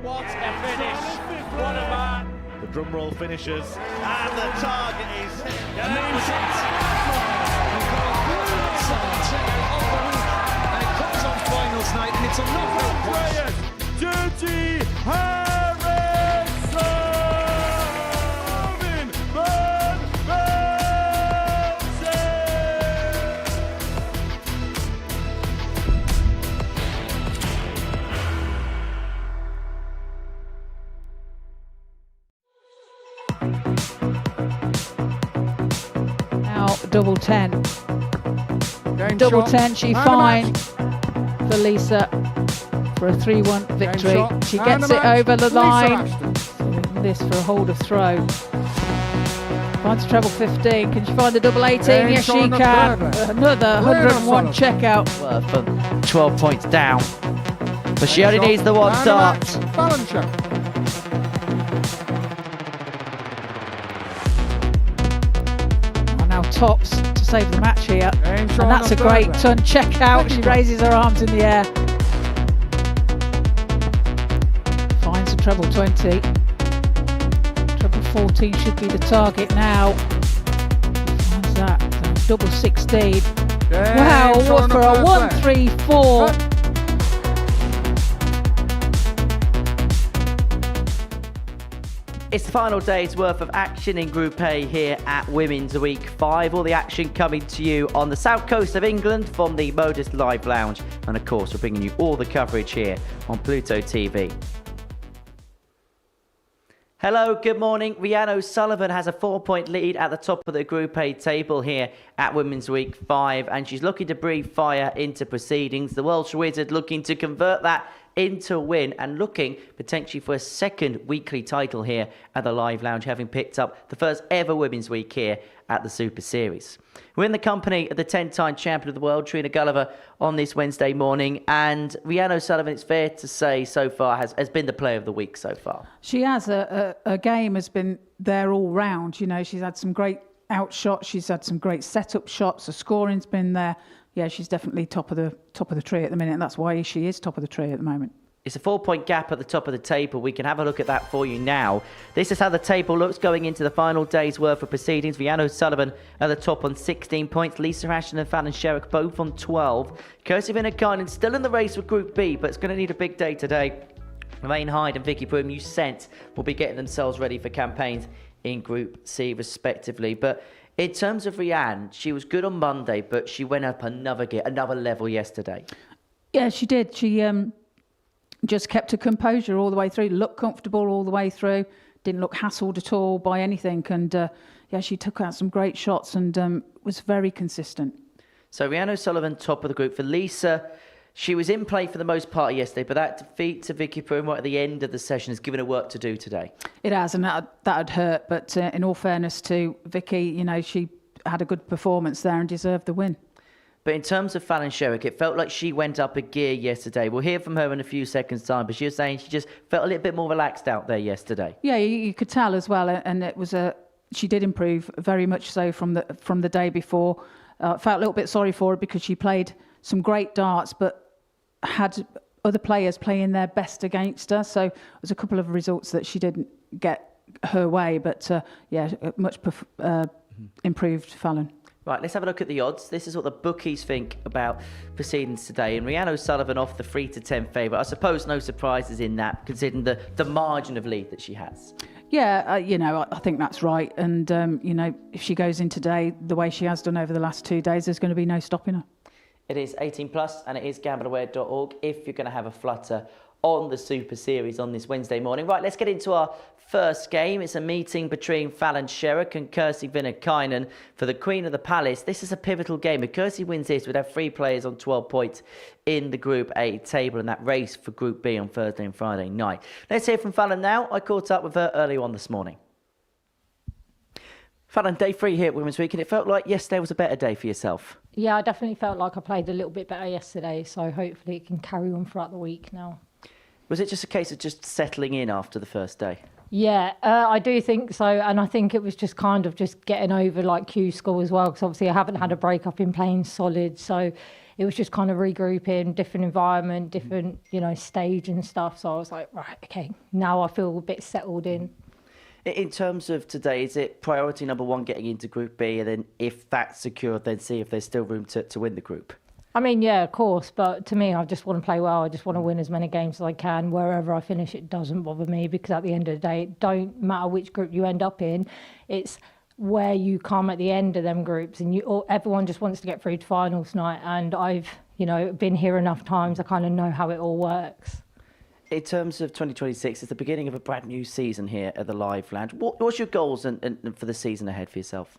What a finish! What a man! The drum roll finishes, and the target is hit. And it comes on finals night, and it's a knockout Brilliant! Duty Harrison! Van Velzen! Now double 10. Game Double shot. 10, she And fine for Lisa for a 3-1 victory. shot. She And gets a it match. over the Lisa line. Ashton. This for a hold of throw. Finds treble 15. Can she find the double 18? Game Yes, shot she on the can. third. Another Lorraine 101 Sullivan. checkout. From 12 points down. But she only Shot. needs the one And a start. match. Fallon Sherrock. Oh, now tops to save the match here. Game shot And that's on a the great third ton check out. She Vicky. raises her arms in the air. Finds a treble 20. Treble 14 should be the target now. Finds that. Double 16. Game Wow, shot on for the a third 1-3-4. It's the final day's worth of action in Group A here at Women's Week 5. All the action coming to you on the south coast of England from the Modus Live Lounge. And of course, we're bringing you all the coverage here on Pluto TV. Hello, good morning. Rhian O'Sullivan has a 4-point lead at the top of the Group A table here at Women's Week 5, and she's looking to breathe fire into proceedings. The Welsh Wizard looking to convert that into a win and looking potentially for a second weekly title here at the Live Lounge, having picked up the first ever Women's Week here at the Super Series. We're in the company of the 10-time champion of the world, Trina Gulliver, on this Wednesday morning. And Rhian O'Sullivan, it's fair to say, so far has been the player of the week so far. She has. Her game has been there all round. You know, she's had some great outshots. She's had some great setup shots. Her scoring's been there. Yeah, she's definitely top of the tree at the minute. And that's why she is top of the tree at the moment. It's a 4-point gap at the top of the table. We can have a look at that for you now. This is how the table looks going into the final day's worth of proceedings. Rhian O'Sullivan at the top on 16 points. Lisa Ashton and Fallon Sherrock both on 12. Kirsty Venkine still in the race for Group B, but it's going to need a big day today. Lorraine, Hyde and Vicky Pruim, you sense, will be getting themselves ready for campaigns in Group C respectively. But in terms of Rhian, she was good on Monday, but she went up another level yesterday. Yeah, she did. She just kept her composure all the way through, looked comfortable all the way through, didn't look hassled at all by anything. And yeah, she took out some great shots and was very consistent. So Rhian O'Sullivan, top of the group. For Lisa, she was in play for the most part yesterday, but that defeat to Vicky Pruim right at the end of the session has given her work to do today. It has, and that had hurt. But in all fairness to Vicky, you know, she had a good performance there and deserved the win. But in terms of Fallon Sherrock, it felt like she went up a gear yesterday. We'll hear from her in a few seconds' time, but she was saying she just felt a little bit more relaxed out there yesterday. Yeah, you could tell as well, and it was she did improve very much so from the day before. Felt a little bit sorry for her because she played some great darts, but had other players playing their best against her. So there was a couple of results that she didn't get her way, but yeah, much improved Fallon. Right, let's have a look at the odds. This is what the bookies think about proceedings today. And Rhian O'Sullivan off the 3-10 favourite. I suppose no surprises in that, considering the margin of lead that she has. Yeah, you know, I think that's right. And, you know, if she goes in today the way she has done over the last 2 days, there's going to be no stopping her. It is 18 plus and it is gambleaware.org if you're going to have a flutter on the Super Series on this Wednesday morning. Right, let's get into our first game. It's a meeting between Fallon Sherrock and Kirsty Venkine for the Queen of the Palace. This is a pivotal game. If Kirsty wins this, we'd have 3 players on 12 points in the Group A table and that race for Group B on Thursday and Friday night. Let's hear from Fallon now. I caught up with her earlier on this morning. Fallon, day 3 here at Women's Week, and it felt like yesterday was a better day for yourself. Yeah, I definitely felt like I played a little bit better yesterday, so hopefully it can carry on throughout the week now. Was it just a case of just settling in after the first day? Yeah, I do think so, and I think it was just kind of just getting over like Q school as well, because obviously I haven't had a break. I've been playing solid, so it was just kind of regrouping, different environment, different, stage and stuff. So I was like, right, okay, now I feel a bit settled in. In terms of today, is it priority number one getting into Group B, and then if that's secured, then see if there's still room to win the group? I mean, yeah, of course, but to me, I just want to play well. I just want to win as many games as I can. Wherever I finish, it doesn't bother me, because at the end of the day, it don't matter which group you end up in. It's where you come at the end of them groups, and everyone just wants to get through to finals night. And I've, been here enough times. I kind of know how it all works. In terms of 2026, it's the beginning of a brand new season here at the Live Lounge. What's your goals and for the season ahead for yourself?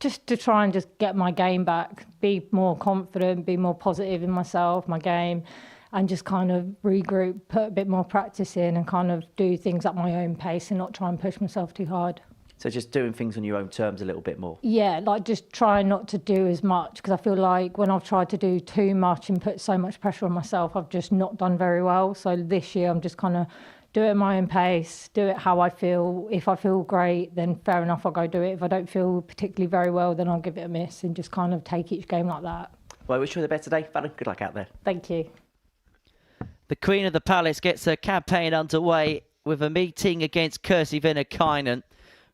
Just to try and just get my game back, be more confident, be more positive in myself, my game, and just kind of regroup, put a bit more practice in, and kind of do things at my own pace and not try and push myself too hard. So just doing things on your own terms a little bit more? Yeah, like just trying not to do as much, because I feel like when I've tried to do too much and put so much pressure on myself, I've just not done very well. So this year I'm just kind of do it at my own pace, do it how I feel. If I feel great, then fair enough, I'll go do it. If I don't feel particularly very well, then I'll give it a miss and just kind of take each game like that. Well, I wish you all the best today. Fallon, good luck out there. Thank you. The Queen of the Palace gets her campaign underway with a meeting against Kirsty Venkine.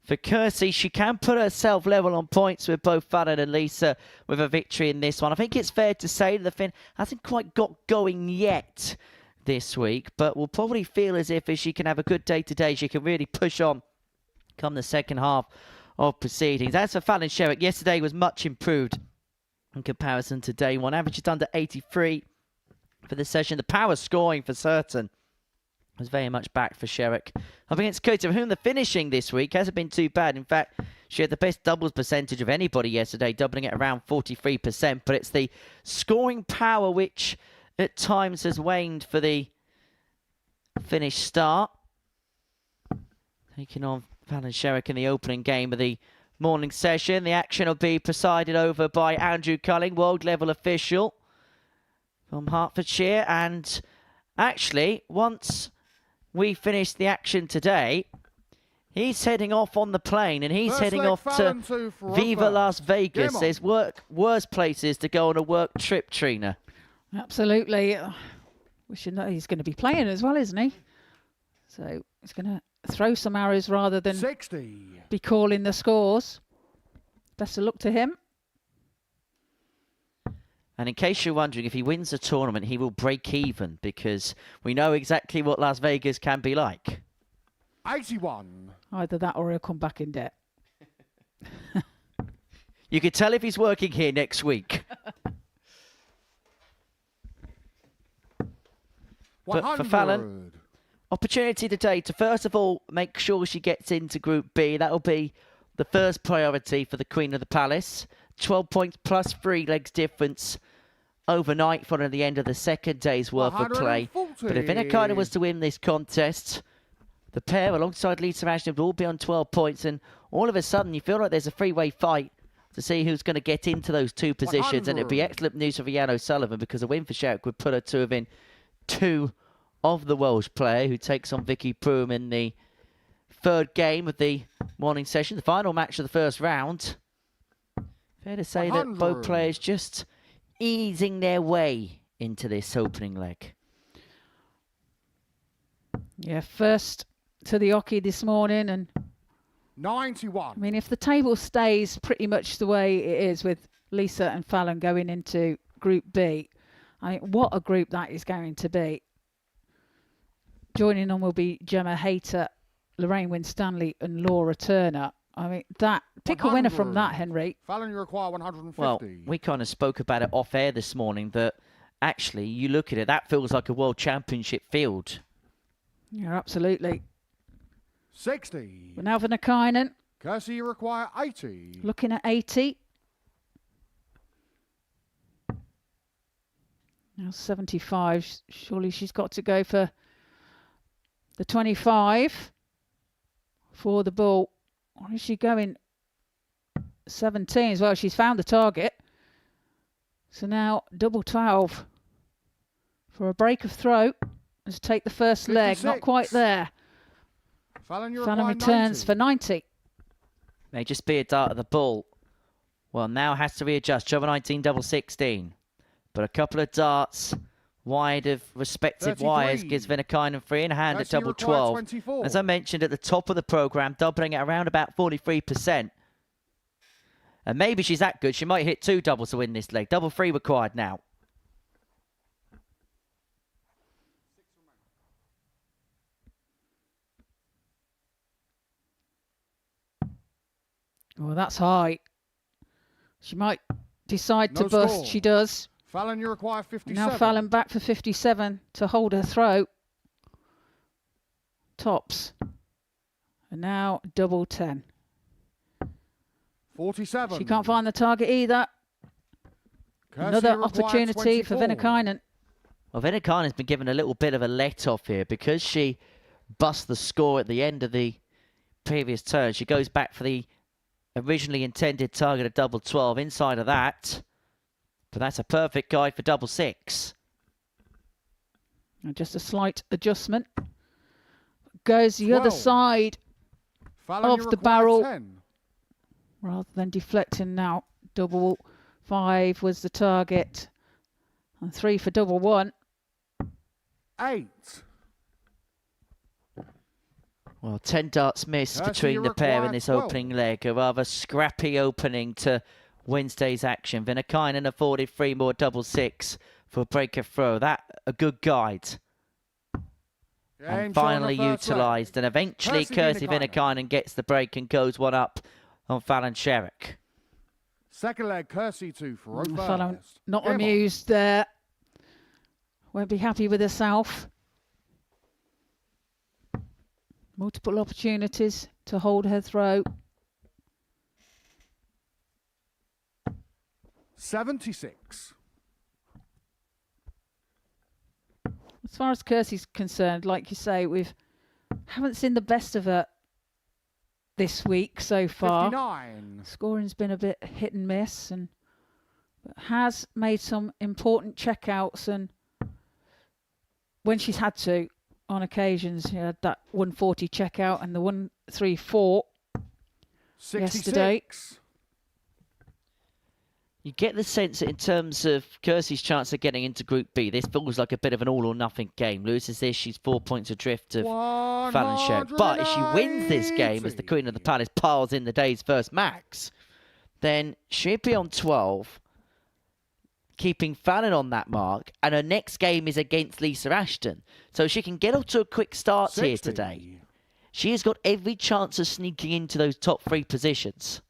For Kirsty, she can put herself level on points with both Fallon and Lisa with a victory in this one. I think it's fair to say that the Finn hasn't quite got going yet this week, but will probably feel as if she can have a good day today, she can really push on come the second half of proceedings. As for Fallon Sherrock, yesterday was much improved in comparison to day one. Average just under 83 for the session. The power scoring for certain was very much back for Sherrock. Up against Kirsty, for whom the finishing this week hasn't been too bad. In fact, she had the best doubles percentage of anybody yesterday, doubling it around 43%. But it's the scoring power which at times has waned for the finished start. Taking on Fallon Sherrock in the opening game of the morning session. The action will be presided over by Andrew Culling, world level official from Hertfordshire. And actually, once we finish the action today, he's heading off on the plane, and he's heading off to Viva Las Vegas. There's worse places to go on a work trip, Trina. Absolutely. We should know he's going to be playing as well, isn't he? So he's going to throw some arrows rather than 60. Be calling the scores. Best of luck to him. And in case you're wondering, if he wins the tournament, he will break even, because we know exactly what Las Vegas can be like. 81. Either that or he'll come back in debt. You could tell if he's working here next week. But for Fallon, opportunity today to first of all make sure she gets into Group B. That'll be the first priority for the Queen of the Palace. 12 points plus 3 legs difference overnight following the end of the second day's worth of play. But if Venkine was to win this contest, the pair alongside Lisa Ashton would all be on 12 points, and all of a sudden you feel like there's a three-way fight to see who's going to get into those two positions. 100. And it'd be excellent news for Rhian O'Sullivan, because a win for Sherrock would put her to within 2 of the Welsh player, who takes on Vicky Pruim in the third game of the morning session, the final match of the first round. Fair to say 100. that both players just easing their way into this opening leg. Yeah, first to the hockey this morning. And 91. I mean, if the table stays pretty much the way it is with Lisa and Fallon going into Group B, I mean, what a group that is going to be. Joining on will be Gemma Hayter, Lorraine Winstanley and Laura Turner. I mean, pick a winner from that, Henry. Fallon, you require 150. Well, we kind of spoke about it off air this morning, that actually, you look at it, that feels like a World Championship field. Yeah, absolutely. 60. But now for Venkine, Kirsty, you require 80. looking at 80. Now 75. Surely she's got to go for the 25 for the ball. Or is she going 17 as well? She's found the target. So now double 12 for a break of throw. Let's take the first 56. leg. Not quite there. Fallon, you Fallon require returns 90. for 90. May just be a dart of the ball. Well, now has to readjust. Trouble 19, double 16. But a couple of darts wide of respective 33. wires gives Venkine free in hand at Kirsty double required 12. 24. As I mentioned at the top of the programme, doubling at around about 43%. And maybe she's that good. She might hit 2 doubles to win this leg. Double 3 required now. Well, that's high. She might decide to No bust. score. She does. Fallon, you require 57. Now Fallon back for 57 to hold her throat. Tops. And now double 10. 47. She can't find the target either. Kirsty Another required opportunity for 24. Venkine. Well, Venkine has been given a little bit of a let-off here because she bust the score at the end of the previous turn. She goes back for the originally intended target of double 12 inside of that. But that's a perfect guide for double 6. And just a slight adjustment. Goes the other 12. side Fallon, of you the require barrel. 10. Rather than deflecting now. Double 5 was the target. And 3 for double 1. 8. Well, 10 darts missed Kirsty, between you the pair in require this 12. opening leg. A rather scrappy opening to Wednesday's action. Venkine afforded 3 more double 6 for a break of throw. That a good guide. And finally utilised. And eventually Kirsty Venkine gets the break and goes one up on Fallon Sherrock. Second leg, Kirsty 2 for row Fallon first. not Game on. amused there. Won't be happy with herself. Multiple opportunities to hold her throat. 76. As far as Kirsty's concerned, like you say, haven't seen the best of her this week so far. 59. Scoring's been a bit hit and miss, but has made some important checkouts, and when she's had to, on occasions, she had that 140 checkout and the 134 yesterday. 66. You get the sense that in terms of Kirsty's chance of getting into Group B, this feels like a bit of an all-or-nothing game. Loses this, she's 4 points adrift of Fallon Sherrock. But if she wins this game as the Queen of the Palace piles in the day's first max, then she'd be on 12, keeping Fallon on that mark, and her next game is against Lisa Ashton. So she can get off to a quick start 60. here today. She has got every chance of sneaking into those top 3 positions.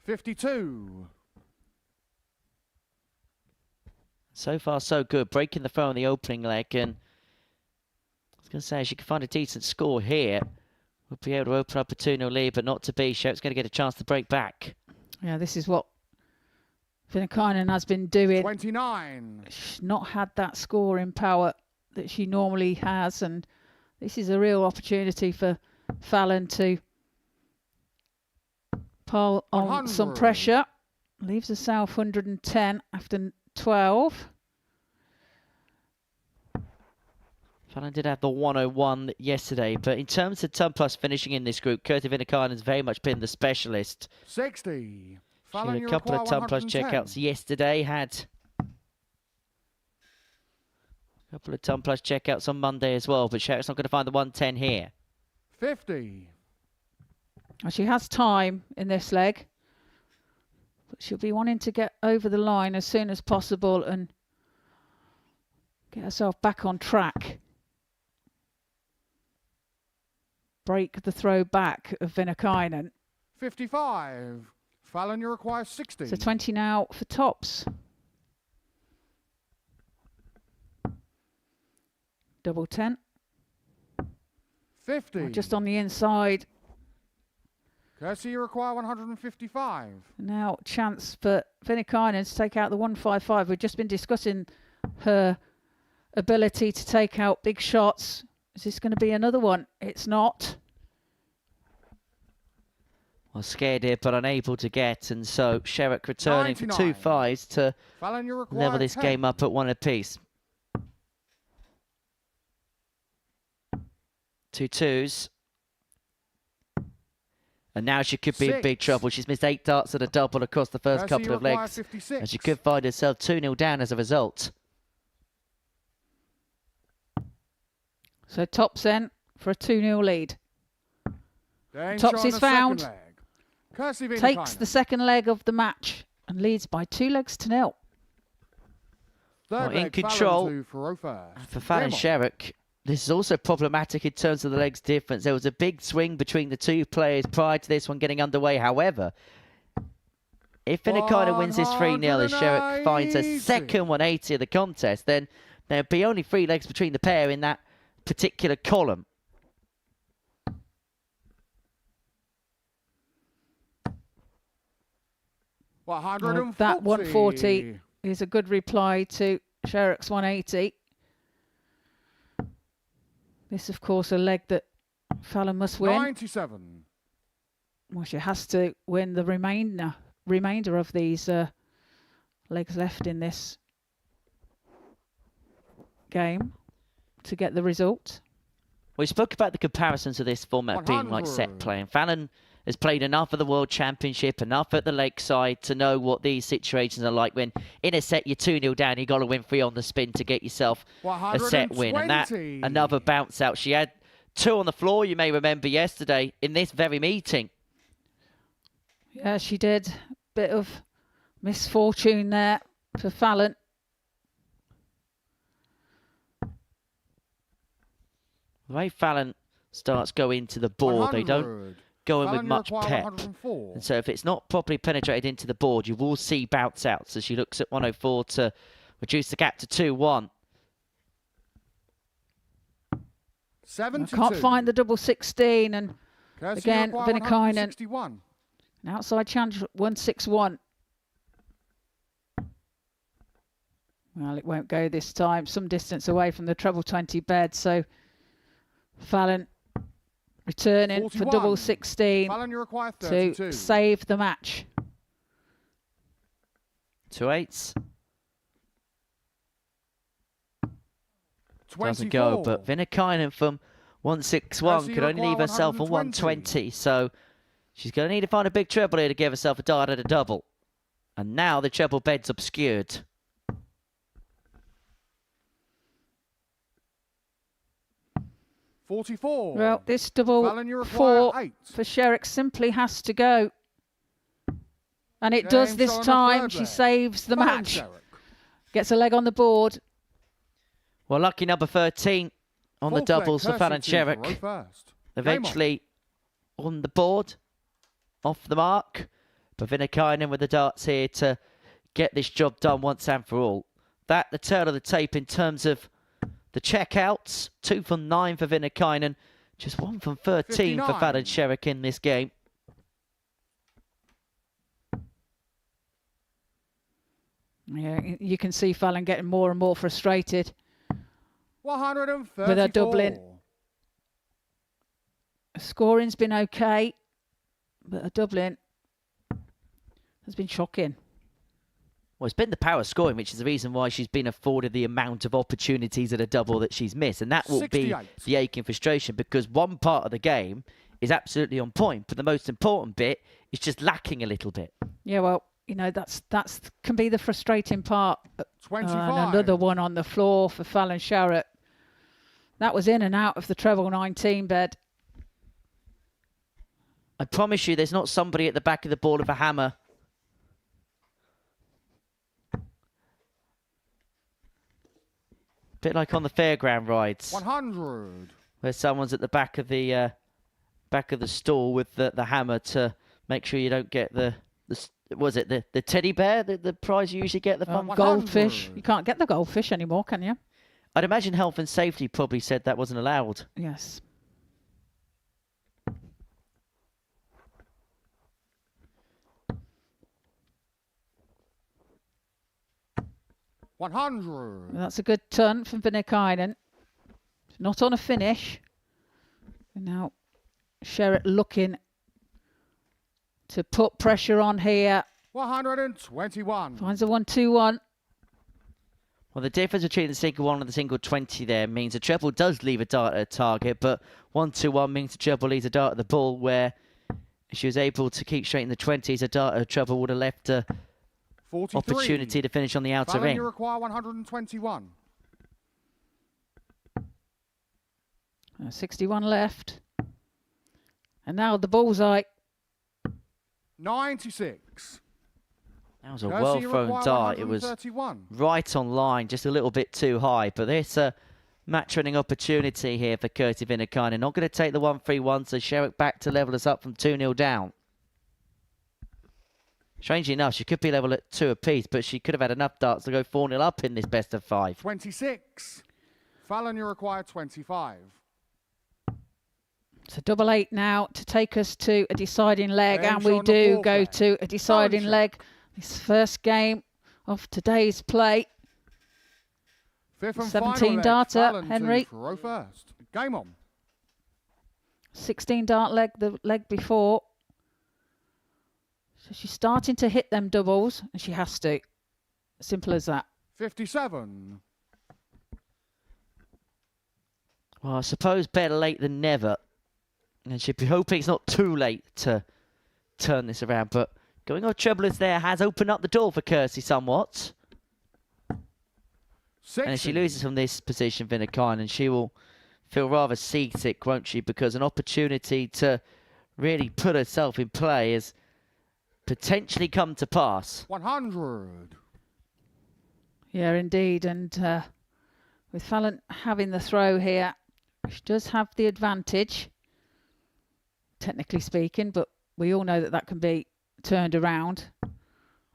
$52. So far, so good. Breaking the throw on the opening leg. And I was going to say, if she can find a decent score here, we'll be able to open up a 2-0 lead, but not to be. Sherrock's going to get a chance to break back. Yeah, this is what Venkine has been doing. 29. She's not had that scoring power that she normally has, and this is a real opportunity for Fallon to pile on 100. some pressure. Leaves herself 110 after 12. Fallon did have the 101 yesterday, but in terms of ton plus finishing in this group, Kirsty Venkine has very much been the specialist. 60. She Fallon, had you a couple of require ton plus 110. checkouts yesterday, had a couple of ton plus checkouts on Monday as well, but Sherrock's not going to find the 110 here. 50. And she has time in this leg, but she'll be wanting to get over the line as soon as possible and get herself back on track. Break the throw back of Venkine. 55. Fallon, you require 60. So 20 now for tops. Double 10. 50. Just on the inside. Kirsty, you require 155. Now chance for Venkine to take out the 155. We've just been discussing her ability to take out big shots. Is this going to be another one? It's not. Well, scared here, but unable to get, and so Sherrock returning 99. for 2 5s to Fallon, you require level this 10. game up at 1 apiece. 2 2s. And now she could be in big 6. trouble. She's missed 8 darts at a double across the first Kirsty couple of requires legs. 56. And she could find herself 2-0 down as a result. So tops then for a 2-0 lead. Danger Tops on is the found. second leg. Kirsty Takes the Venkine. second leg of the match and leads by 2 legs to 0. Third in leg, control Fallon to Furrow first. For Fallon Game on. Sherrock, this is also problematic in terms of the legs difference. There was a big swing between the two players prior to this one getting underway. However, if Venkine wins this 3-0 as Sherrock finds her 180. second 180 of the contest, then there'll be only 3 legs between the pair in that particular column. Well, That 140 is a good reply to Sherrock's 180. This, of course, a leg that Fallon must win. 97. Well, she has to win the remainder of these legs left in this game to get the result. We spoke about the comparisons of this format being like set 100. play, and Fallon has played enough of the World Championship, enough at the Lakeside to know what these situations are like when in a set you're 2-0 down, you've got to win 3 on the spin to get yourself a set win. And that, 120. another bounce out. She had 2 on the floor, you may remember, yesterday in this very meeting. Yeah, she did. Bit of misfortune there for Fallon. The way Fallon starts going to the board, they don't 100. go in with Fallon, you much require pep. 104. And so if it's not properly penetrated into the board, you will see bounce outs as she looks at 104 to reduce the gap to 2-1. 72. Can't find the double 16, and Kirsty, again, you require Venkine. 161. An outside challenge 161. Well, it won't go this time. Some distance away from the treble 20 bed, so Fallon returning 41. for double 16 Fallon, you require 32. to save the match. 2 8s. 24. Doesn't go, but Venkine from 161 Kirsty, could only you leave require herself on 120. 120, so she's going to need to find a big treble here to give herself a dart at a double. And now the treble bed's obscured. $44. Well, this double Fallon, you require 4 8. for Sherrock simply has to go. And it does James this on the time. third She leg. saves the Fallon match. Sherrock. Gets a leg on the board. Well, lucky number 13 on the Fourth leg, doubles for Kirsty Fallon to Sherrock. Furrow first. Game on. Eventually on the board, off the mark. But Venkine with the darts here to get this job done once and for all. That, the turn of the tape in terms of the checkouts. 2 from 9 for Venkine. Just 1 from 13 for 59. Fallon Sherrock in this game. Yeah, you can see Fallon getting more and more frustrated 134. with her doubling. Scoring's been okay, but her doubling has been shocking. Well, it's been the power scoring, which is the reason why she's been afforded the amount of opportunities at a double that she's missed. And that will be 68. the aching frustration, because one part of the game is absolutely on point, but the most important bit is just lacking a little bit. Yeah, well, you know, that's can be the frustrating part. 25. And another one on the floor for Fallon Sherrock. That was in and out of the treble 19 bed. I promise you there's not somebody at the back of the board with a hammer. Bit like on the fairground rides, 100. where someone's at the back of the stall with the hammer to make sure you don't get the teddy bear, the prize you usually get, the fun 100. Goldfish. You can't get the goldfish anymore, can you? I'd imagine health and safety probably said that wasn't allowed. Yes. $100. That's a good turn from Venkine. Not on a finish. And now Sherrock looking to put pressure on here. 121. Finds a 1-2-1. Well, the difference between the single 1 and the single 20 there means a treble does leave a dart at a target, but 1-2-1 means the treble leaves a dart at the ball, where If she was able to keep straight in the 20s, her trouble would have left her 43. opportunity to finish on the outer Fallon, ring. you require 121. 61 left. And now the bullseye. 96. That was a Kirsty, well you thrown require dart. It was 131. right on line, just a little bit too high. But there's a match-winning opportunity here for Kirsty Venkine. Not going to take the 1-3-1, so Sherrock back to level us up from 2-0 down. Strangely enough, she could be level at 2 apiece, but she could have had enough darts to go 4-0 up in this best of 5. 26. Fallon, you require 25. It's a double 8 now to take us to a deciding leg, and we on the do fourth go leg. to a deciding Fallon leg. This first game of today's play. 5th and 17 final leg. darter, Fallon Henry. to throw first. Game on. 16 dart leg, the leg before. So she's starting to hit them doubles, and she has to. Simple as that. 57. Well, I suppose better late than never. And she'd be hoping it's not too late to turn this around. But going on treblers there has opened up the door for Kirsty somewhat. 60. And if she loses from this position, Venkine, and she will feel rather seasick, won't she? Because an opportunity to really put herself in play has potentially come to pass. 100. Yeah, indeed. And with Fallon having the throw here, she does have the advantage, technically speaking, but we all know that that can be turned around.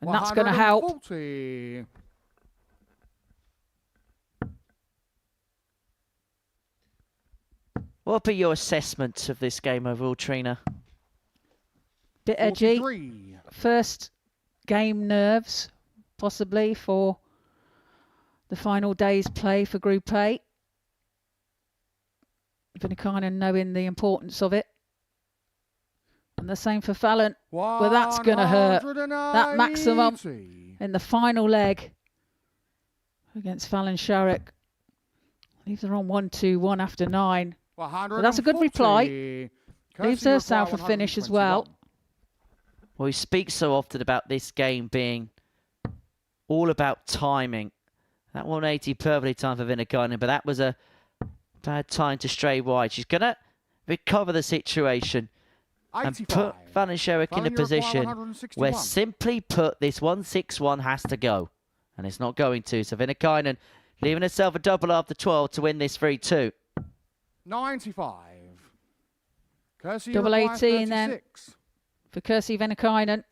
And that's going to help. 140. What would be your assessment of this game overall, Trina? Bit edgy. 43. First game nerves, possibly, for the final day's play for Group A. Venkine knowing the importance of it. And the same for Fallon. Well, that's going to hurt. That maximum in the final leg against Fallon Sherrock. Leaves her on 1-2-1 after 9. But that's a good reply. Leaves herself a finish as well. Well, we speak so often about this game being all about timing. That 180 perfectly timed for Venkine, but that was a bad time to stray wide. She's going to recover the situation and put Fallon Sherrock in a position where simply put this 1-6-1 has to go. And it's not going to. So Venkine leaving herself a double after 12 to win this 3-2. 95. Kirsty, Double you require 18 then 36. for Kirsty Venkine.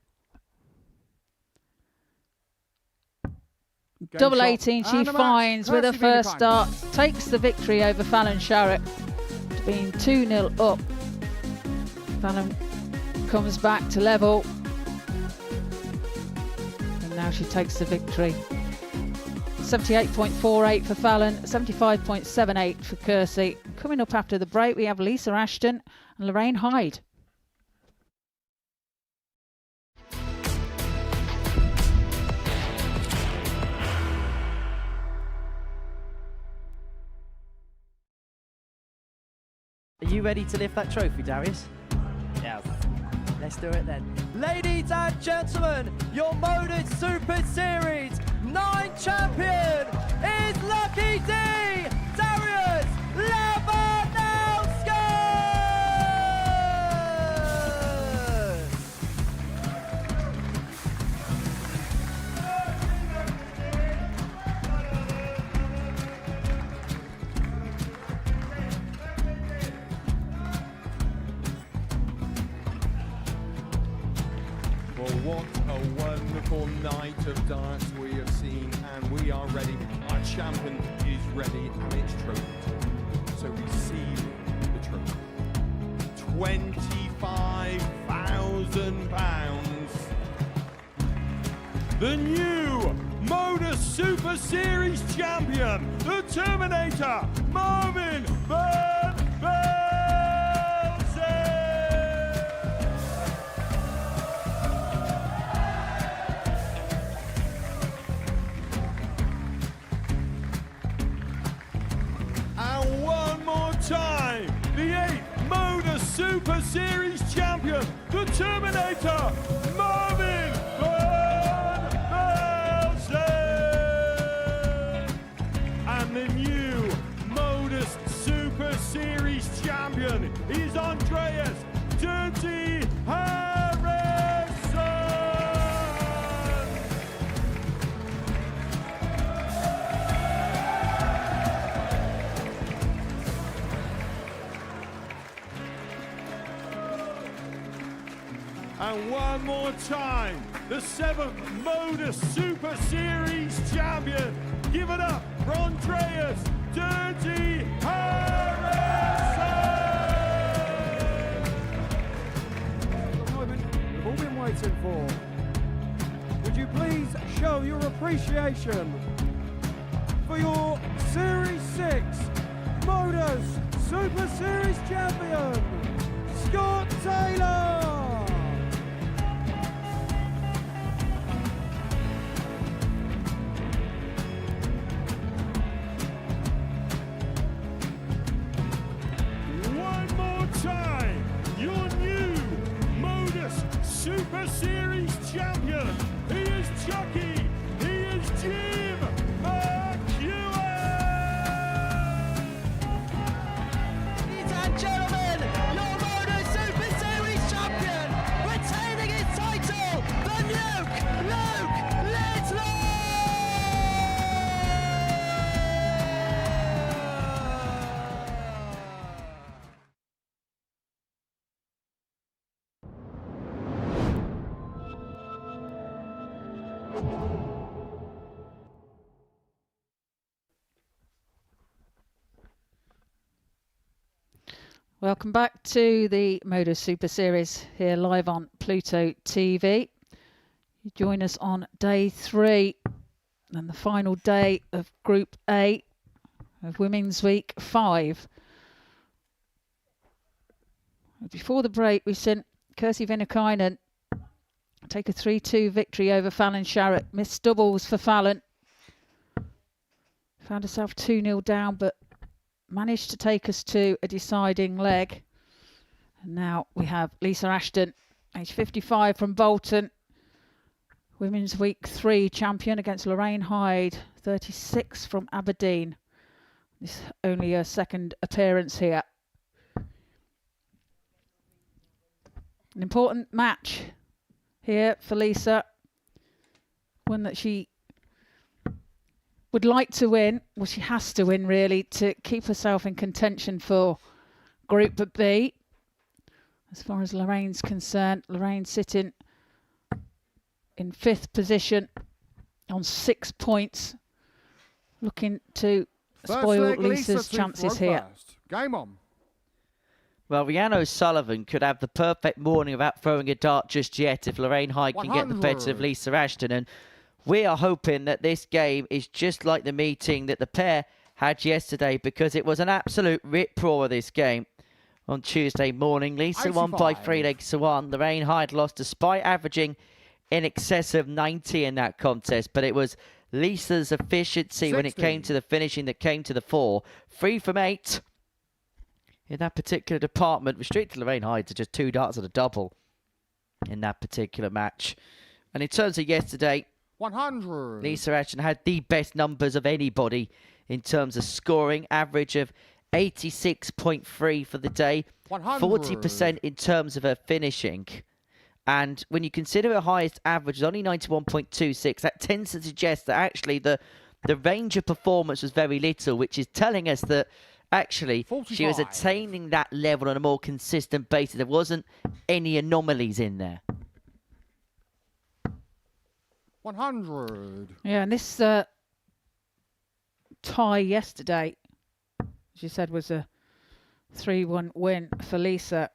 Double shot 18 she and a match. finds with her Kirsty first Venkine. start. Takes the victory over Fallon Sherrock. Being 2-0 up. Fallon comes back to level. And now she takes the victory. 78.48 for Fallon, 75.78 for Kirsty. Coming up after the break, we have Lisa Ashton and Lorraine Hyde. Are you ready to lift that trophy, Darius? Yes. Let's do it then. Ladies and gentlemen, your Modus Super Series 9 champion is Lucky D, Darius Labanowski! Well, what a wonderful night of darts we have seen, and we are ready. Our champion is ready, and it's trophy time. So receive the trophy. £25,000. The new Modus Super Series champion, the Terminator, Marvin Van Velzen. And one more time, the 8th Modus Super Series champion, the Terminator, Marvin Van Velzen. And the new Modus Super Series champion is Andreas Dirty Harrison. And one more time, the 7th Modus Super Series champion. Give it up for Andreas Dirty Harrison. The moment we've all been waiting for. Would you please show your appreciation for your Series 6 Modus Super Series champion, Scott Taylor. Time, your new Modus Super Series champion. He is Chucky. He is Jim McEwen. Ladies and gentlemen, your Modus Super Series champion, retaining his title, the Nuke, Luke Littler. Welcome back to the Modus Super Series here live on Pluto TV. You join us on day 3 and the final day of Group A of Women's Week 5. Before the break, we sent Kirsty Venkine take a 3-2 victory over Fallon Sherrock. Missed doubles for Fallon. Found herself 2-0 down, but managed to take us to a deciding leg. And now we have Lisa Ashton, age 55 from Bolton. Women's Week 3 champion against Lorraine Hyde, 36 from Aberdeen. This is only her second appearance here. An important match here for Lisa. One that she would like to win. Well, she has to win, really, to keep herself in contention for Group B. As far as Lorraine's concerned, Lorraine sitting in 5th position on 6 points, looking to spoil Lisa's chances here. Game on. Well, Rhian O'Sullivan could have the perfect morning without throwing a dart just yet if Lorraine Hyde can get the better of Lisa Ashton. And we are hoping that this game is just like the meeting that the pair had yesterday, because it was an absolute rip-roar of this game on Tuesday morning. Lisa won by 3 legs to 1. Lorraine Hyde lost despite averaging in excess of 90 in that contest, but it was Lisa's efficiency when it came to the finishing that came to the fore. 3 from 8 in that particular department, restricted Lorraine Hyde to just 2 darts and a double in that particular match. And in terms of yesterday, 100. Lisa Ashton had the best numbers of anybody in terms of scoring, average of 86.3 for the day, 40% in terms of her finishing. And when you consider her highest average is only 91.26, that tends to suggest that actually the range of performance was very little, which is telling us that actually 45. She was attaining that level on a more consistent basis. There wasn't any anomalies in there. 100. Yeah, and this tie yesterday, as you said, was a 3-1 win for Lisa.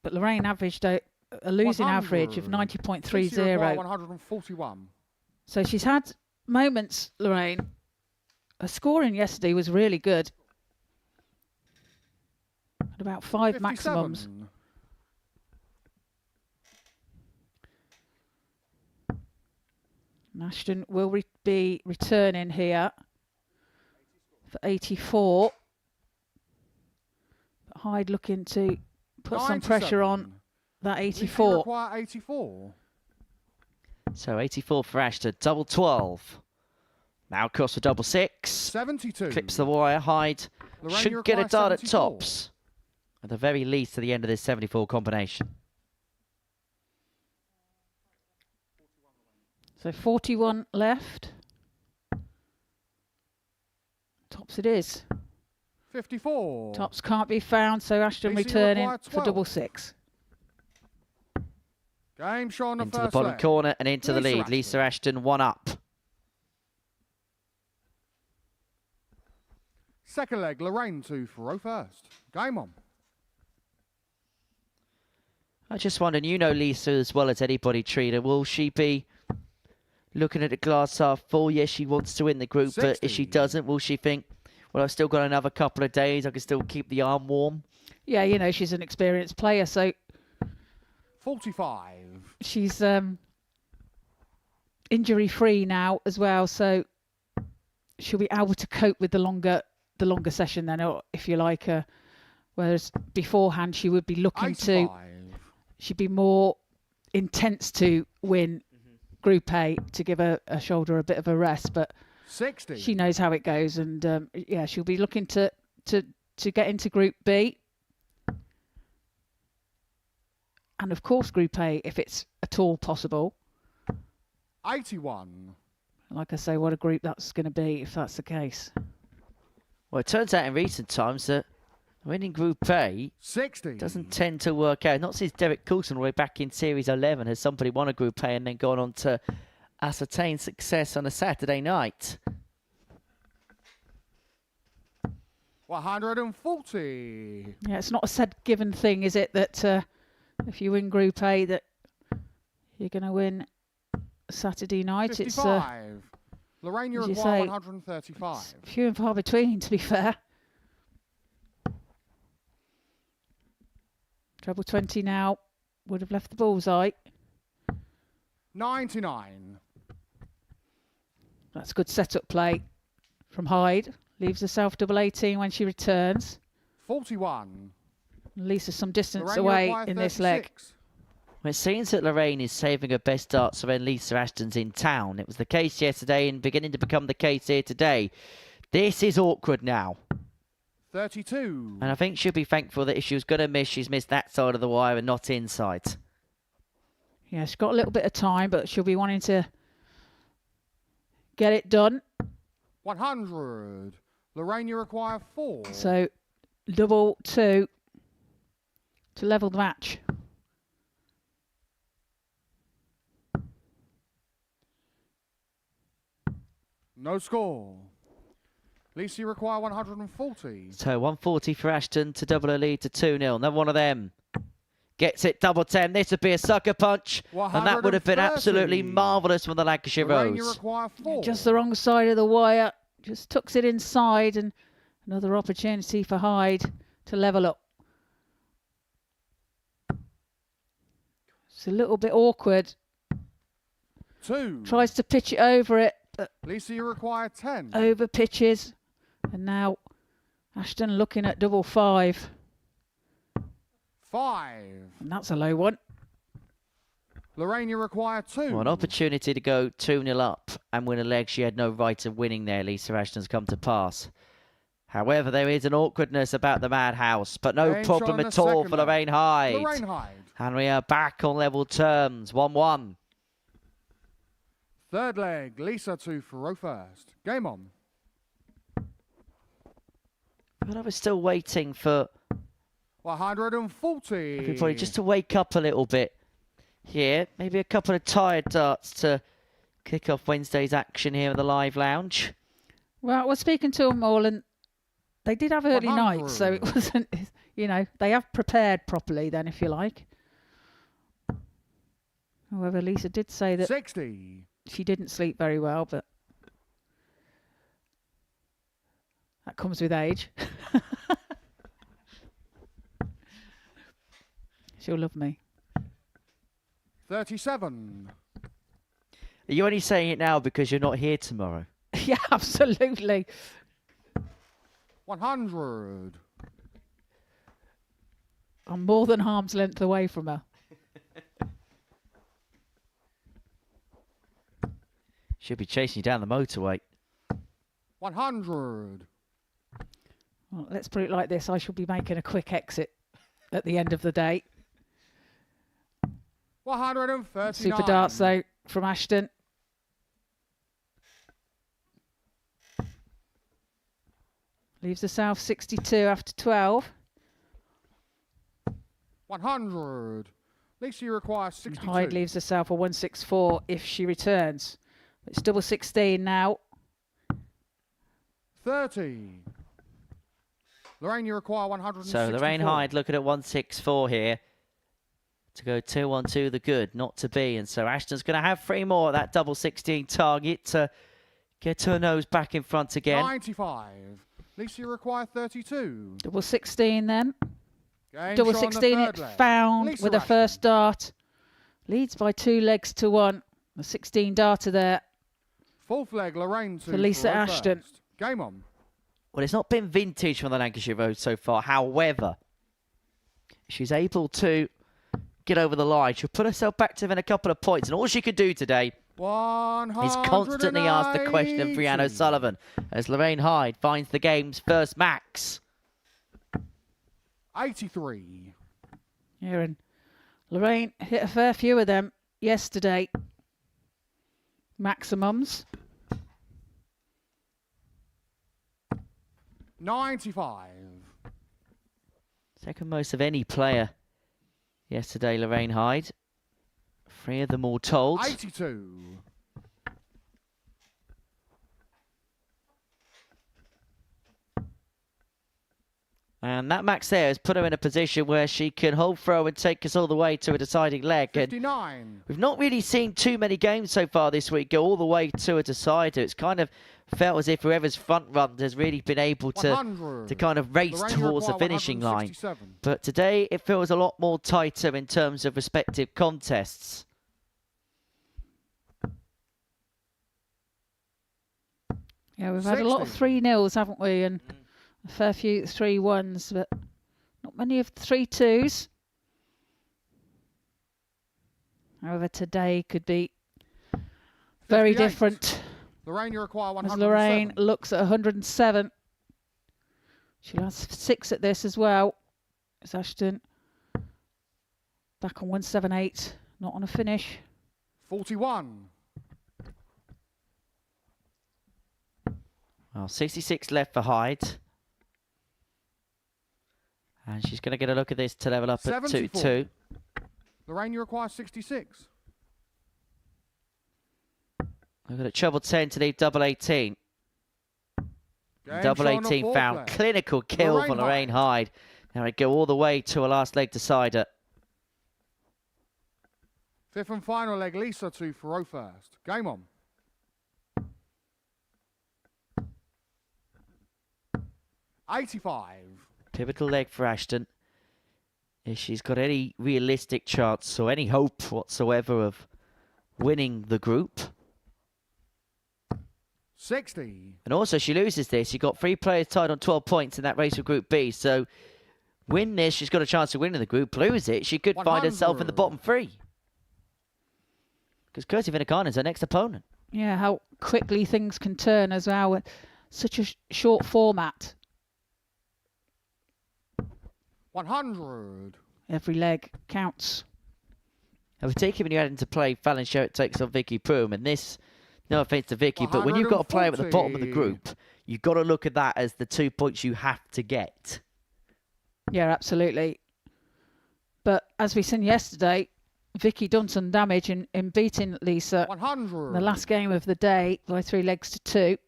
But Lorraine averaged a losing 100. average of 90.30. 141. So she's had moments, Lorraine. Her scoring yesterday was really good. At about 5 57. maximums. Ashton will be returning here for 84. But Hyde looking to put some pressure on that Lisa, you 84. require 84. So 84 for Ashton, double 12. Now across for double 6. 72. Clips the wire, Hyde. Lorraine, Should you get a require dart at 74. tops. At the very least to the end of this 74 combination. So 41 left. Tops it is. 54. Tops can't be found, so Ashton Lisa, you returning require for 12. double 6. Game show on the Into the first bottom leg. corner and into the Lisa lead. Ashton. Lisa Ashton, 1 up. Second leg, Lorraine 2 for row first. Game on. I just wonder, you know Lisa as well as anybody, Trina, will she be looking at the glass half full? Yes, she wants to win the group, but if she 60. doesn't, will she think, well, I've still got another couple of days, I can still keep the arm warm? Yeah, you know, she's an experienced player, so 45. she's injury-free now as well, so she'll be able to cope with the longer session then, or if you like. Whereas beforehand, she would be looking 85. she'd be more intense to win Group A to give her shoulder a bit of a rest, but 60. she knows how it goes, and yeah, she'll be looking to get into Group B, and of course Group A if it's at all possible. 81. Like I say, what a group that's going to be if that's the case. Well, it turns out in recent times that winning Group A 60. doesn't tend to work out. Not since Derek Coulson way back in Series 11 has somebody won a Group A and then gone on to ascertain success on a Saturday night. 140. Yeah, it's not a said given thing, is it, that if you win Group A that you're going to win Saturday night? 55. Lorraine, you as you require say, 135. It's few and far between, to be fair. Treble 20 now would have left the bullseye. 99. That's good setup play from Hyde. Leaves herself double 18 when she returns. 41. Lisa some distance Lorraine, you away require in this leg. 36. Well, it seems that Lorraine is saving her best darts for when Lisa Ashton's in town. It was the case yesterday and beginning to become the case here today. This is awkward now. 32. And I think she'll be thankful that if she was going to miss, she's missed that side of the wire and not inside. Yeah, she's got a little bit of time, but she'll be wanting to get it done. 100. Lorraine, you require 4. So double 2 to level the match. No score. Lisa, you require 140. So 140 for Ashton to double her lead to 2-0. Another one of them. Gets it double 10. This would be a sucker punch. And that would have been 130. absolutely marvellous from the Lancashire Lorraine, you Rose. require 4. Just the wrong side of the wire. Just tucks it inside, and another opportunity for Hyde to level up. It's a little bit awkward. 2. Tries to pitch it over it, but Lisa, you require 10. over pitches. And now Ashton looking at double 5. 5. And that's a low one. Lorraine, you require 2. Well, an opportunity to go 2-0 up and win a leg she had no right of winning there. Lisa Ashton's come to pass. However, there is an awkwardness about the madhouse, but no Game problem shot on at the all second for leg. Lorraine Hyde. Lorraine Hyde. And we are back on level terms. 1-1. Third leg, Lisa 2 for row first. Game on. But I was still waiting for 140. everybody just to wake up a little bit here. Maybe a couple of tired darts to kick off Wednesday's action here in the live lounge. Well, we're speaking to them all, and they did have early 100. nights, so it wasn't, you know, they have prepared properly then, if you like. However, Lisa did say that 60. she didn't sleep very well, but that comes with age. She'll love me. 37. Are you only saying it now because you're not here tomorrow? Yeah, absolutely. 100. I'm more than arm's length away from her. Should be chasing you down the motorway. 100. Well, let's put it like this. I shall be making a quick exit at the end of the day. 139. Super darts, though, from Ashton. Leaves the South 62 after 12. 100. Lisa, you require 62. Hyde leaves the South for 164 if she returns. It's double 16 now. 30. Lorraine, you require 164. So Lorraine Hyde looking at 164 here. To go 2-1-2, the good, not to be. And so Ashton's going to have 3 more at that double 16 target to get her nose back in front again. 95. Lisa, you require 32. Double 16 then. Game Double shot on the 16 third it leg. found Lisa with a Ashton. first dart. Leads by 2 legs to 1. The 16 darter there. Fourth leg, Lorraine to For Lisa Ashton. First. Game on. Well, it's not been vintage from the Lancashire Road so far. However, she's able to get over the line. She'll put herself back to within a couple of points. And all she could do today is constantly ask the question of Rhian O'Sullivan as Lorraine Hyde finds the game's first max. 83. Yeah, and Lorraine hit a fair few of them yesterday. Maximums. 95. Second most of any player yesterday, Lorraine Hyde. 3 of them all told. 82. And that max there has put her in a position where she can hold throw and take us all the way to a deciding leg. 59. And we've not really seen too many games so far this week go all the way to a decider. It's kind of felt as if whoever's front run has really been able to kind of race Lorraine, you towards the require finishing line. 167. But today it feels a lot more tighter in terms of respective contests. Yeah, we've had a lot of 3-0s, haven't we? And a fair few 3-1s, but not many of 3-2s. However, today could be very 58. different. Lorraine, you require As 107. Lorraine looks at 107. She'll have 6 at this as well. As Ashton back on 178, not on a finish. 41. Well, 66 left for Hyde. And she's going to get a look at this to level up 74. at 2-2. Lorraine, you require 66. We've got a treble 10 to leave double 18. Game Double shot on the 18 fourth found. leg. Clinical kill for Lorraine Hyde. Now we go all the way to a last leg decider. Fifth and final leg, Lisa to throw first. Game on. 85. Pivotal leg for Ashton. If she's got any realistic chance or any hope whatsoever of winning the group. 60. And also, she loses this. You've got 3 players tied on 12 points in that race for Group B. So, win this, she's got a chance of winning the group. Lose it, she could find herself in the bottom 3. Because Kirsty Venkine is her next opponent. Yeah, how quickly things can turn as well with such a short format. 100. Every leg counts. And particularly when you add into play, Fallon Sherrock takes on Vicky Pruim. And this, no offence to Vicky, but when you've got a player at the bottom of the group, you've got to look at that as the 2 points you have to get. Yeah, absolutely. But as we seen yesterday, Vicky done some damage in beating Lisa 100. in the last game of the day by 3 legs to 2.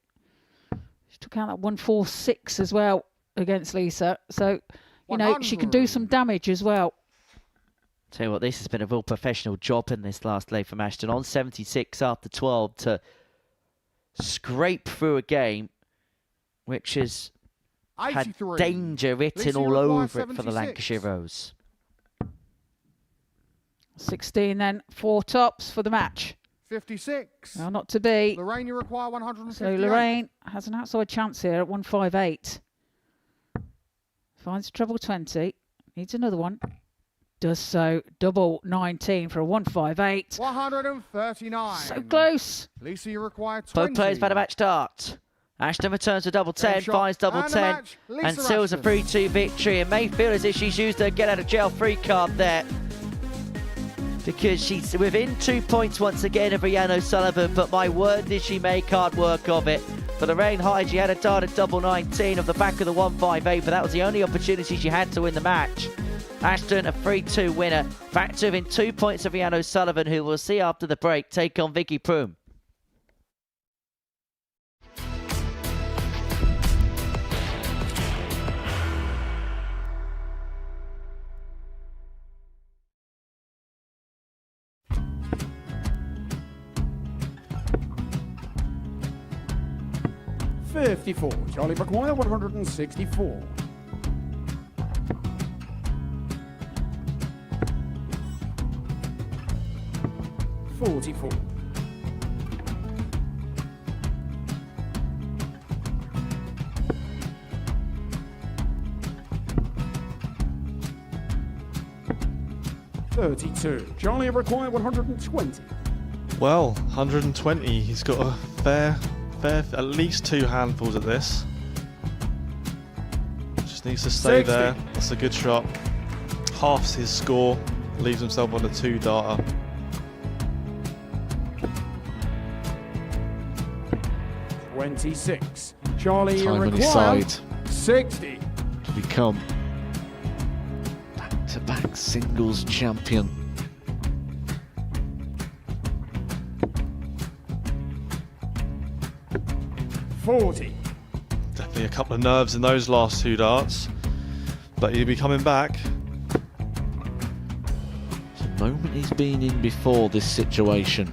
She took out that 146 as well against Lisa. So, you know, she can do some damage as well. Tell you what, this has been a real professional job in this last leg from Ashton. On 76 after 12 to scrape through a game which has had danger written all over it for the Lancashire Rose. 16 then, 4 tops for the match. 56. Well, not to be. Lorraine, you require 158. So Lorraine has an outside chance here at 158. Finds treble 20. Needs another one. does so. Double 19 for a 158. 139. So close. Lisa, you require 20. Both players had a match start. Ashton returns to double 10, shot finds double and a 10, match. Lisa and seals a Ashton. 3-2 victory. And may feel as if she's used her get out of jail free card there, because she's within 2 points once again of Rhian O'Sullivan, but my word, did she make hard work of it. For Lorraine Hyde, she had a dart at double 19 off the back of the 158, but that was the only opportunity she had to win the match. Ashton, a 3-2 winner, back to within 2 points of Rhian O'Sullivan, who we'll see after the break take on Vicky Pruim. $54. Charlie require 164. $44. $32. Charlie require 120. Well, 120. He's got a fair, at least 2 handfuls at this. Just needs to stay 60. there. That's a good shot. Halves his score, leaves himself on a 2-darter. $26. Charlie Time on his require side 60. to become back-to-back singles champion. $40. Definitely a couple of nerves in those last 2 darts, but he'll be coming back. It's a moment he's been in before this situation.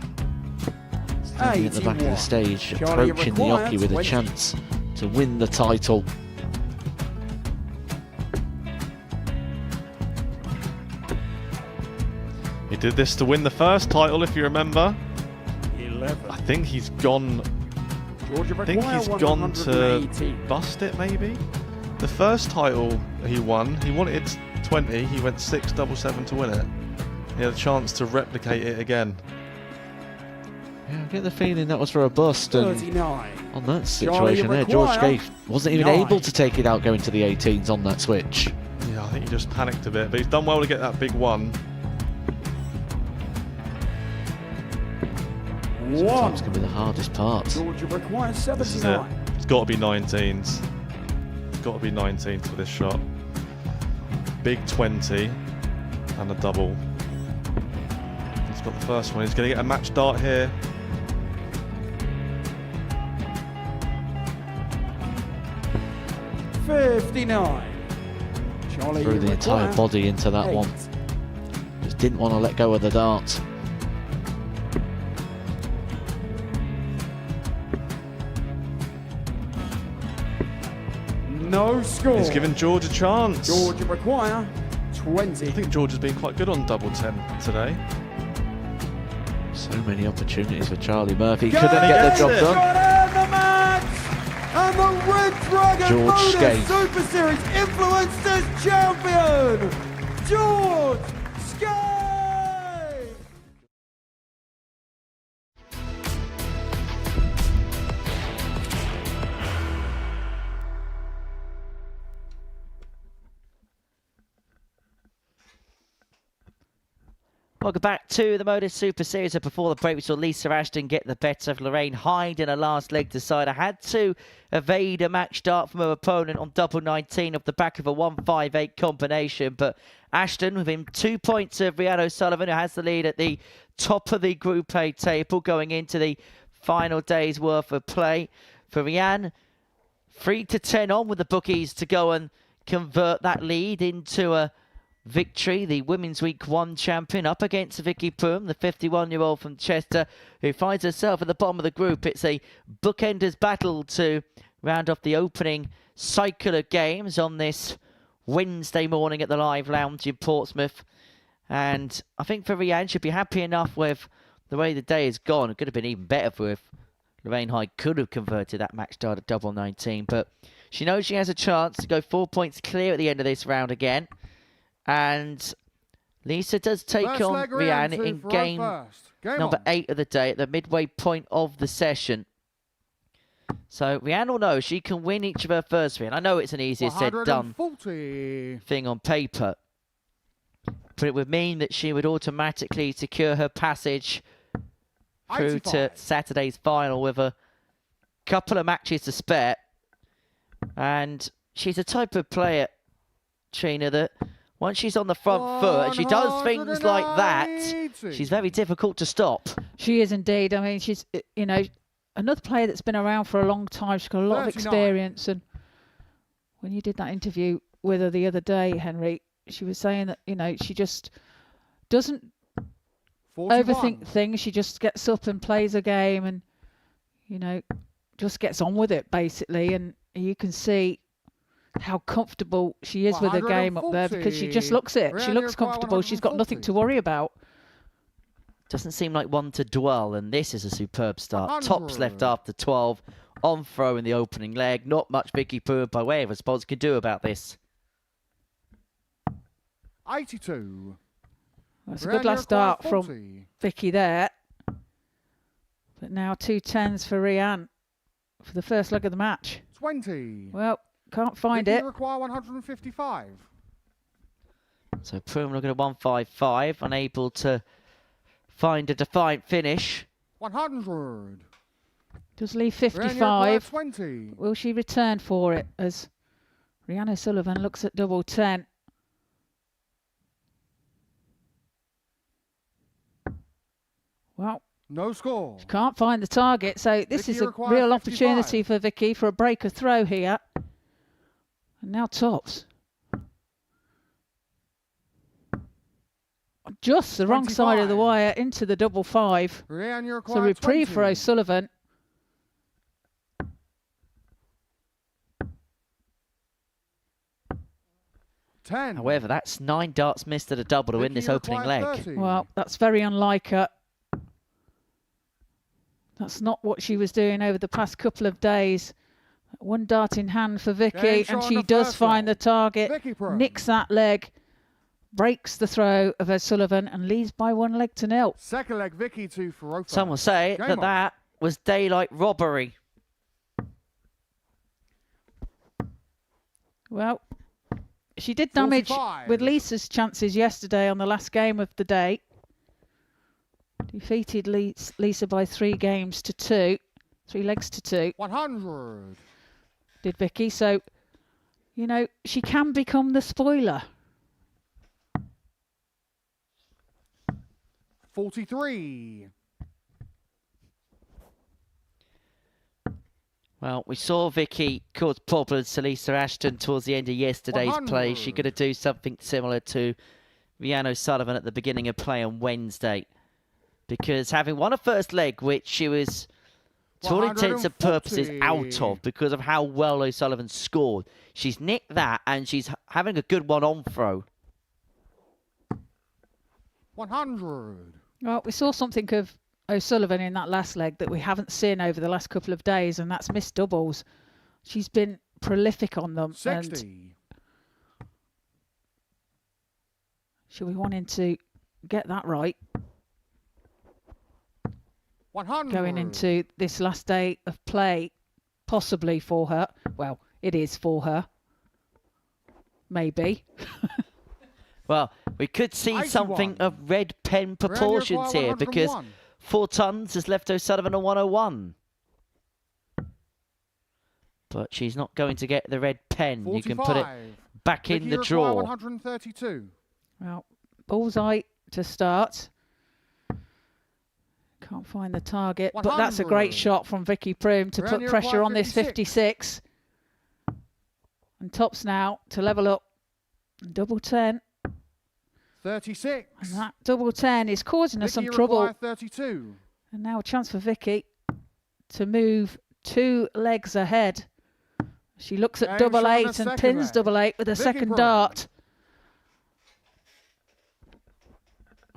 Standing at the back of the 81. stage, Charlie approaching the requires hockey with 20. a chance to win the title. He did this to win the first title, if you remember. 11. I think he's gone. Georgia I think require he's gone to 118. bust it, maybe. The first title he wanted 20. He went 6 double 7 to win it. He had a chance to replicate it again. Yeah, I get the feeling that was for a bust, and 39. on that Charlie situation there, George require Scaife wasn't even 9. able to take it out going to the 18s on that switch. Yeah, I think he just panicked a bit, but he's done well to get that big one. Sometimes can be the hardest part. Georgia requires This is it. 79. It's got to be 19s. It's got to be 19s for this shot. Big 20 and a double. He's got the first one. He's going to get a match dart here. $59. Charlie Threw the entire require body into that 8. one. Just didn't want to let go of the dart. No score. He's given George a chance. Georgia require 20. I think George has been quite good on double 10 today. So many opportunities for Charlie Murphy. Get Couldn't get the job it! done. Got in the match! And the Red Dragon George Modus Scaife. Super Series Influencers Champion, George Scaife! Welcome back to the Modus Super Series. So before the break, we saw Lisa Ashton get the better of Lorraine Hyde in her last leg decider. Had to evade a match start from her opponent on double 19 off the back of a 158 combination. But Ashton, within 2 points of Rhian O'Sullivan, who has the lead at the top of the Group A table going into the final day's worth of play. For Rhian, 3-10 on with the bookies to go and convert that lead into a victory. The Women's Week 1 champion up against Vicky Pruim, the 51-year-old from Chester, who finds herself at the bottom of the group. It's a bookenders battle to round off the opening cycle of games on this Wednesday morning at the Live Lounge in Portsmouth. And I think for Rhian, she'd be happy enough with the way the day has gone. It could have been even better for if Lorraine Hyde could have converted that match start at double 19. But she knows she has a chance to go 4 points clear at the end of this round again. And Lisa does take First on leg, Rhian two in for game first. Game number on. 8 of the day at the midway point of the session. So Rhian will know she can win each of her first three. And I know it's an easier said done 140. thing on paper, but it would mean that she would automatically secure her passage through 85. to Saturday's final with a couple of matches to spare. And she's a type of player, Trina, that once she's on the front foot and she does things like that, she's very difficult to stop. She is indeed. I mean, she's, you know, another player that's been around for a long time. She's got a lot of 39. experience. And when you did that interview with her the other day, Henry, she was saying that, you know, she just doesn't 41. overthink things. She just gets up and plays a game and, you know, just gets on with it, basically. And you can see how comfortable she is with her game up there because she just looks it. She looks comfortable. She's got nothing to worry about. Doesn't seem like one to dwell, and this is a superb start. 100. Tops left after 12, on throw in the opening leg. Not much Vicky Pruim by way of response can do about this. 82. That's a good last start from Vicky there. But now 2 10s for Rhian for the first leg of the match. 20. Well, can't find Vicky it. require 155. So Pruim looking at 155, unable to find a defiant finish. 100. Does leave Rhian, you require 55. 20. Will she return for it as Rhian O'Sullivan looks at double 10? Well, No score. can't find the target, so this Vicky is a requires real 55. opportunity for Vicky for a breaker throw here. And now tops. Just the wrong side of the 25. wire into the double 5. Rhian, you So require reprieve 20. for O'Sullivan. Ten. However, that's 9 darts missed at a double to win Vicky, this you opening require leg. 30. Well, that's very unlike her. That's not what she was doing over the past couple of days. One dart in hand for Vicky, Game and shot she on the does first find leg. the target, Vicky Pruim. nicks that leg, breaks the throw of O'Sullivan, and leads by 1 leg to 0. Second leg, Vicky 2 for Rofa. Some will say Game that on. that was daylight robbery. Well, she did damage 45. with Lisa's chances yesterday on the last game of the day. Defeated Lisa by 3 games to 2. 3 legs to 2. 100. Did Vicky. So, you know, she can become the spoiler. 43. Well, we saw Vicky cause problems to Lisa Ashton towards the end of yesterday's play. 100. She's going to do something similar to Rhian O'Sullivan at the beginning of play on Wednesday. Because having won a first leg, which she was, to all intents and purposes, 140. out of because of how well O'Sullivan scored, she's nicked that and she's having a good one on throw. 100. Well, we saw something of O'Sullivan in that last leg that we haven't seen over the last couple of days, and that's missed doubles. She's been prolific on them. 60. And she'll be wanting to get that right 100. going into this last day of play, possibly for her. Well, it is for her. Maybe. Well, we could see 81. something of red pen proportions Rhian, you here require because 101. 4 tons has left O'Sullivan a 101. But she's not going to get the red pen. 45. You can put it back Vicky, in the you require draw. 132. Well, bullseye to start. Can't find the target, but that's a great 100. shot from Vicky Pruim to Rhian, put you pressure require on this 56. And tops now to level up. Double 10. 36. And that double 10 is causing us Vicky, some you trouble. require 32. And now a chance for Vicky to move 2 legs ahead. She looks at Game double shot on 8 the and second pins leg. double 8 with a Vicky second Pruim. dart.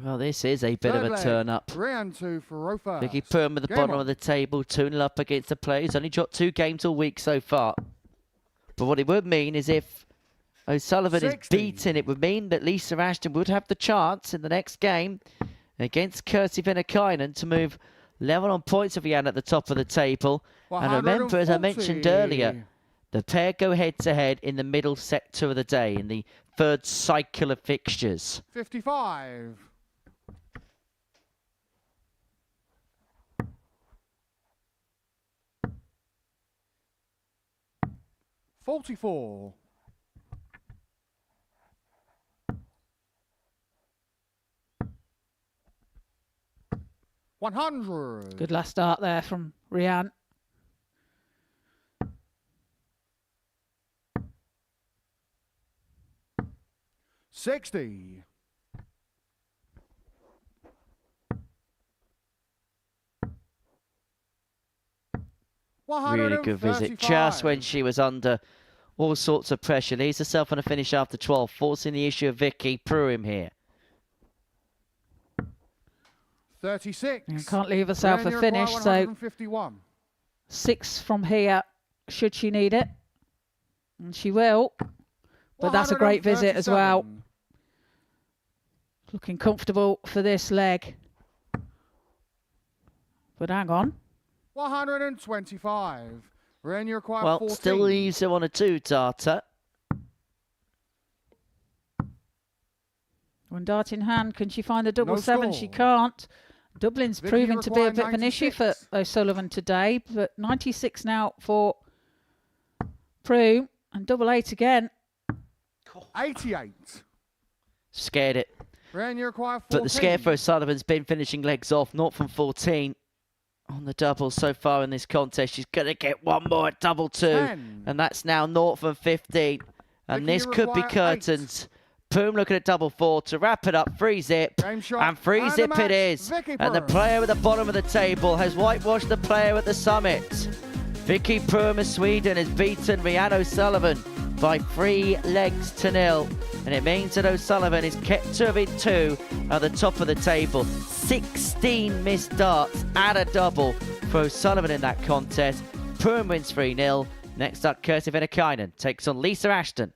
Well, this is a bit Third of a leg, turn-up. Rhian 2 for Rofa. Vicky Pruim at the Game bottom on. of the table, 2-0 up against the players. Only dropped 2 games a week so far. But what it would mean is if O'Sullivan 60. is beaten, it would mean that Lisa Ashton would have the chance in the next game against Kirsty Venkine to move level on points with Rhian at the top of the table. And remember, as I mentioned earlier, the pair go head-to-head in the middle sector of the day, in the third cycle of fixtures. 55. 44. 100. Good last start there from Rhian. $60. Really good visit, just when she was under all sorts of pressure. Leaves herself on a finish after 12, forcing the issue of Vicky Pruim here. 36. You can't leave herself a finish, so 6 from here, should she need it. And she will. But that's a great visit as well. Looking comfortable for this leg. But hang on. 125. Rhian, you require well, 14. Still leaves her on a 2-darter. One dart in hand. Can she find the double No 7? score. She can't. Dublin's Vicky, proving you to be a require bit of an issue for 96. O'Sullivan today. But 96 now for Pruim. And double 8 again. 88. Scared it. Rhian, you require 14. But the scare for O'Sullivan's been finishing legs off. 0 from 14 on the double so far in this contest. She's going to get one more at double 2. 10. And that's now 0 from 15. And Vicky, this you could be require 8. curtains. Pruim looking at double 4 to wrap it up. Free zip. Game shot. And free And zip a it match. is. Vicky And the Pruim. player at the bottom of the table has whitewashed the player at the summit. Vicky Pruim of Sweden has beaten Rhian O'Sullivan by 3 legs to 0. And it means that O'Sullivan is kept to within 2 at the top of the table. 16 missed darts at a double for O'Sullivan in that contest. Pruim wins 3-0. Next up, Kirsty Venkine takes on Lisa Ashton.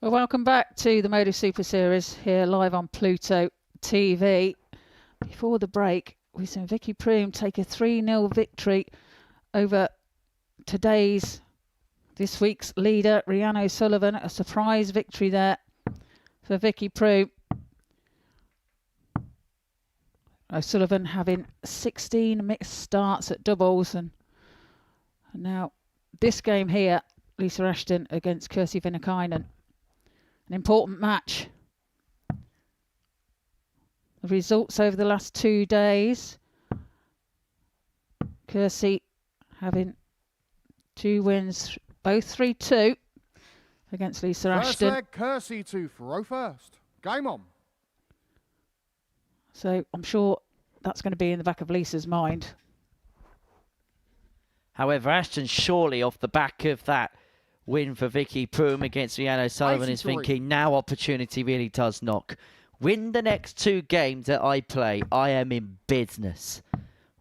Well, welcome back to the Modus Super Series here live on Pluto TV. Before the break, we've seen Vicky Pruim take a 3-0 victory over this week's leader, Rhian O'Sullivan. A surprise victory there for Vicky Pruim. O'Sullivan having 16 mixed starts at doubles, and now this game here, Lisa Ashton against Kirsty Venkine. An important match. The results over the last 2 days. Kirsty having 2 wins, both 3-2 against Lisa Ashton. First leg, Kirsty to throw first. Game on. So I'm sure that's going to be in the back of Lisa's mind. However, Ashton surely off the back of that win for Vicky Pruim against Rhian O'Sullivan is thinking now opportunity really does knock. Win the next 2 games that I play, I am in business.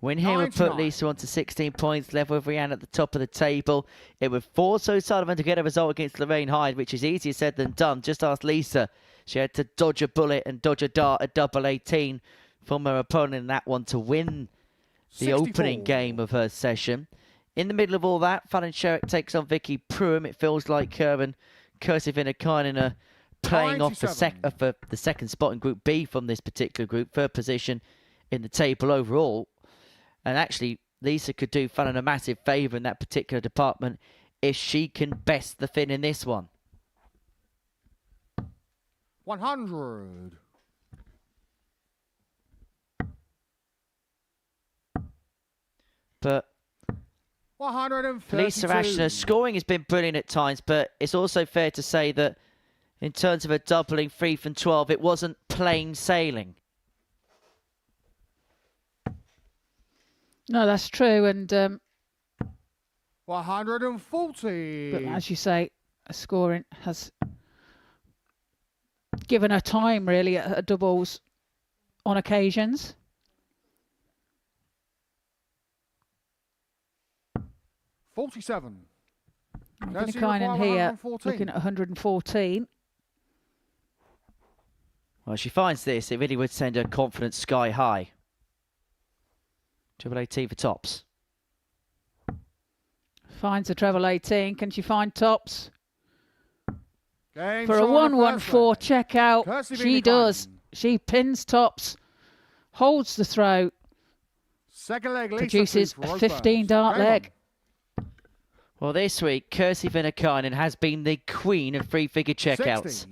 Win here would put Lisa on to 16 points, level with Rhian at the top of the table. It would force O'Sullivan to get a result against Lorraine Hyde, which is easier said than done. Just ask Lisa. She had to dodge a bullet and dodge a dart at double 18 from her opponent in that one to win the opening game of her session. In the middle of all that, Fallon Sherrock takes on Vicky Pruim. It feels like her and Kirsty Venkine are playing off the second spot in Group B from this particular group, 3rd position in the table overall. And actually, Lisa could do Fallon a massive favour in that particular department if she can best the Finn in this one. 100. But 132. Lisa Ashton's scoring has been brilliant at times, but it's also fair to say that in terms of a doubling 3 from 12, it wasn't plain sailing. No, that's true. And 140. but as you say, scoring has given her time really at her doubles on occasions. 47. Venkine here looking at 114. Well, she finds this, it really would send her confidence sky high. Treble 18 for tops. Finds a treble 18. Can she find tops? Game For a 114 check out. Kirsty She Venkine. does. She pins tops, holds the throw, Second leg, Lisa produces to a throw 15 first. dart Game on. leg. Well, this week, Kirsty Venkine has been the queen of 3-figure checkouts. 60.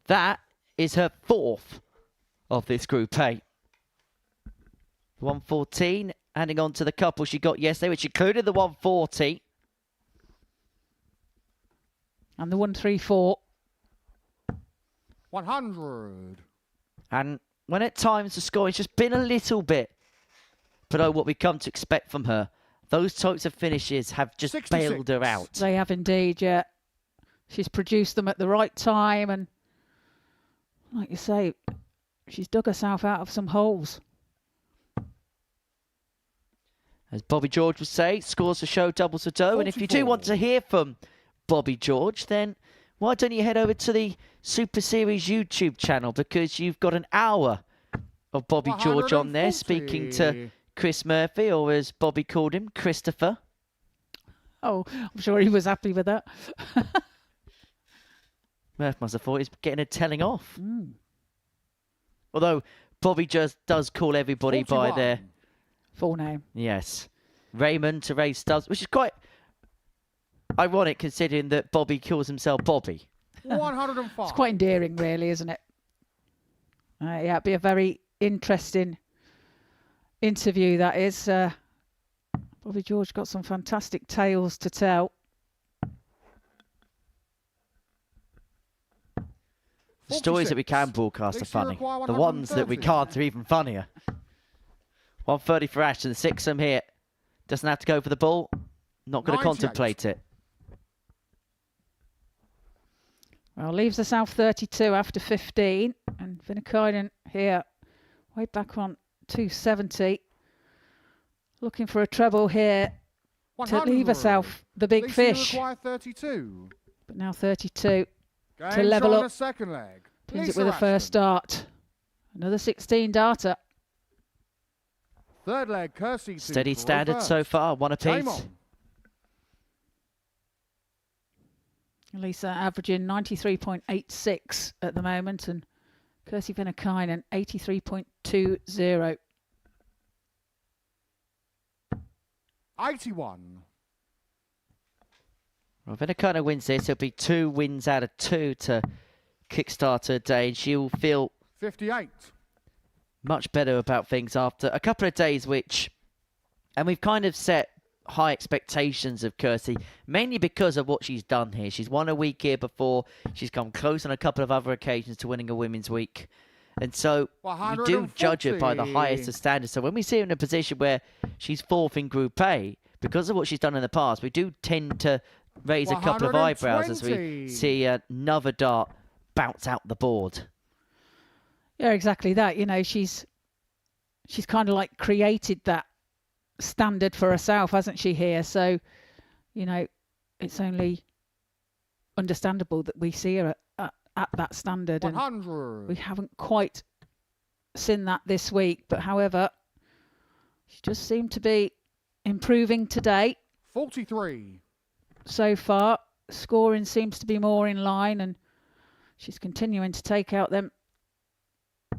That is her 4th of this Group A. 114, handing on to the couple she got yesterday, which included the 140. And the 134. 100. And when at times the score has just been a little bit below what we come to expect from her, those types of finishes have just 66. bailed her out. They have indeed, yeah. She's produced them at the right time, and like you say, she's dug herself out of some holes. As Bobby George would say, scores the show, doubles the dough. And if you do 44. want to hear from Bobby George, then why don't you head over to the Super Series YouTube channel, because you've got an hour of Bobby George on there speaking to Chris Murphy, or as Bobby called him, Christopher. Oh, I'm sure he was happy with that. Murph must have thought he's getting a telling off. Although Bobby just does call everybody 41. by their Full name. yes, Raymond to Ray Stubbs, which is quite ironic considering that Bobby calls himself Bobby. 105. It's quite endearing, really, isn't it? Yeah, it'd be a very interesting interview, that is. Bobby George got some fantastic tales to tell. The stories that we can broadcast are funny. The ones that we can't are even funnier. 130 for Ashton, 6 from here. Doesn't have to go for the ball. Not going to 98. contemplate it. Well, leaves us out 32 after 15. And Venkine here, way back on 270. Looking for a treble here to leave herself the big Lisa fish. require 32. But now 32. to level on up. the second leg. Pins it Lisa with a first Ashton. dart. Another 16 darter. Third leg, Kirsty. Steady standard so far, one Game apiece. on. Lisa averaging 93.86 at the moment, and Kirsty Venkine 83.20. 81. Well, Venkine wins this. It'll be 2 wins out of 2 to kickstart her day, and she'll feel 58. much better about things after a couple of days and we've kind of set high expectations of Kirsty, mainly because of what she's done here. She's won a week here before. She's come close on a couple of other occasions to winning a women's week. And so we do judge her by the highest of standards. So when we see her in a position where she's 4th in Group A, because of what she's done in the past, we do tend to raise a couple of eyebrows as we see another dart bounce out the board. Yeah, exactly that. You know, she's kind of like created that standard for herself, hasn't she, here? So, you know, it's only understandable that we see her at that standard. 100. And we haven't quite seen that this week. But however, she just seemed to be improving today. 43. So far, scoring seems to be more in line, and she's continuing to take out them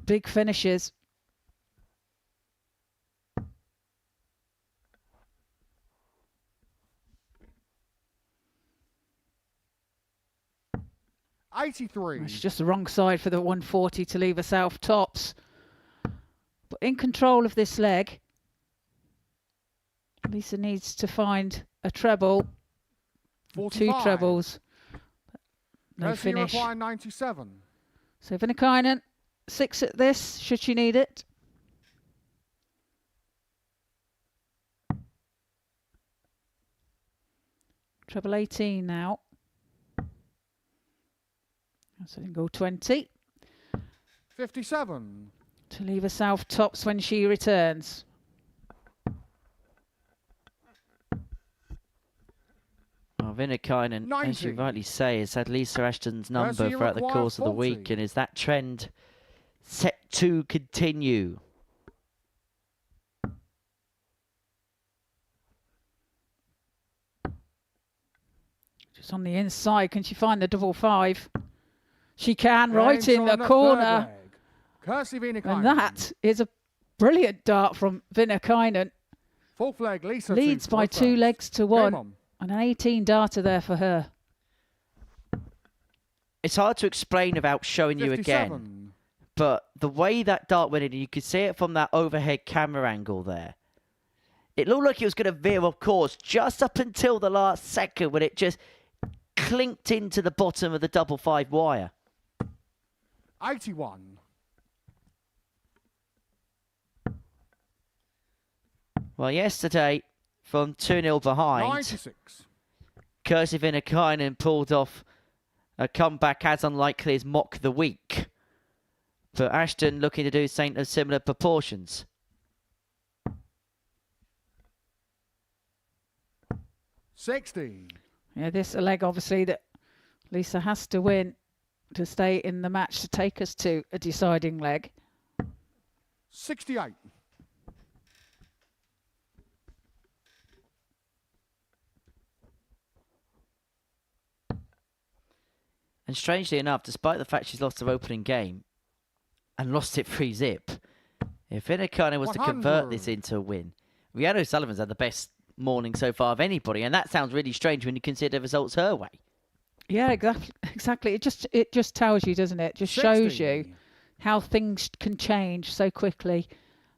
big finishes. It's just the wrong side for the 140 to leave herself tops. But in control of this leg, Lisa needs to find a treble, 2 trebles. No finish. 97. So Venkine 6 at this, should she need it. Treble 18 now. So then go 20. 57. To leave herself tops when she returns. Well, Venkine, as you rightly say, has had Lisa Ashton's number throughout the course of the week, and is that trend set to continue? Just on the inside, can she find the double 5? She can, right in the corner. And that is a brilliant dart from Venkine. 4th leg, Lisa leads by 2 legs to 1. And an 18 darter there for her. It's hard to explain without showing 57. you again. But the way that dart went in, you could see it from that overhead camera angle there. It looked like it was going to veer off course just up until the last second when it just clinked into the bottom of the double 5 wire. 81. Well, yesterday, from 2-0 behind, 96. Kirsty Venkine pulled off a comeback as unlikely as Mock the Week. But Ashton looking to do something of similar proportions. 60. Yeah, this a leg obviously that Lisa has to win to stay in the match to take us to a deciding leg. 68. And strangely enough, despite the fact she's lost her opening game and lost it 3-zip, if Venkine was 100. To convert this into a win, Rhian O'Sullivan's had the best morning so far of anybody, and that sounds really strange when you consider the results her way. Yeah, exactly. It just tells you, doesn't it? It just 60. shows you how things can change so quickly.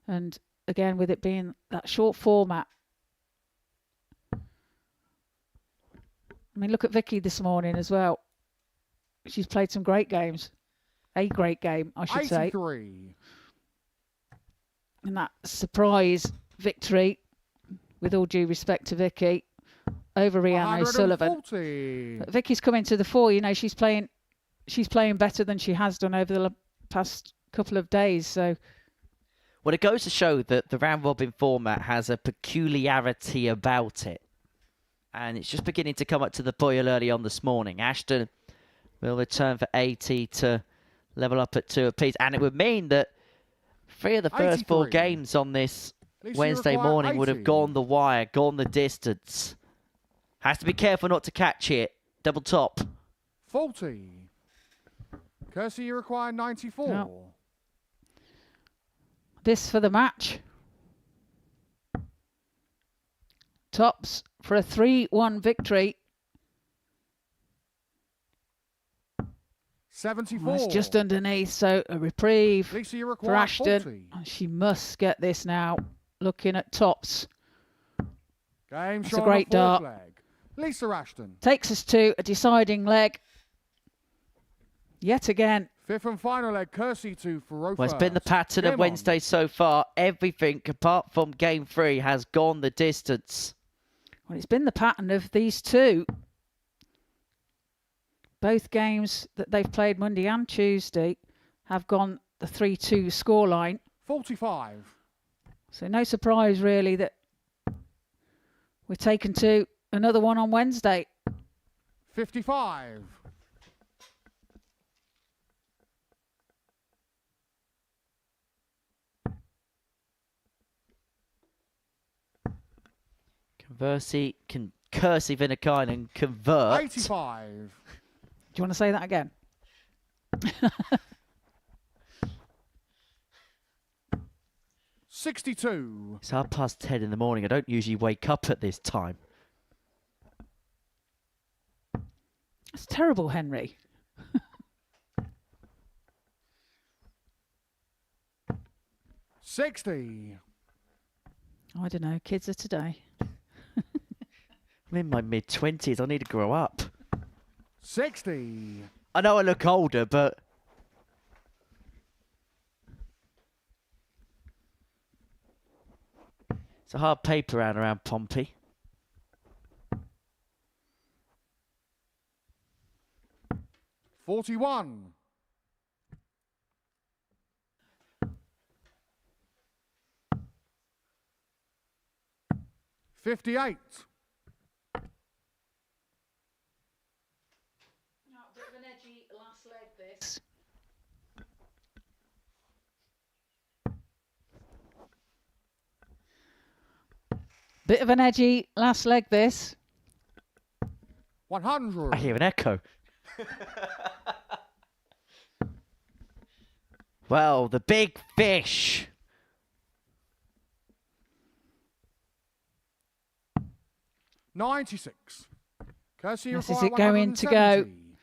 And again, with it being that short format. I mean, look at Vicky this morning as well. She's played some great games. A great game, I should 83. say. And that surprise victory, with all due respect to Vicky, over Rhian O'Sullivan. But Vicky's coming to the fore. You know, she's playing better than she has done over the past couple of days. So, well, it goes to show that the round robin format has a peculiarity about it, and it's just beginning to come up to the boil early on this morning. Ashton will return for 80 to level up at 2 apiece. And it would mean that 3 of the first 4 games on this Wednesday morning would have gone the wire, gone the distance. Has to be careful not to catch it. Double top. 40. Kirsty, you require 94. No. This for the match. Tops for a 3-1 victory. 74. It's just underneath, so a reprieve Lisa, you for require Ashton. 40. She must get this now. Looking at tops. Game That's shot a great on a fourth dart. leg. Lisa Ashton. Takes us to a deciding leg. Yet again. 5th and final leg. Kirsty to Faro. Well, it's been the pattern of Wednesday so far. Everything apart from game 3 has gone the distance. Well, it's been the pattern of these two. Both games that they've played Monday and Tuesday have gone the 3-2 scoreline. 45. So no surprise really that we're taken to another one on Wednesday. 55. Kirsty Venkine convert. 85. Do you want to say that again? 62. It's 10:30 in the morning. I don't usually wake up at this time. It's terrible, Henry. 60. I don't know. Kids are today. I'm in my mid-20s. I need to grow up. 60. I know I look older, but... It's a hard paper round around Pompey. $41. $58. Bit of an edgy last leg this. 100. I hear an echo. Well, the big fish. 96. Kirsty, This require is it going to go. 170.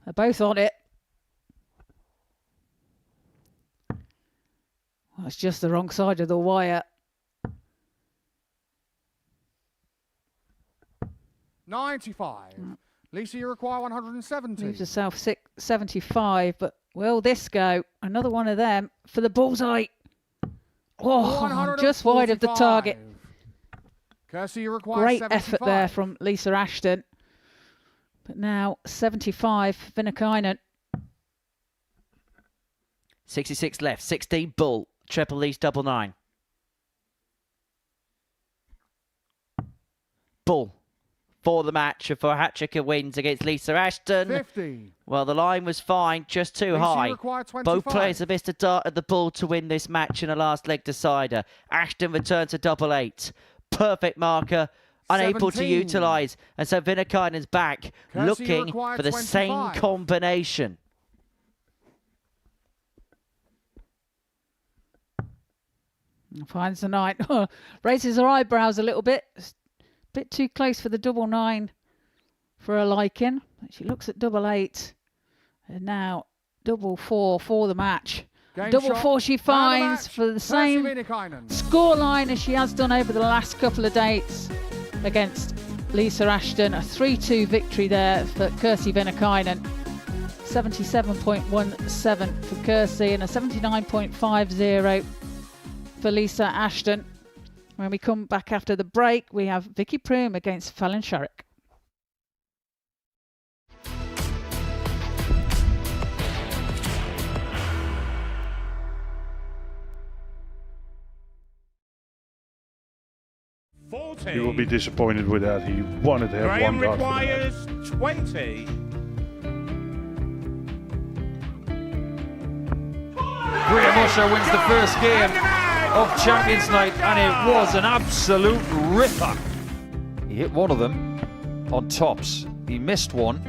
They're both on it. Well, it's just the wrong side of the wire. 95. Lisa, you require 170. Moves herself 75, but will this go? Another one of them for the bullseye. Oh, just wide of the target. Kirsty, you require Great 75. effort there from Lisa Ashton. But now 75, Venkine. 66 left. 16 bull. Treble leads double 9. Bull. For the match, for a hat-trick of wins against Lisa Ashton. 50. Well, the line was fine, just too Lisa, you high. require 25. Both players have missed a dart at the bull to win this match in a last leg decider. Ashton returns to double 8. Perfect marker, unable to 17. utilise. And so Venkinen's back, Kirsty, you looking require for the 25. same combination. Finds the 9. Raises her eyebrows a little bit. Bit too close for the double 9 for her liking. She looks at double 8. And now double 4 for the match. Game Double shot. 4 she finds for the same Venkine. scoreline as she has done over the last couple of dates against Lisa Ashton. A 3-2 victory there for Kirsty Venkine. 77.17 for Kirsty and a 79.50 for Lisa Ashton. When we come back after the break, we have Vicky Pruim against Fallon Sherrock. $40. You will be disappointed with that. He wanted to have Graham one dart for the match. requires 20. Usher wins the first game of Champions Night, and it was an absolute ripper. He hit one of them on tops. He missed one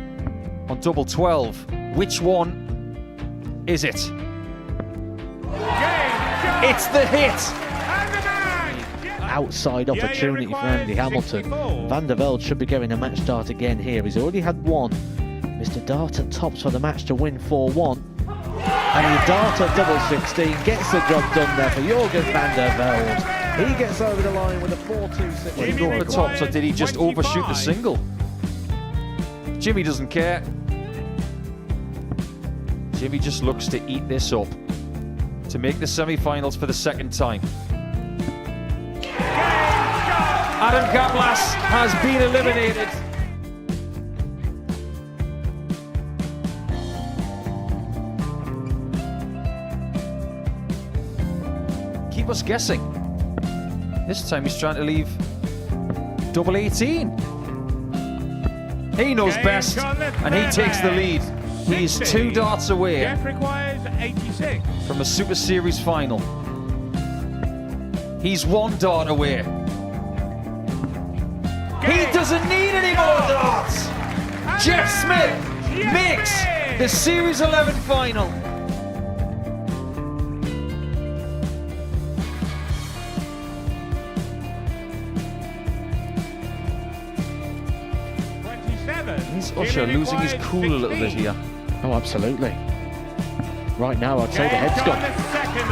on double 12. Which one is it? It's the hit! Outside opportunity for Andy Hamilton. Van der Velde should be getting a match start again here. He's already had one. Mr. Dart at tops for the match to win 4-1. And he Dart at double 16 gets the job done there for Jurgen van der Velde. He gets over the line with a 4-2-6. Did he go for the tops, or did he just overshoot the single? Jimmy doesn't care. Jimmy just looks to eat this up to make the semi-finals for the second time. Adam Gablas has been eliminated. Keep us guessing. This time he's trying to leave double 18. He knows best, and he takes the lead. He is 2 darts away from a Super Series final. He's 1 dart away. He doesn't need any more darts. Jeff Smith makes the Series 11 final. Is Usher losing his cool a little bit here? Oh, absolutely. Right now, I'd say the head's gone.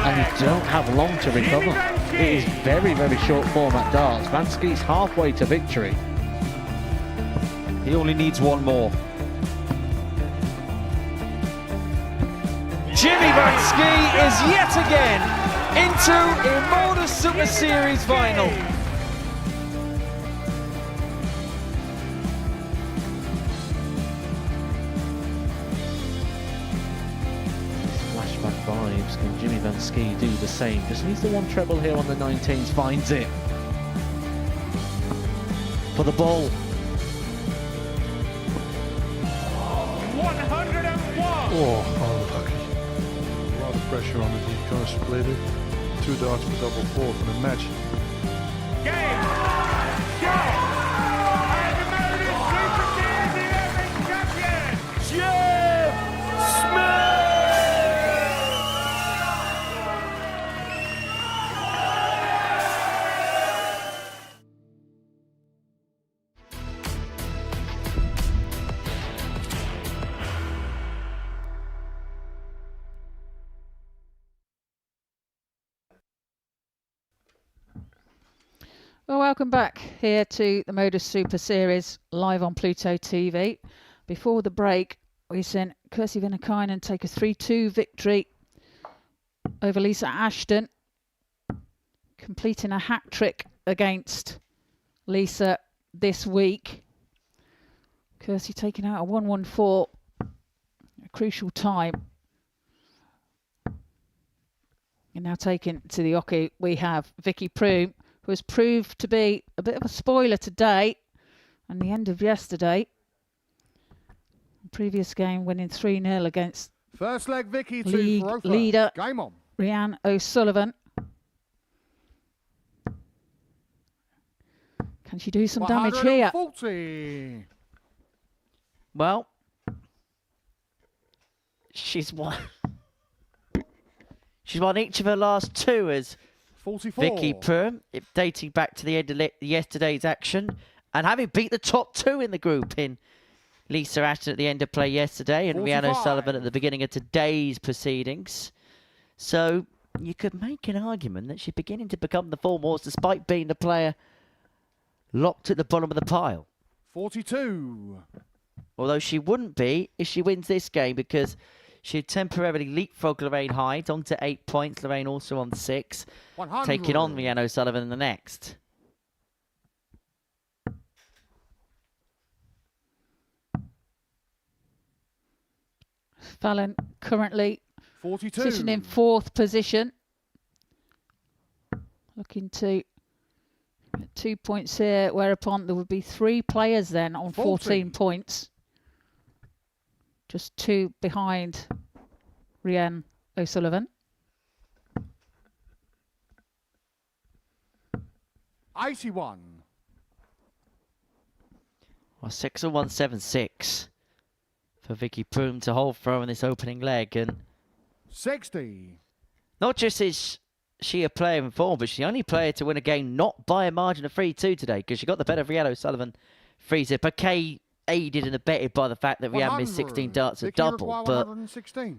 And you don't have long to recover. It is very, very short format darts. Vansky's halfway to victory. He only needs one more. Jimmy Vansky is yet again into a Modus Super Series final. Flashback vibes. Can Jimmy Vansky do the same? Just needs the one treble here on the 19s. Finds it. For the ball. 101! Oh, unlucky. A lot of pressure on it. He's going to split it. 2 darts for double 4 for the match. Game! Go! And the Modus Super Series 11 champion, Jeff Smith! Well, welcome back here to the Modus Super Series live on Pluto TV. Before the break, we seen Kirsty Venkine take a 3-2 victory over Lisa Ashton, completing a hat trick against Lisa this week. Kirsty taking out a 1-1-4, a crucial time. And now taken to the Oki, we have Vicky Pruim, who has proved to be a bit of a spoiler today and the end of yesterday. Previous game winning 3-0 against first leg Vicky league to leader Game on. Rhian O'Sullivan. Can she do some damage here? 140. Well, she's won. She's won each of her last 2 as 44. Vicky Pruim, dating back to the end of yesterday's action, and having beat the top 2 in the group in Lisa Ashton at the end of play yesterday and Rhian O'Sullivan at the beginning of today's proceedings. So you could make an argument that she's beginning to become the form horse despite being the player locked at the bottom of the pile. 42. Although she wouldn't be if she wins this game, because she'd temporarily leapfrog Lorraine Hyde onto 8 points. Lorraine also on 6. 100. Taking on Rhian O'Sullivan in the next. Fallon currently 42. sitting in 4th position. Looking to get 2 points here, whereupon there would be 3 players then on 14 points. Just 2 behind Rhian O'Sullivan. 81. Well, 6-1-7-6 for Vicky Pruim to hold throw in this opening leg. And 60. not just is she a player in form, but she's the only player to win a game not by a margin of 3-2 today, because she got the better of Rhian O'Sullivan free-zip. Okay, aided and abetted by the fact that Rhian missed 16 darts at double, but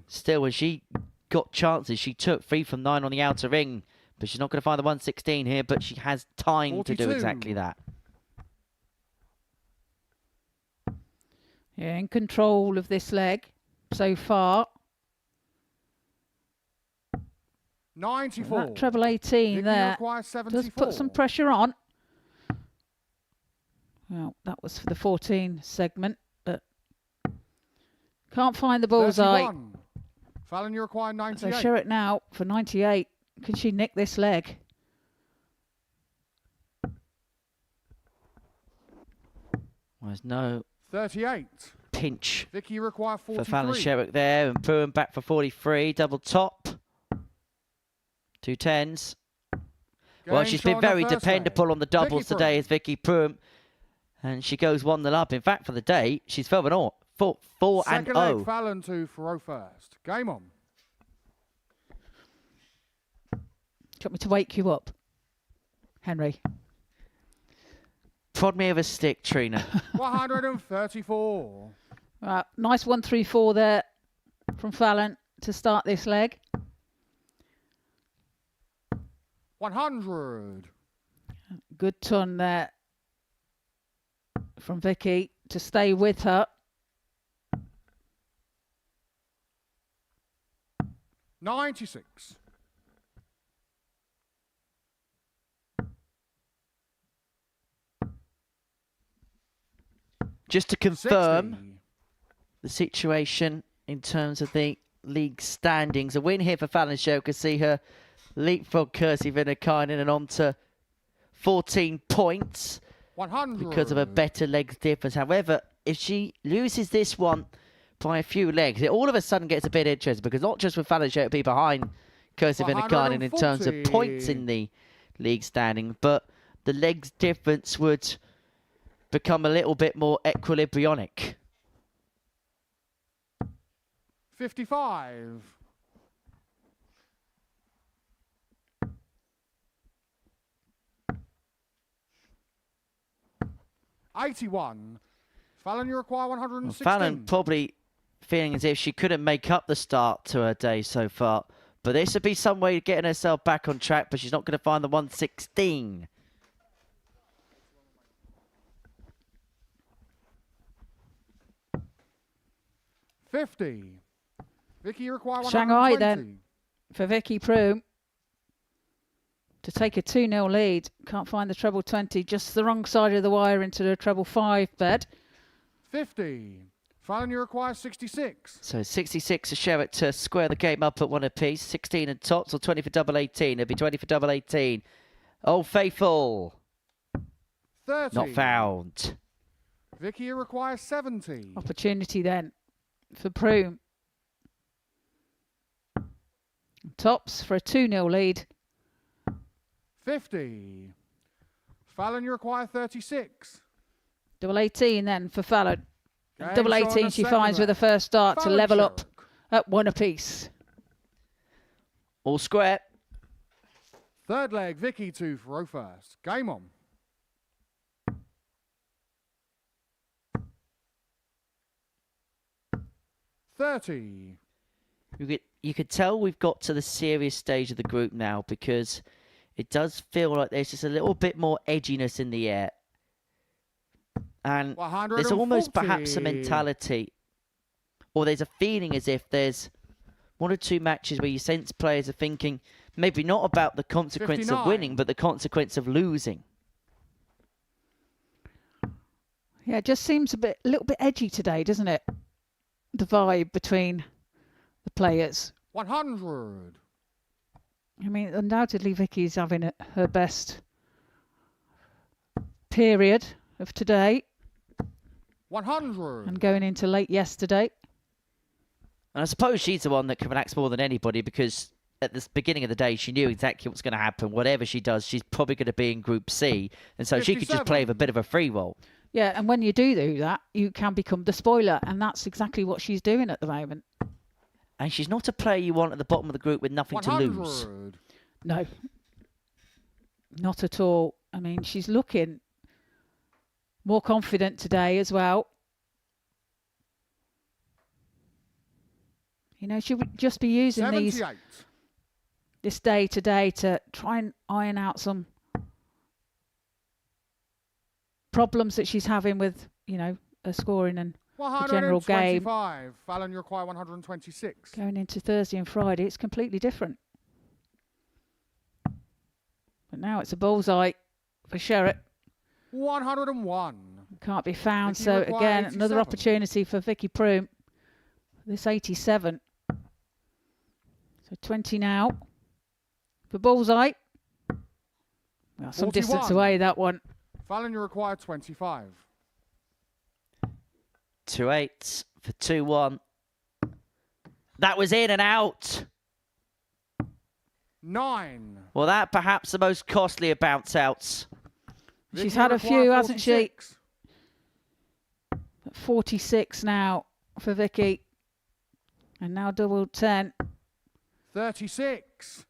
still, when she got chances, she took 3 from 9 on the outer ring, but she's not going to find the 116 here, but she has time 42. to do exactly that. Yeah, in control of this leg so far. 94. That treble 18 Vicky there requires does 74. put some pressure on. Well, that was for the 14 segment, but can't find the bullseye. 31. Fallon, you require 98. So Sherrock now for 98. Can she nick this leg? Well, there's no 38. pinch Vicky require 43. for Fallon Sherrock there, and Pruim back for 43. Double top. 2 10s. Well, Game she's been shot on the very first dependable leg. on the doubles Vicky today Pruim. as Vicky Pruim. And she goes 1-0 up. In fact, for the day, she's 4-0. 4-0. Second leg, Fallon to throw first. Game on. Do you want me to wake you up, Henry? Prod me with a stick, Trina. 134. Right, nice 1-3-4 there from Fallon to start this leg. 100. Good ton there from Vicky to stay with her. 96. Just to confirm 60. the situation in terms of the league standings. A win here for Fallon Sherrock could see her leapfrog Kirsty Venkine and on to 14 points 100. because of a better legs difference. However, if she loses this one by a few legs, it all of a sudden gets a bit interesting, because not just with Fallon Sherrock be behind Kirsty Venkine in terms of points in the league standing, but the legs difference would become a little bit more equilibrionic. 55. $81. Fallon, you require 116. Fallon probably feeling as if she couldn't make up the start to her day so far, but this would be some way of getting herself back on track, but she's not going to find the 116. $50. Vicky, you require 120. Shanghai then for Vicky Pruim to take a 2-0 lead. Can't find the treble 20, just the wrong side of the wire into the treble 5 bed. 50. Fallon, you require 66. So 66 to Sherrock to square the game up at 1 apiece. 16 and tops, or 20 for double 18. It'll be 20 for double 18. Old Faithful. 30. Not found. Vicky, you require 70. Opportunity then for Pruim. Tops for a 2-0 lead. 50. Fallon, you require 36. Double 18 then for Fallon. Game Double shot on 18 the she second finds with leg. the first start to Fallon level up Sherrock. at 1 apiece. All square. Third leg, Vicky to throw first. Game on. $30. You could tell we've got to the serious stage of the group now, because it does feel like there's just a little bit more edginess in the air. And there's almost perhaps a 140. mentality, or there's a feeling as if there's 1 or 2 matches where you sense players are thinking maybe not about the consequence 59. of winning, but the consequence of losing. Yeah, it just seems a little bit edgy today, doesn't it? The vibe between the players. 100. I mean, undoubtedly Vicky's having her best period of today 100. and going into late yesterday. And I suppose she's the one that can relax more than anybody, because at the beginning of the day, she knew exactly what's going to happen. Whatever she does, she's probably going to be in Group C. And so she could just play with a bit of a free roll. Yeah, and when you do that, you can become the spoiler. And that's exactly what she's doing at the moment. And she's not a player you want at the bottom of the group with nothing 100. to lose. No, not at all. I mean, she's looking more confident today as well. You know, she would just be using 78. this day today to try and iron out some problems that she's having with, you know, her scoring and the general game. 125. Fallon, you require 126. Going into Thursday and Friday, it's completely different. But now it's a bullseye for Sherrock. 101. Can't be found. Vicky So require again, 87. another opportunity for Vicky Pruim. This 87. So 20 now for bullseye. Well, some 41. distance away, that one. Fallon, you require 25. 2-8 for 2-1. That was in and out. 9. Well, that perhaps the most costly of bounce outs. Vicky She's had a require few, hasn't she? 46. 46 now for Vicky. And now double 10. 36.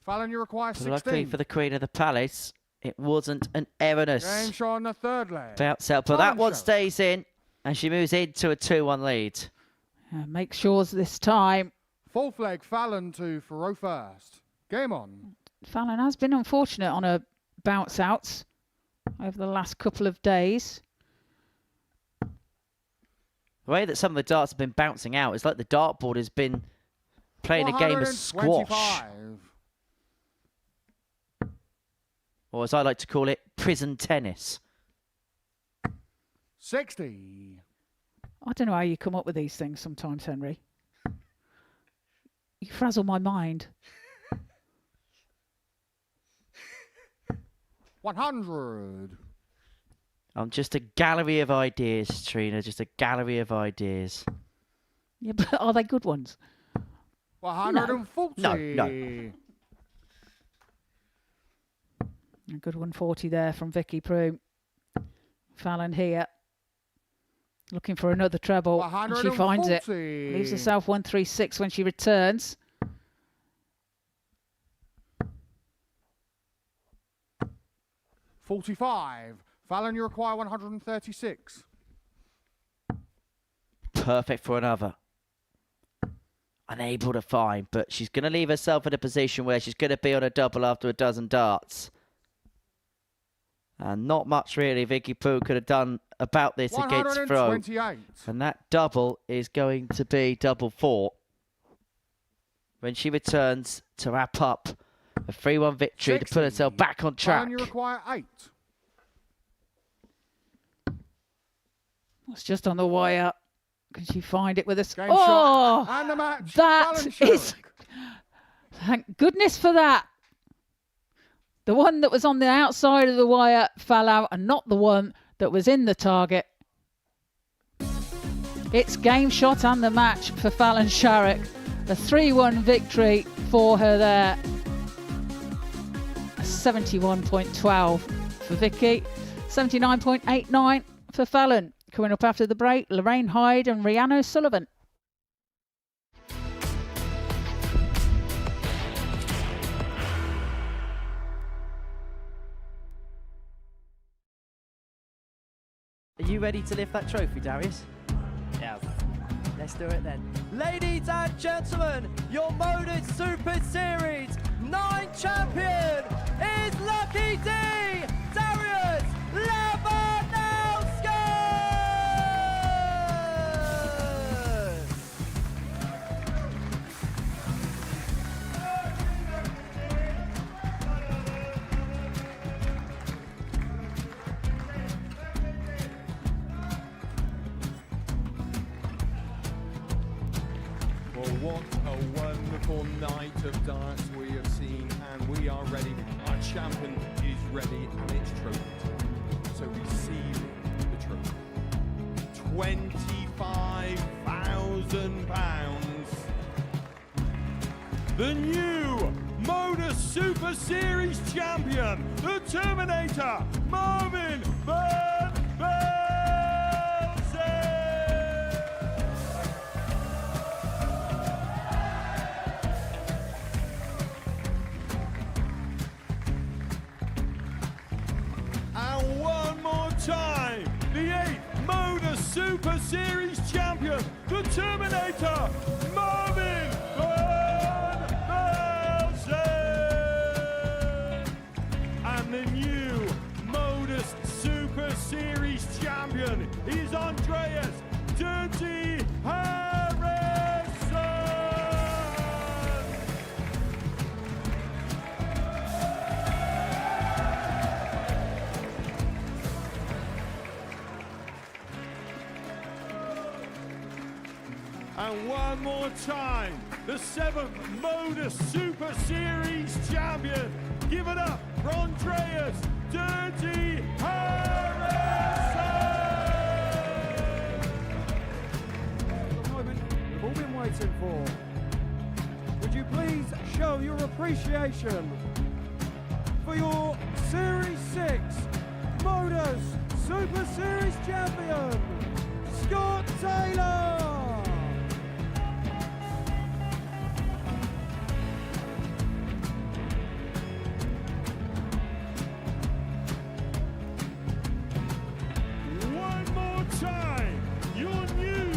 Fallon, you require But luckily 16. for the Queen of the Palace, it wasn't an erroneous Game shot on the third leg. bounce out. But that one Sherrock. stays in, and she moves into a 2-1 lead. Make sure this time. Fourth leg, Fallon to Faro first. Game on. Fallon has been unfortunate on her bounce outs over the last couple of days. The way that some of the darts have been bouncing out, it's like the dartboard has been playing a game of squash. 125. Or as I like to call it, prison tennis. 60. I don't know how you come up with these things sometimes, Henry. You frazzle my mind. 100. I'm just a gallery of ideas, Trina. Just a gallery of ideas. Yeah, but are they good ones? 140. No. A good 140 there from Vicky Pruim. Fallon here. Looking for another treble. And she finds it. 140. Leaves herself 136 when she returns. $45. Fallon, you require 136. Perfect for another. Unable to find, but she's going to leave herself in a position where she's going to be on a double after a dozen darts. And not much really Vicky Pruim could have done about this against Fro. 128. And that double is going to be double 4. When she returns to wrap up a 3-1 victory 60. to put herself back on track. Fallon, you require 8. It's just on the wire. Can she find it with us? Game Oh, shot. And the match. that Fallon is... Sherrock. Thank goodness for that. The one that was on the outside of the wire fell out and not the one that was in the target. It's game shot and the match for Fallon Sherrock. A 3-1 victory for her there. 71.12 for Vicky. 79.89 for Fallon. Coming up after the break, Lorraine, Hyde and Rhian O'Sullivan. Are you ready to lift that trophy, Darius? Yes. Let's do it then. Ladies and gentlemen, your Modus Super Series 9 champion is Lucky D, Darius Lewandowski! Well, what a wonderful night of darts we have seen, and we are ready. Our champion is ready, and it's trophy time. So receive the trophy. £25,000. the new Modus Super Series champion, the Terminator, Marvin Van Velzen. And one more time, the 8th Modus Super Series champion, the Terminator, Marvin Van Velzen. And the new Modus Super Series champion is Andreas Dirty Harrison. And one more time, the 7th Modus Super Series champion. Give it up for Andreas Dirty Harrison. The moment we've all been waiting for. Would you please show your appreciation for your Series 6 Modus Super Series champion, Scott Taylor. Time, your new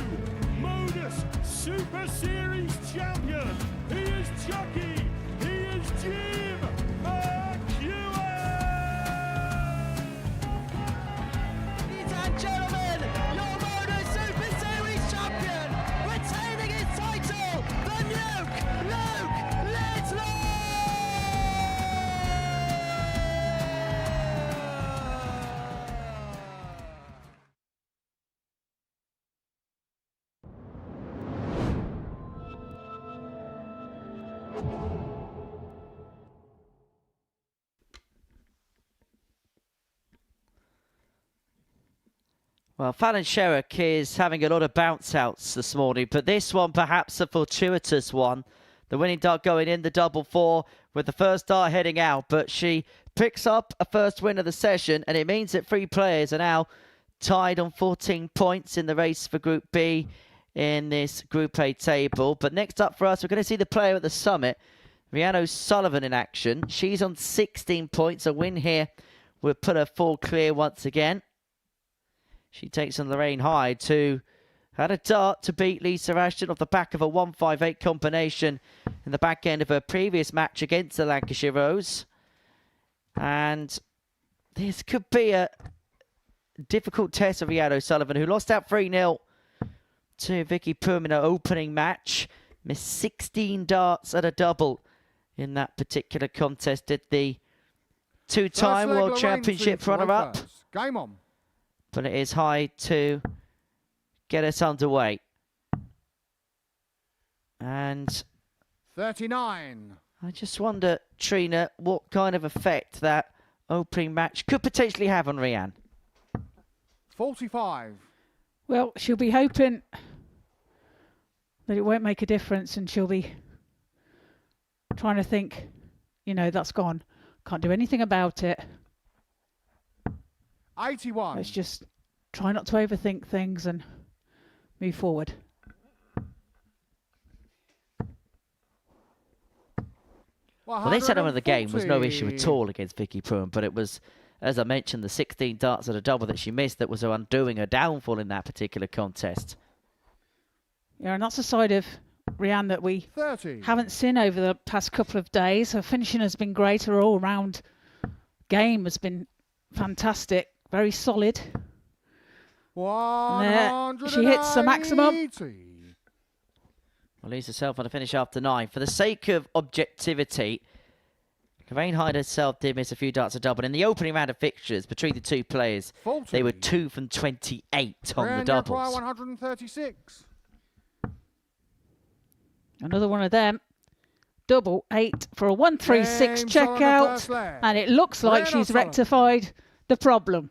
Modus Super Series champion. He is Chucky. He is Jim McEwen. Ladies and gentlemen, your Modus Super Series champion, retaining his title, the Nuke, Luke Littler. Well, Fallon Sherrock is having a lot of bounce outs this morning, but this one perhaps a fortuitous one. The winning dart going in the double 4 with the first dart heading out, but she picks up a first win of the session, and it means that 3 players are now tied on 14 points in the race for Group B in this Group A table. But next up for us, we're going to see the player at the summit, Rhian O'Sullivan, in action. She's on 16 points. A win here would put her 4 clear once again. She takes on Lorraine Hyde, who had a dart to beat Lisa Ashton off the back of a 1-5-8 combination in the back end of her previous match against the Lancashire Rose. And this could be a difficult test of Rhian O'Sullivan, who lost out 3-0 to Vicky Pruim in her opening match. Missed 16 darts at a double in that particular contest. Did the 2-time World Championship runner-up. Game on. But it is Hyde to get us underway. And 39. I just wonder, Trina, what kind of effect that opening match could potentially have on Rhian. 45. Well, she'll be hoping that it won't make a difference, and she'll be trying to think, you know, that's gone. Can't do anything about it. 81. Let's just try not to overthink things and move forward. Well, this element of the game was no issue at all against Vicky Pruim, but it was, as I mentioned, the 16 darts at a double that she missed that was her undoing, her downfall in that particular contest. Yeah, and that's a side of Rhian that we haven't seen over the past couple of days. Her finishing has been great. Her all-round game has been fantastic. Very solid. She hits the maximum. Well, leaves herself on a finish after 9. For the sake of objectivity, Lorraine Hyde herself did miss a few darts at double. In the opening round of fixtures between the two players, 40. They were 2 from 28 on the doubles. 136. Another one of them. Double 8 for a 136 checkout. And it looks like she's rectified the problem.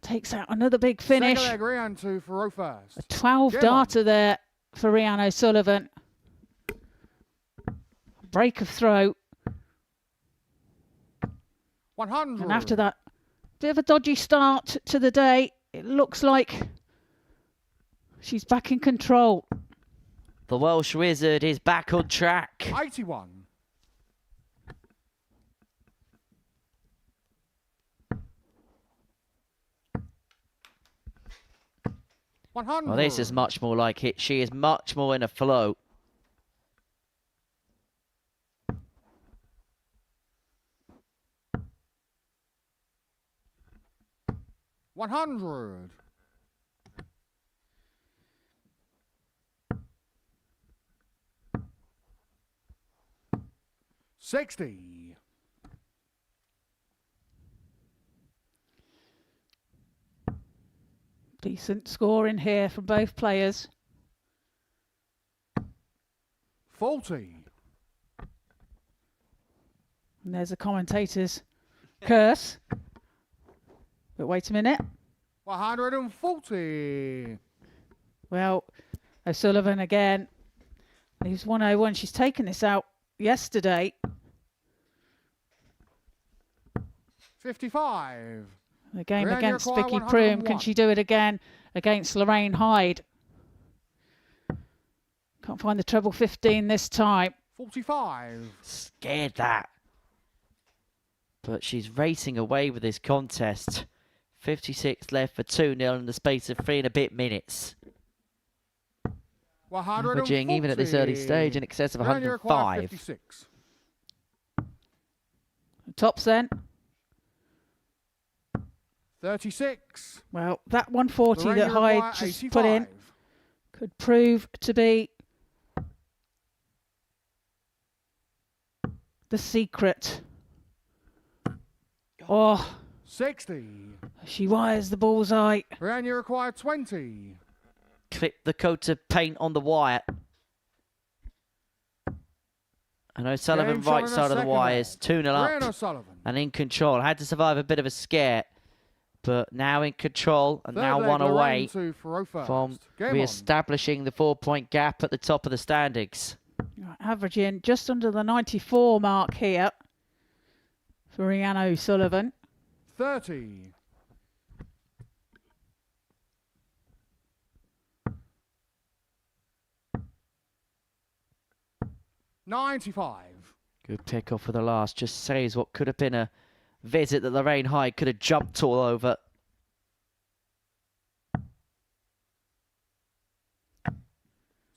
Takes out another big finish. A 12 darter there for Rhian O'Sullivan. break of throw. 100. And after that, bit of a dodgy start to the day. It looks like she's back in control. The Welsh Wizard is back on track. 81. Well, this is much more like it. She is much more in a flow. $100. 60. Decent scoring here from both players. 40. And there's a commentator's curse. But wait a minute. 140. Well, O'Sullivan again. Leaves 101. She's taken this out yesterday. 55. The game Rhian, against you require Vicky Pruim. 101. Can she do it again against Lorraine Hyde? Can't find the treble 15 this time. 45. Scared that. But she's racing away with this contest. 56 left for 2-0 in the space of 3 and a bit minutes. 140. Averaging, even at this early stage, in excess of Rhian, you require 105. 56. Tops then. 36. Well, that 140 Lorraine, that you Hyde require just 85. put in could prove to be the secret. Oh, 60. she wires the bullseye. Rhian, you require 20. Clip the coat of paint on the wire. And O'Sullivan Game right shot in side of the second wires, 2-0 Rhian up O'Sullivan. and in control. Had to survive a bit of a scare, but now in control and Third now leg, one Lorraine away to Faro first. from Game on. re-establishing the 4-point gap at the top of the standings. Averaging just under the 94 mark here for Rhian O'Sullivan. 30. $95. Good pick off for the last. Just saves what could have been a visit that Lorraine Hyde could have jumped all over.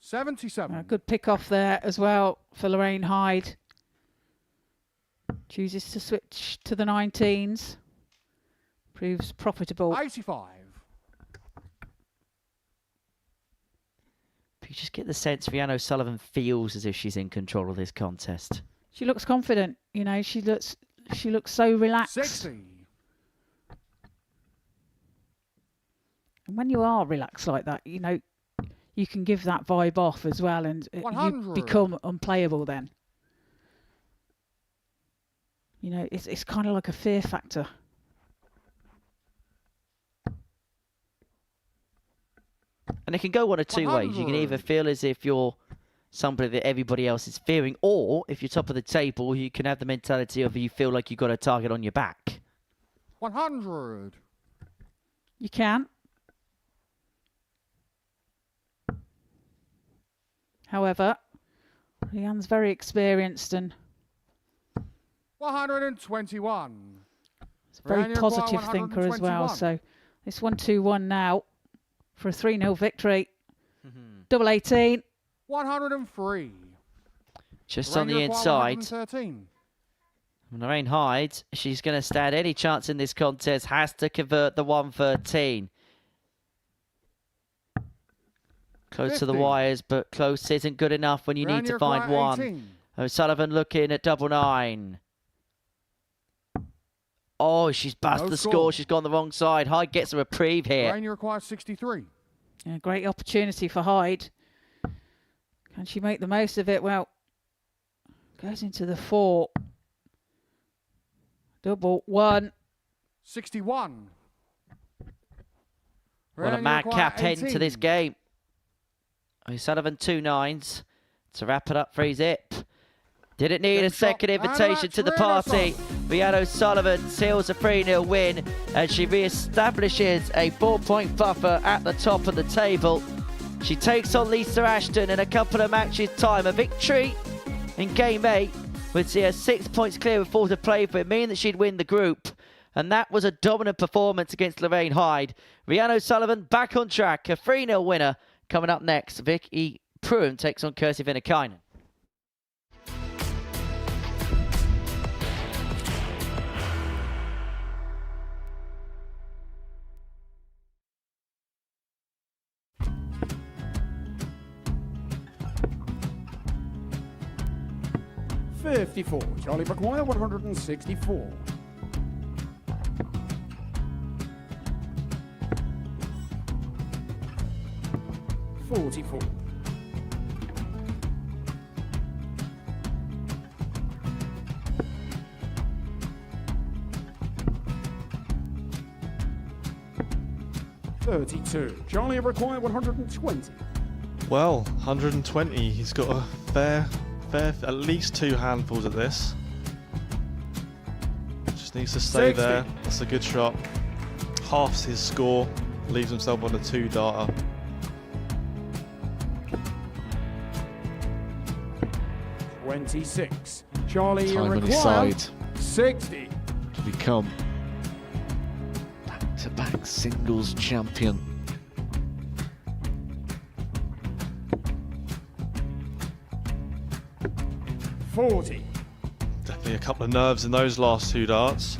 $77. Good pick off there as well for Lorraine Hyde. Chooses to switch to the 19s. Proves profitable. 85. You just get the sense Rhian O'Sullivan feels as if she's in control of this contest. She looks confident, you know, she looks so relaxed. 60. And when you are relaxed like that, you know, you can give that vibe off as well, and you 100. become unplayable then. You know, it's kind of like a fear factor. And it can go one of two ways. You can either feel as if you're somebody that everybody else is fearing, or if you're top of the table, you can have the mentality of you feel like you've got a target on your back. 100. You can. However, Rhian's very experienced and 121. a very Rhian, you positive require thinker as well. 121. So this 1-2-1 now for a 3-0 victory. Double 18. 103. Just Rhian, on the you require inside. 113. Lorraine Hyde, she's going to stand any chance in this contest, has to convert the 113. Close to the 50. wires, but close isn't good enough when you Rhian, need to you find require one. 18. O'Sullivan looking at double 9. Oh, she's passed No the score. score. She's gone the wrong side. Hyde gets a reprieve here. Rhian, you require 63. Yeah, great opportunity for Hyde. Can she make the most of it? Well, goes into the 4. Double 1. 61. What a Rhian, you madcap require end to this 18. game. O'Sullivan 2 9s to wrap it up for his zip. Didn't need a second invitation to the party. Rhian O'Sullivan seals a 3-0 win and she re-establishes a 4-point buffer at the top of the table. She takes on Lisa Ashton in a couple of matches' time. A victory in Game 8 would see her 6 points clear with 4 to play for it, meaning that she'd win the group. And that was a dominant performance against Lorraine Hyde. Rhian O'Sullivan back on track, a 3-0 winner. Coming up next, Vicky Pruim takes on Kirsty Venkine. $54. Charlie McGuire, 164. $44. $32. Charlie required 120. Well, 120. He's got a fair, at least 2 handfuls at this. Just needs to stay 60. there. That's a good shot. Halves his score. Leaves himself on a 2-darter. $26. Charlie Time on his required side 60. to become back-to-back singles champion. $40. Definitely a couple of nerves in those last 2 darts.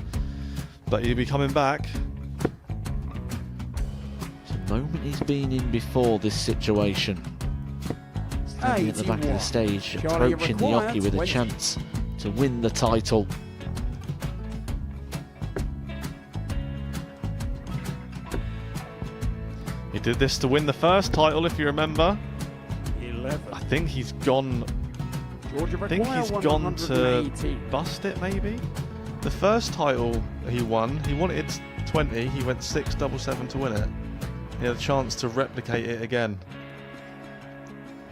But he'll be coming back. It's a moment he's been in before this situation. Standing at the back of the stage, Charlie approaching the required Yoki with a 20. chance to win the title. He did this to win the first title, if you remember. 11. I think he's gone. Georgia I think he's gone to 118. bust it, maybe. The first title he won, he wanted 20. He went 6-7-7 to win it. He had a chance to replicate it again.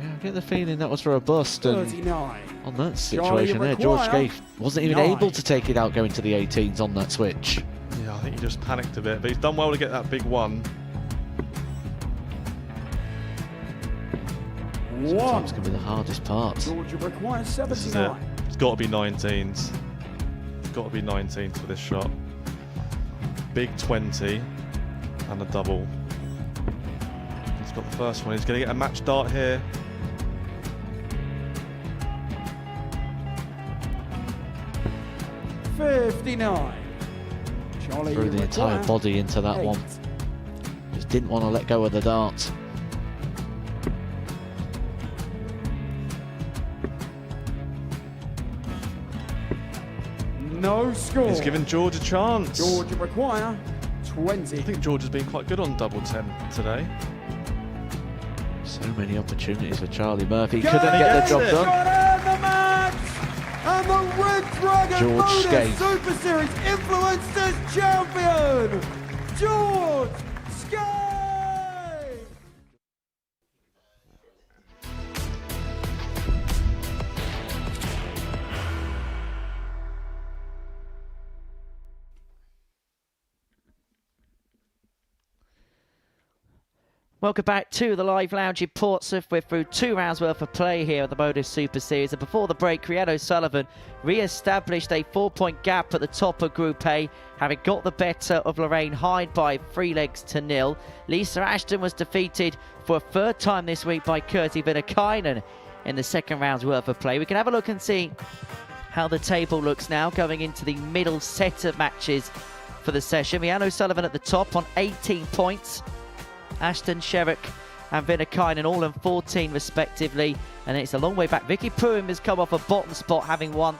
Yeah, I get the feeling that was for a bust, and 39. on that situation there, George Scaife wasn't even 9. able to take it out going to the 18s on that switch. Yeah, I think he just panicked a bit, but he's done well to get that big one. Sometimes can be the hardest part. Georgia requires This is it. 79. It's got to be 19s. It's got to be 19s for this shot. Big 20 and a double. He's got the first one. He's going to get a match dart here. $59. Charlie Threw the entire required body into that 8. one. Just didn't want to let go of the dart. No score. He's given George a chance. Georgia require 20. I think George has been quite good on double 10 today. So many opportunities for Charlie Murphy. Go Couldn't get the job Got done. in the match! And the Red Dragon George Modus Scaife. Super Series Influencers Champion, George Scaife! Welcome back to the live lounge in Portsmouth. We're through 2 rounds worth of play here at the Modus Super Series. And before the break, Rhian O'Sullivan re-established a 4-point gap at the top of Group A, having got the better of Lorraine Hyde by 3-0. Lisa Ashton was defeated for a 3rd time this week by Kirsty Venkine in the 2nd round's worth of play. We can have a look and see how the table looks now going into the middle set of matches for the session. Rhian O'Sullivan at the top on 18 points. Ashton, Sherrock and Venkine all on 14 respectively, and it's a long way back. Vicky Pruim has come off a bottom spot, having won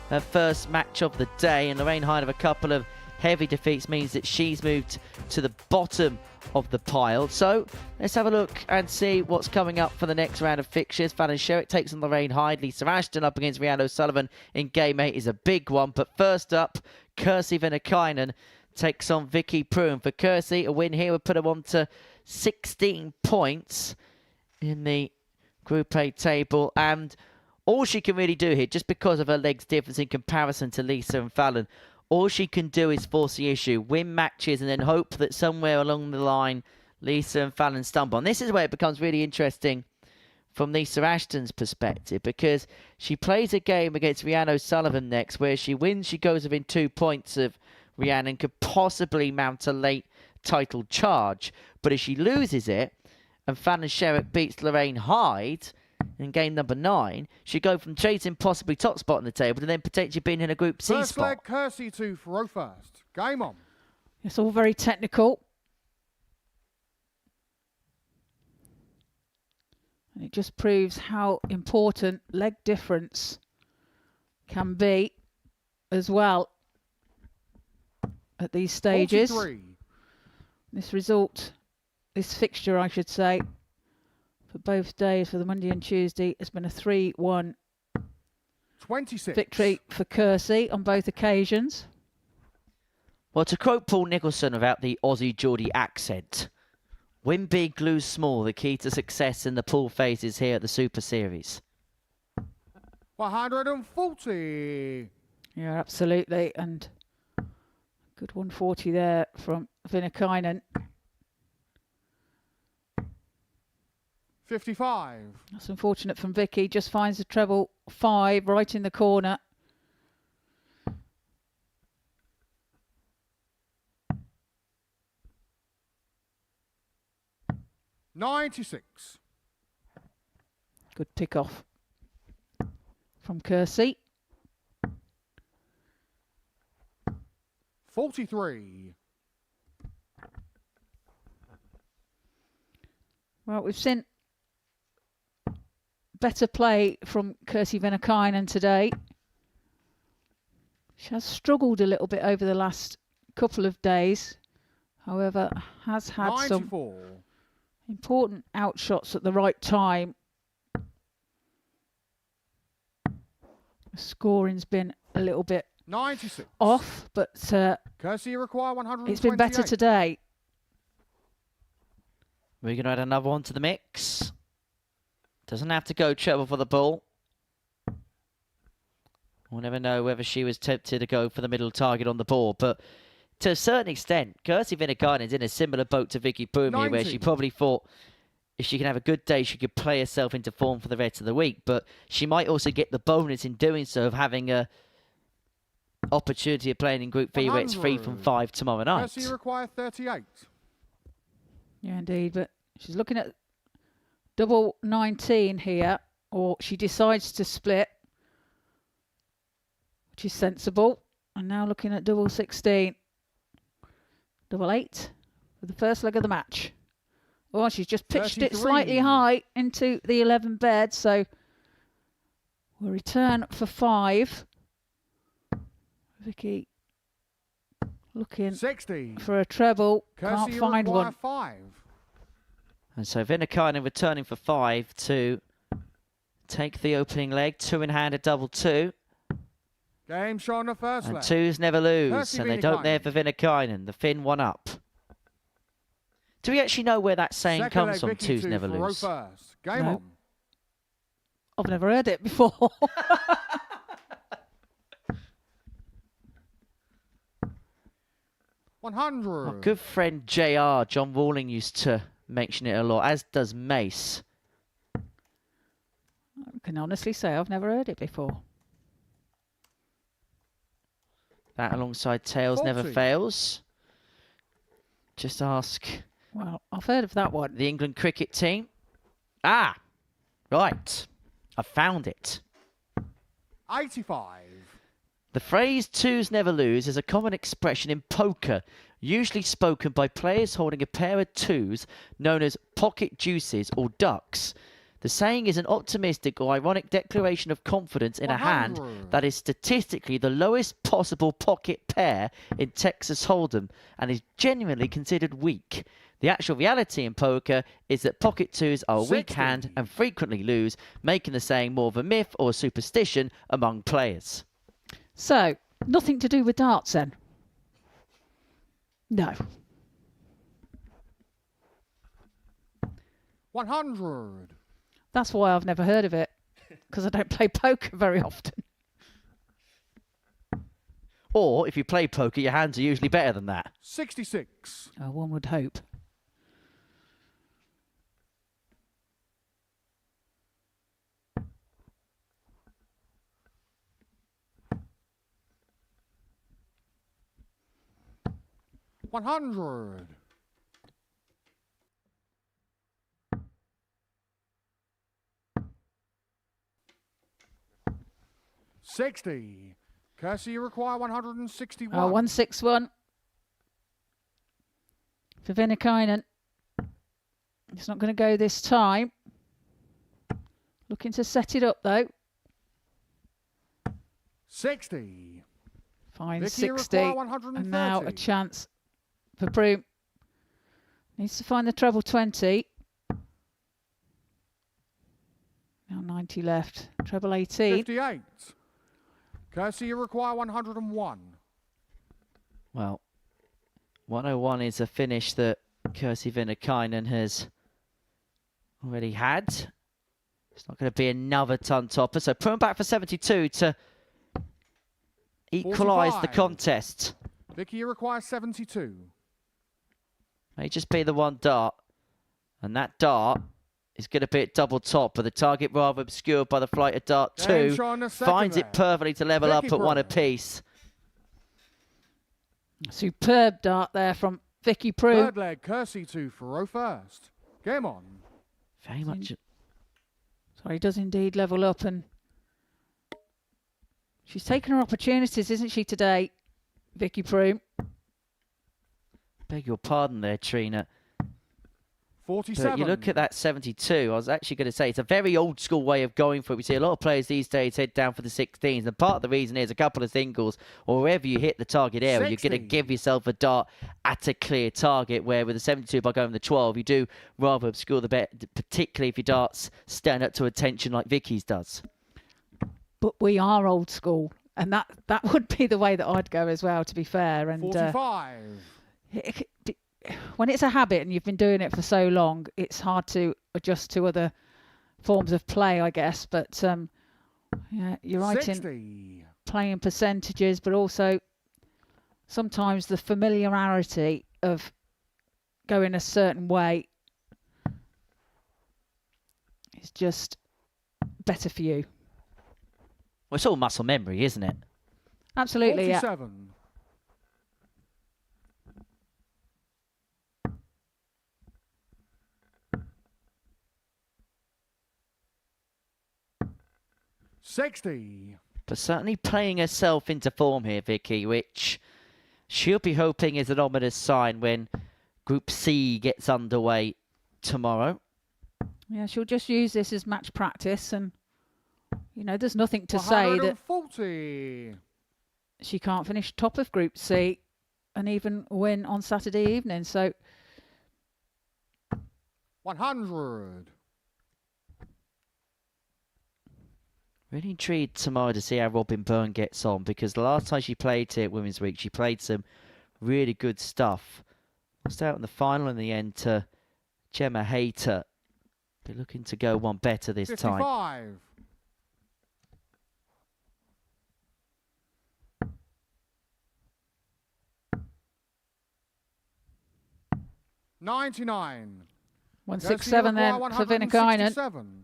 her first match of the day, and Lorraine Hyde of a couple of heavy defeats means that she's moved to the bottom of the pile. So let's have a look and see what's coming up for the next round of fixtures. Fallon Sherrock takes on Lorraine Hyde. Lisa Ashton up against Rhian O'Sullivan in Game 8 is a big one, but first up, Kirsty Venkine takes on Vicky Pruim. For Kirsty, a win here would put her on to 16 points in the Group A table. And All she can really do here, just because of her legs difference in comparison to Lisa and Fallon, all she can do is force the issue, win matches, and then hope that somewhere along the line, Lisa and Fallon stumble. And this is where it becomes really interesting from Lisa Ashton's perspective, because she plays a game against Rhian O'Sullivan next, where she wins, she goes within 2 points of Rhian and could possibly mount a late title charge. But if she loses it, and Fallon Sherrock beats Lorraine Hyde in game number 9, she'd go from chasing possibly top spot on the table to then potentially being in a Group C First spot. leg, Kirsty to throw first. Game on. It's all very technical. And it just proves how important leg difference can be as well at these stages. 43. This fixture, I should say, for both days, for the Monday and Tuesday, has been a 3-1 26. victory for Kirsty on both occasions. Well, to quote Paul Nicholson about the Aussie Geordie accent, win big, lose small, the key to success in the pool phases here at the Super Series. 140. Yeah, absolutely. And good 140 there from Venkine. 55. That's unfortunate from Vicky. Just finds the treble 5 right in the corner. $96. Good pick off from Kirsty. 43. Well, we've seen better play from Kirsty Venkine today. She has struggled a little bit over the last couple of days. However, has had 94. some important outshots at the right time. The scoring's been a little bit 96. off, but Kirsty require 128. it's been better today. We're going to add another one to the mix. Doesn't have to go treble for the ball. We'll never know whether she was tempted to go for the middle target on the ball, but to a certain extent, Kirsty Venkine is in a similar boat to Vicky Pruim here, where she probably thought if she can have a good day, she could play herself into form for the rest of the week. But she might also get the bonus in doing so of having a opportunity of playing in Group B, where it's 3 from 5 tomorrow night. Kirsty require 38. Yeah, indeed. But she's looking at double 19 here, or she decides to split, which is sensible. And now looking at double 16. Double 8 for the first leg of the match. Well, she's just pitched 33. it slightly high into the 11 bed, so we'll return for 5. Vicky looking 60. for a treble, Kirsty can't find require one. 5. And so Venkine returning for 5 to take the opening leg. 2 in hand, a double 2. Game show on the first And leg. 2s never lose. Kirsty And they don't Venkine. there for Venkine. The Finn 1 up. Do we actually know where that saying Second comes leg, from? Vicky 2s to never throw lose. first. Game No. on. I've never heard it before. $100. My good friend JR, John Walling, used to mention it a lot, as does Mace. I can honestly say I've never heard it before. That alongside Tails never 40. fails. Just ask Well, I've heard of that one. the England cricket team. Ah, right. I found it. 85. The phrase 2s never lose is a common expression in poker, usually spoken by players holding a pair of 2s known as pocket deuces or ducks. The saying is an optimistic or ironic declaration of confidence in a hand 100. that is statistically the lowest possible pocket pair in Texas Hold'em and is genuinely considered weak. The actual reality in poker is that pocket 2s are a weak 60. hand and frequently lose, making the saying more of a myth or a superstition among players. So, nothing to do with darts then? No. 100. That's why I've never heard of it. because I don't play poker very often. Or if you play poker, your hands are usually better than that. 66. One would hope. $100. $60. Kirsty, you require 161. 161 for Venkine. It's not going to go this time. Looking to set it up though. 60. Fine, Vicky, 60. And now a chance for Pruim. Needs to find the treble 20. Now 90 left. Treble 18. 58. Kirsty, you require 101. Well, 101 is a finish that Kirsty Venkine has already had. It's not going to be another ton topper. So Pruim back for 72 to equalise the contest. Vicky, you require 72. May just be the one dart. And that dart is going to be at double top, but the target rather obscured by the flight of dart 2. Finds it perfectly to level up at 1 apiece. Superb dart there from Vicky Pruim. Third leg, Kirsty to Faro first. Game on. Very much. Sorry, he does indeed level up, and she's taken her opportunities, isn't she, today, Vicky Pruim? Beg your pardon there, Trina. 47. But you look at that 72, I was actually going to say, it's a very old school way of going for it. We see a lot of players these days head down for the 16s, and part of the reason is a couple of singles, or wherever you hit the target area, 60. you're going to give yourself a dart at a clear target, where with the 72 by going the 12, you do rather obscure the bet, particularly if your darts stand up to attention like Vicky's does. But we are old school, and that would be the way that I'd go as well, to be fair. And 45. When it's a habit and you've been doing it for so long, it's hard to adjust to other forms of play, I guess. But yeah, you're right 60. in playing percentages, but also sometimes the familiarity of going a certain way is just better for you. Well, it's all muscle memory, isn't it? Absolutely, 47. yeah. $60. But certainly playing herself into form here, Vicky, which she'll be hoping is an ominous sign when Group C gets underway tomorrow. Yeah, she'll just use this as match practice, and you know, there's nothing to say that 140. she can't finish top of Group C and even win on Saturday evening. So 100. Really intrigued tomorrow to see how Robin Byrne gets on, because the last time she played here at Women's Week, she played some really good stuff. Lost out in the final in the end to Gemma Hayter. Be looking to go one better this 55. time. 99. 167 then for Venkine.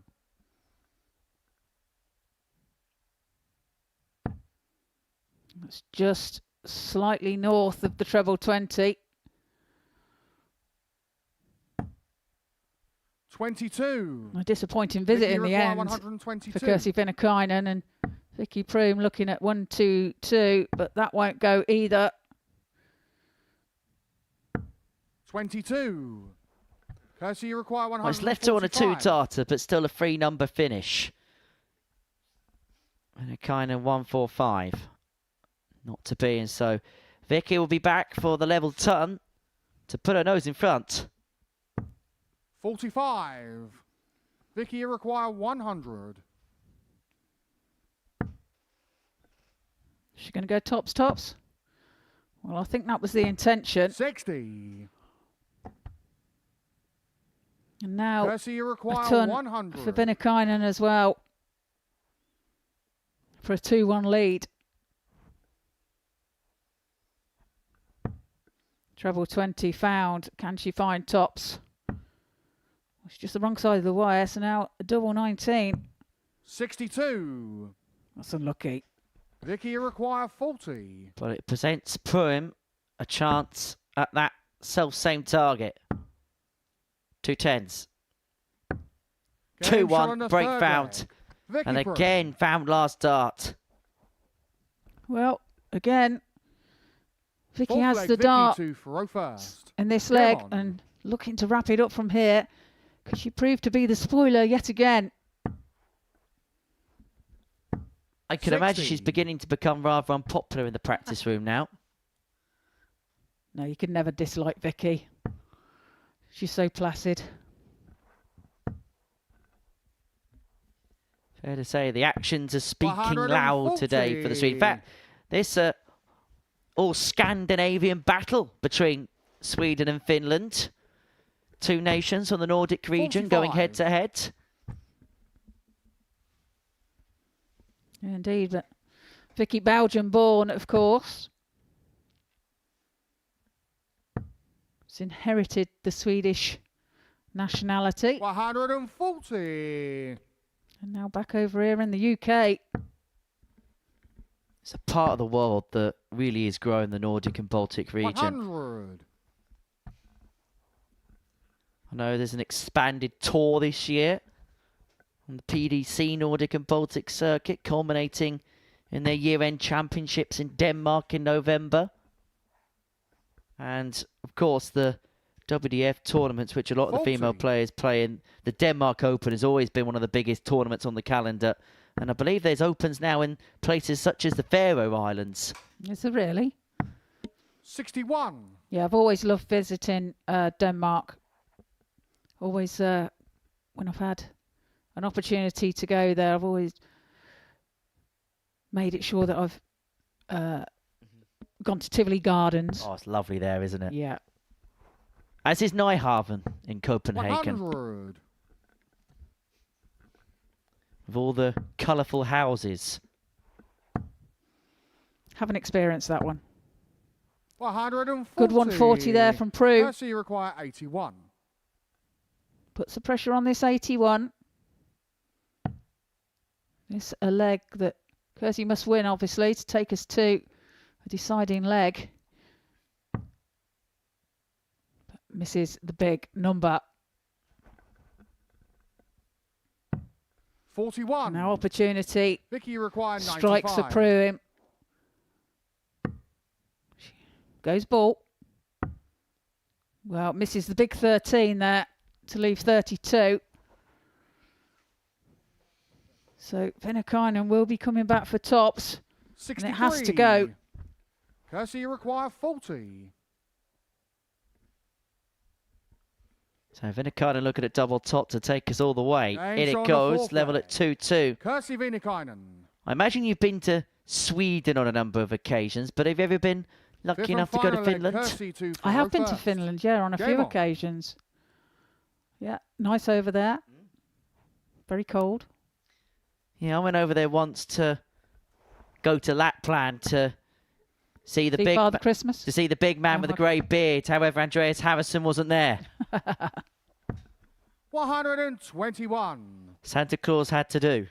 It's just slightly north of the treble 20. 22. A disappointing visit Vicky in the require end 122. for Kirsty Venkine, and Vicky Pruim looking at 122, but that won't go either. 22. Kirsty, you require 145. Well, it's left her on a 2-darter, but still a 3-number finish. Venkine 145. Not to be, and so Vicky will be back for the level ton to put her nose in front. 45. Vicky, you require 100. She's going to go tops. Well, I think that was the intention. 60. And now Kirsty, you require a ton 100. for Venkine as well. for a 2-1 lead. Treble 20 found. Can she find tops? It's just the wrong side of the wire, so now a double 19. 62. That's unlucky. Vicky require 40. But it presents Pruim a chance at that self-same target. 2 10s. 2-1, break found. And again found last dart. Well, again, Vicky Fourth has leg, the Vicky dart to throw first. in this Come leg on. and looking to wrap it up from here. Could she prove to be the spoiler yet again? I can imagine she's beginning to become rather unpopular in the practice room now. No, you can never dislike Vicky. She's so placid. Fair to say, the actions are speaking loud today for the Swede. In fact, this all Scandinavian battle between Sweden and Finland. 2 nations from the Nordic region 45. going head to head. Indeed, but Vicky Belgian born, of course. She's inherited the Swedish nationality. 140. And now back over here in the UK. It's a part of the world that really is growing the Nordic and Baltic region. 100. I know there's an expanded tour this year on the PDC Nordic and Baltic circuit, culminating in their year-end championships in Denmark in November. And, of course, the WDF tournaments, which a lot of the female players play in. The Denmark Open has always been one of the biggest tournaments on the calendar. And I believe there's opens now in places such as the Faroe Islands. Is it really? 61. Yeah, I've always loved visiting Denmark. Always, when I've had an opportunity to go there, I've always made it sure that I've gone to Tivoli Gardens. Oh, it's lovely there, isn't it? Yeah. As is Nyhavn in Copenhagen. 100. With all the colourful houses. Haven't experienced that one. 140. Good 140 there from Pruim. Kirsty require 81. Puts the pressure on this 81. This a leg that Kirsty must win, obviously, to take us to a deciding leg. But misses the big number. 41. Now opportunity. Vicky require 95. Strikes for Pruim. Goes ball. Well, misses the big 13 there to leave 32. So Venkine will be coming back for tops. 63. And it has to go. Kirsty require 40. So Venkine looking at double top to take us all the way. James In it on the goes, fourth level leg. at 2-2. Kirsty Venkine. I imagine you've been to Sweden on a number of occasions, but have you ever been lucky enough to go to Finland? I have been to Finland, yeah, on a few occasions. Yeah, nice over there. Very cold. Yeah, I went over there once to go to Lapland to see the big Father Christmas. to see the big man with the grey beard. However, Andreas Harrison wasn't there. 121. Santa Claus had to do.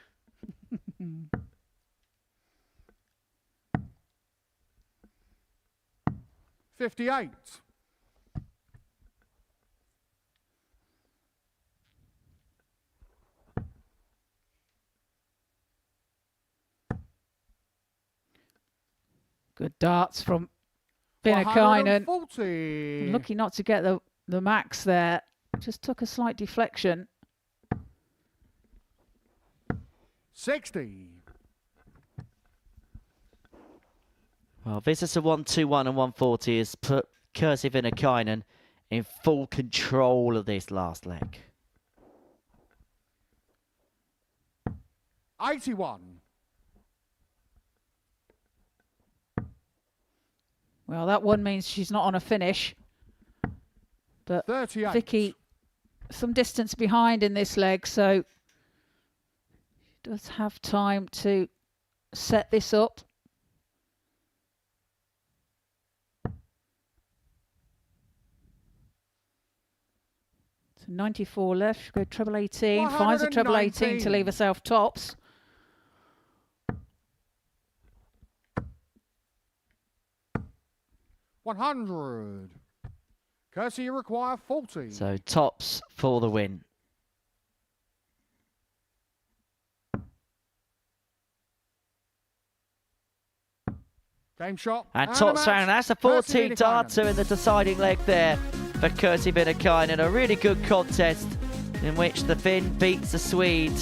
$58. Good darts from Venkine. 140. Lucky not to get the max there. Just took a slight deflection. 60. Well, Visitor 121 and 140 has put Kirsty Venkine in full control of this last leg. 81. Well, that one means she's not on a finish. But 38. Vicky, some distance behind in this leg, so she does have time to set this up. So 94 left. Go treble 18. Finds a treble 18 to leave herself tops. $100. Kirsty, you require 40. So tops for the win. Game shot. And tops round. That's a 14 darter in the deciding leg there for Kirsty Venkine, and a really good contest in which the Finn beats the Swede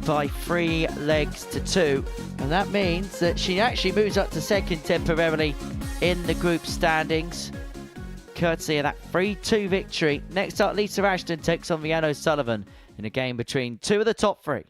by 3 legs to 2. And that means that she actually moves up to second temporarily in the group standings, courtesy of that 3-2 victory. Next up, Lisa Ashton takes on Rhian O'Sullivan in a game between 2 of the top 3.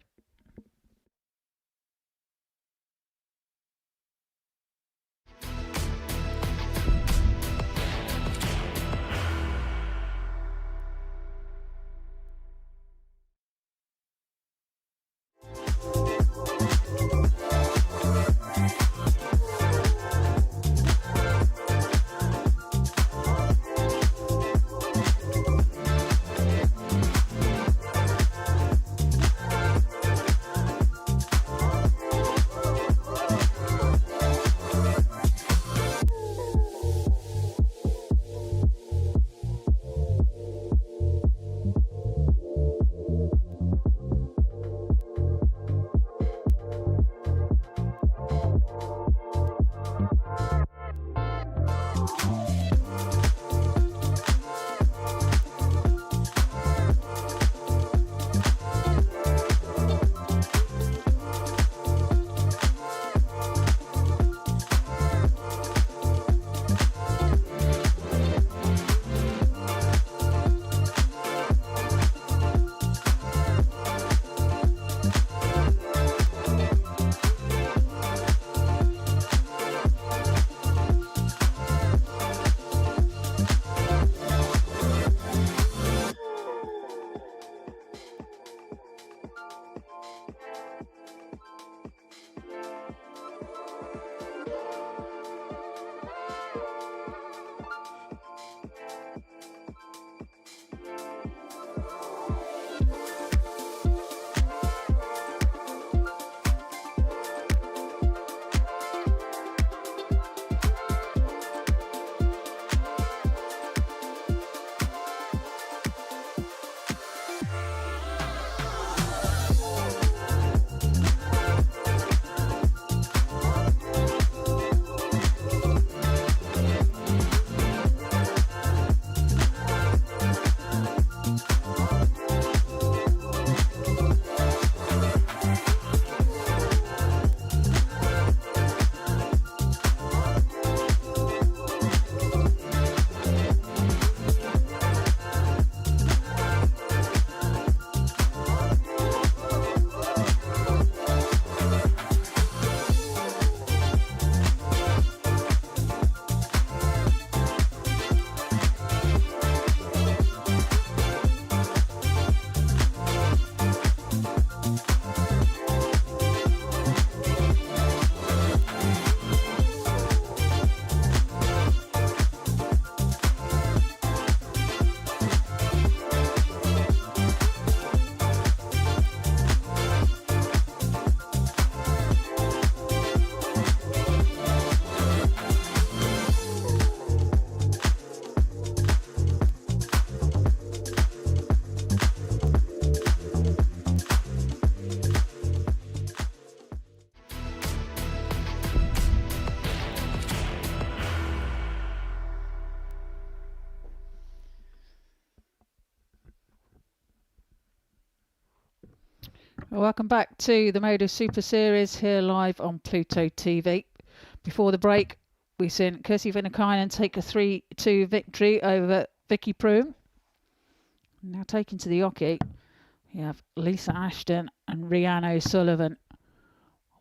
Welcome back to the Modus Super Series here live on Pluto TV. Before the break, we've seen Kirsty Venkine take a 3-2 victory over Vicky Pruim. Now taking to the hockey, we have Lisa Ashton and Rhian O'Sullivan.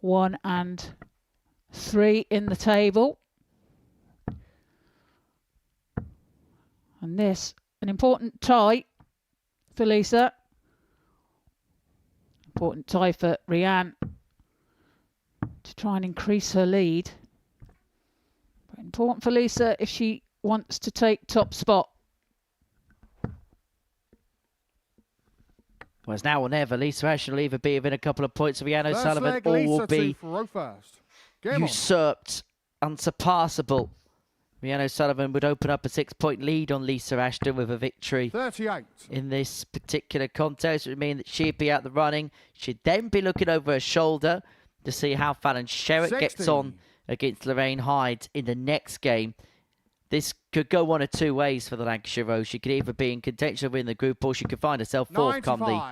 1 and 3 in the table. And this, an important tie for Lisa. Important tie for Rhian. to try and increase her lead. But important for Lisa if she wants to take top spot. Well, it's now or never. Lisa Ashton will either be within a couple of points of Rhian O'Sullivan or will be usurped, unsurpassable. Rhian O'Sullivan would open up a 6-point lead on Lisa Ashton with a victory 38 in this particular contest. It would mean that she'd be out the running. She'd then be looking over her shoulder to see how Fallon Sherrock gets on against Lorraine Hyde in the next game. This could go one of two ways for the Lancashire Rose. She could either be in contention of winning the group or she could find herself fourth come the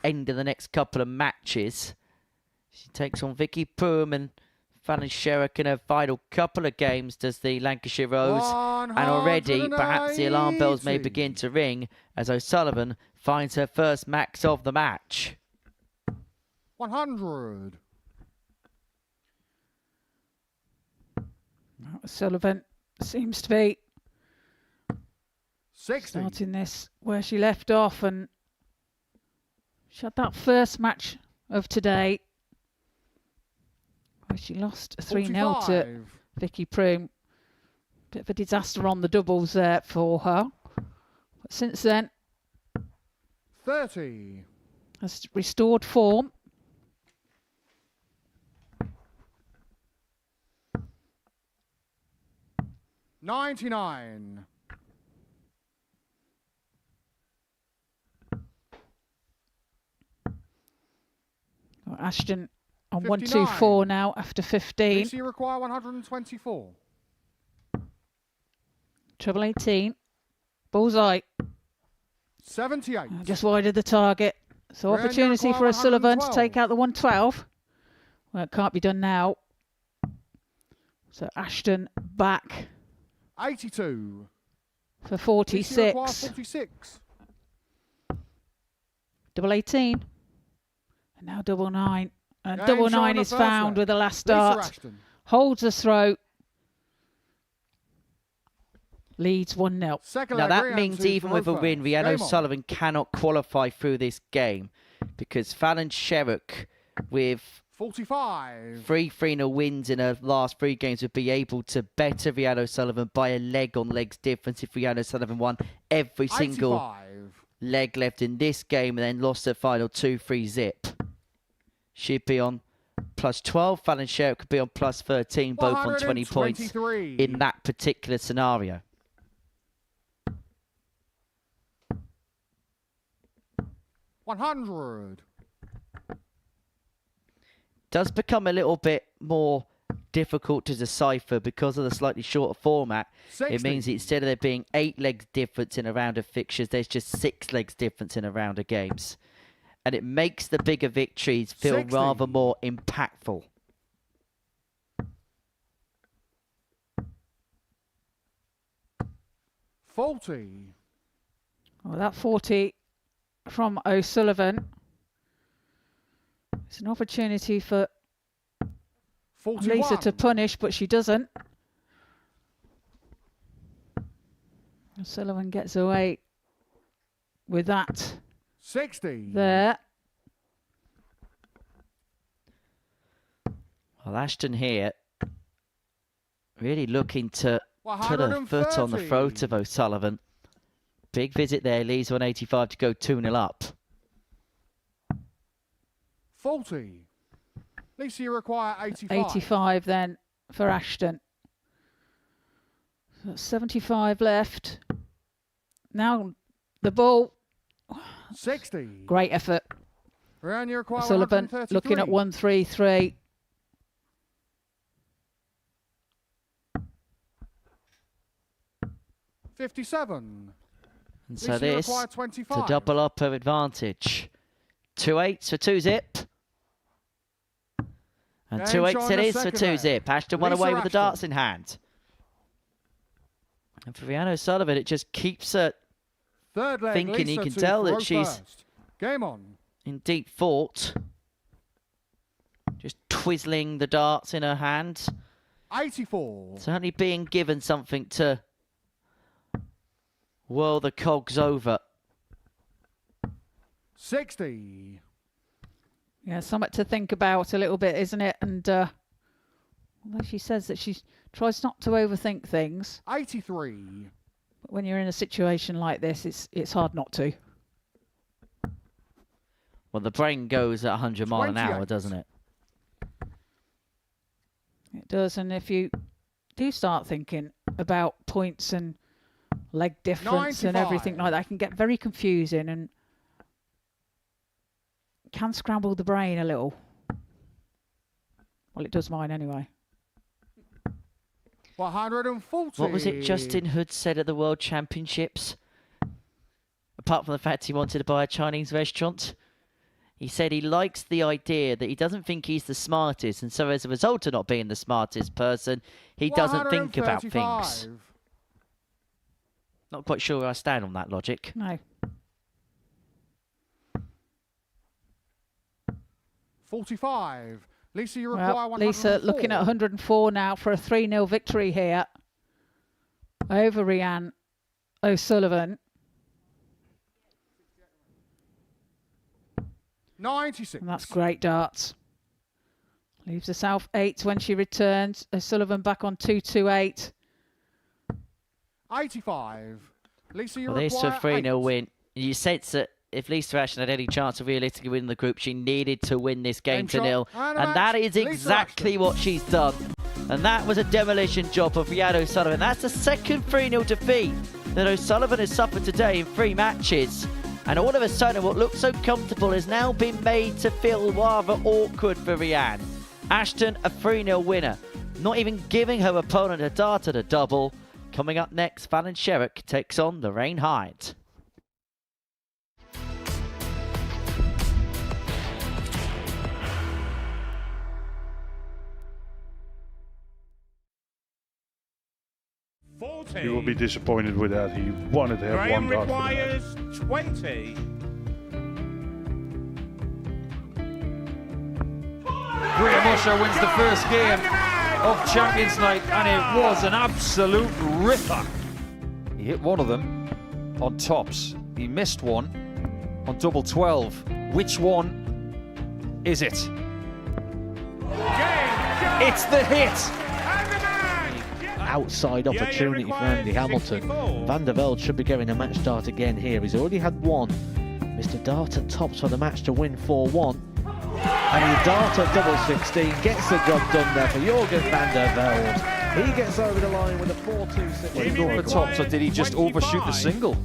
end of the next couple of matches. She takes on Vicky, Pruim and Fallon Sherrock in her final couple of games, does the Lancashire Rose. And already perhaps the alarm bells may begin to ring as O'Sullivan finds her first max of the match. 100. O'Sullivan seems to be 60. Starting this where she left off, and she had that first match of today where she lost 3-0 to Vicky Pruim. Bit of a disaster on the doubles there for her. But since then, 30. Has restored form. $99. Ashton on 59. 124 now after 15. DC require 124. Treble 18. Bullseye. 78. Just wide of the target. So Rhian opportunity for O'Sullivan to take out the 112. Well, it can't be done now. So Ashton back 82. for DC 46. require 46. Double 18. And now double 9. And Game double show 9 on the is first found leg. with the last Lisa start. Ashton. Holds the throat. Leads 1-0. Second Now leg, that Rhian means to even with a Verofa. win, Rhian Game on. O'Sullivan cannot qualify through this game because Fallon Sherrock, with 45. 3-3-0 wins in her last 3 games, would be able to better Rhian O'Sullivan by a leg on legs difference if Rhian O'Sullivan won every single 85. leg left in this game and then lost her final 2-3 zip. She'd be on plus 12. Fallon Sherrock could be on plus 13, both on 20 points 123. in that particular scenario. 100. Does become a little bit more difficult to decipher because of the slightly shorter format. 60. It means instead of there being 8 legs difference in a round of fixtures, there's just 6 legs difference in a round of games. And it makes the bigger victories feel 60. rather more impactful. $40. Well, that 40 from O'Sullivan. It's an opportunity for 41. Lisa to punish, but she doesn't. O'Sullivan gets away with that 60. there. Well, Ashton here really looking to put her foot on the 130. throat of O'Sullivan. Big visit there, leads 185 to go 2-0 up. 40. Lisa, you require 85. 85 then for Ashton. So 75 left. Now the ball. 60. Great effort. Rhian, you require Sullivan 133. looking at 133. $57. And so Lisa, you this require to 25. double up her advantage. 2 8s for 2 zip. And Game 2 8s showing it the is for second 2 leg. zip. Ashton won Lisa away with the Ashton. darts in hand. And for Rhian O'Sullivan, it just keeps her Third leg, thinking. Lisa You can to tell that Verofa she's first. Game on. in deep thought. Just twizzling the darts in her hand. 84. Certainly being given something to whirl the cogs over. 60. Yeah, something to think about a little bit, isn't it? And Although she says that she tries not to overthink things. 83. But when you're in a situation like this, it's hard not to. Well, the brain goes at 100 miles an hour, 28. doesn't it? It does, and if you do start thinking about points and leg difference and everything 95. like that, it can get very confusing and can scramble the brain a little. Well, it does mine anyway. 140. What was it Justin Hood said at the World Championships? Apart from the fact he wanted to buy a Chinese restaurant, he said he likes the idea that he doesn't think he's the smartest, and so as a result of not being the smartest person, he doesn't think about things. 135. Not quite sure where I stand on that logic. No. 45. Lisa, you require Well, 104. Lisa looking at 104 now for a 3-0 victory here over Rhian O'Sullivan. 96. And that's great darts. Leaves herself 8 when she returns. O'Sullivan back on 228. 85. Lisa, you Well, there's require a 3-0 8. win. You sense that if Lisa Ashton had any chance of realistically winning the group, she needed to win this game to nil. And a And that match. is Lisa exactly Ashton. what she's done. And that was a demolition job of Rhian O'Sullivan. That's the second 3-0 defeat that O'Sullivan has suffered today in 3 matches. And all of a sudden, what looked so comfortable has now been made to feel rather awkward for Rhian. Ashton, a 3-0 winner. Not even giving her opponent a dart at a double. Coming up next, Fallon Sherrock takes on Lorraine Hyde. You will be disappointed with that. He wanted to have Graham one dart for the match. requires 20. Graham Usher wins the first game of Champions Night, and it was an absolute ripper. He hit one of them on tops. He missed one on double 12. Which one is it? It's the hit. Outside opportunity for Andy Hamilton. Van der Velde should be getting a match start again here. He's already had one. Mr. Dart tops for the match to win 4-1. And the Dart at double 16 gets the job done there for Jurgen van der Velde. He gets over the line with a 4-2-6. Did he go for tops, or did he just overshoot the single?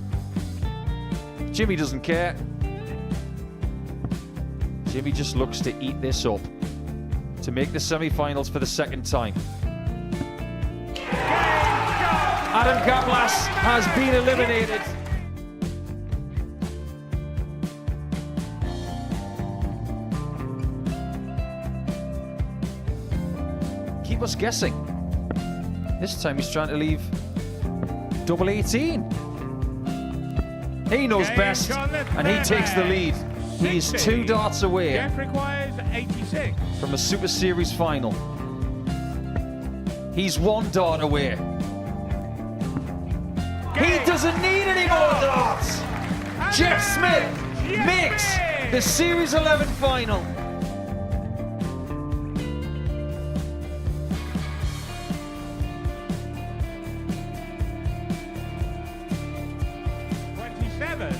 Jimmy doesn't care. Jimmy just looks to eat this up to make the semi-finals for the second time. Adam Gablas has been eliminated. Keep us guessing. This time he's trying to leave double 18. He knows best, and he takes the lead. He's 2 darts away Jeff requires 86. from a Super Series final. He's 1 dart away. He doesn't need any more darts. Jeff Smith makes the Series 11 final.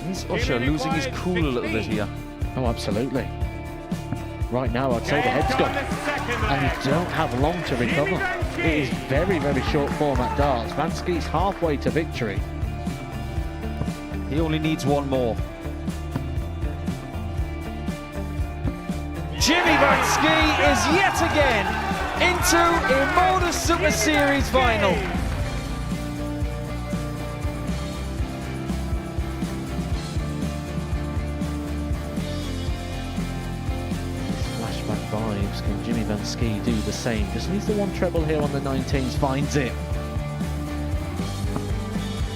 Is Usher losing his cool a little bit here? Oh, absolutely. Right now, I'd say the head's gone. And you don't have long to recover. It is very, very short format darts. Vansky's halfway to victory. He only needs 1 more. Jimmy Vansky is yet again into a Modus Super Series final. Flashback vibes. Can Jimmy Vansky do the same? Just needs the 1 treble here on the 19s. Finds it.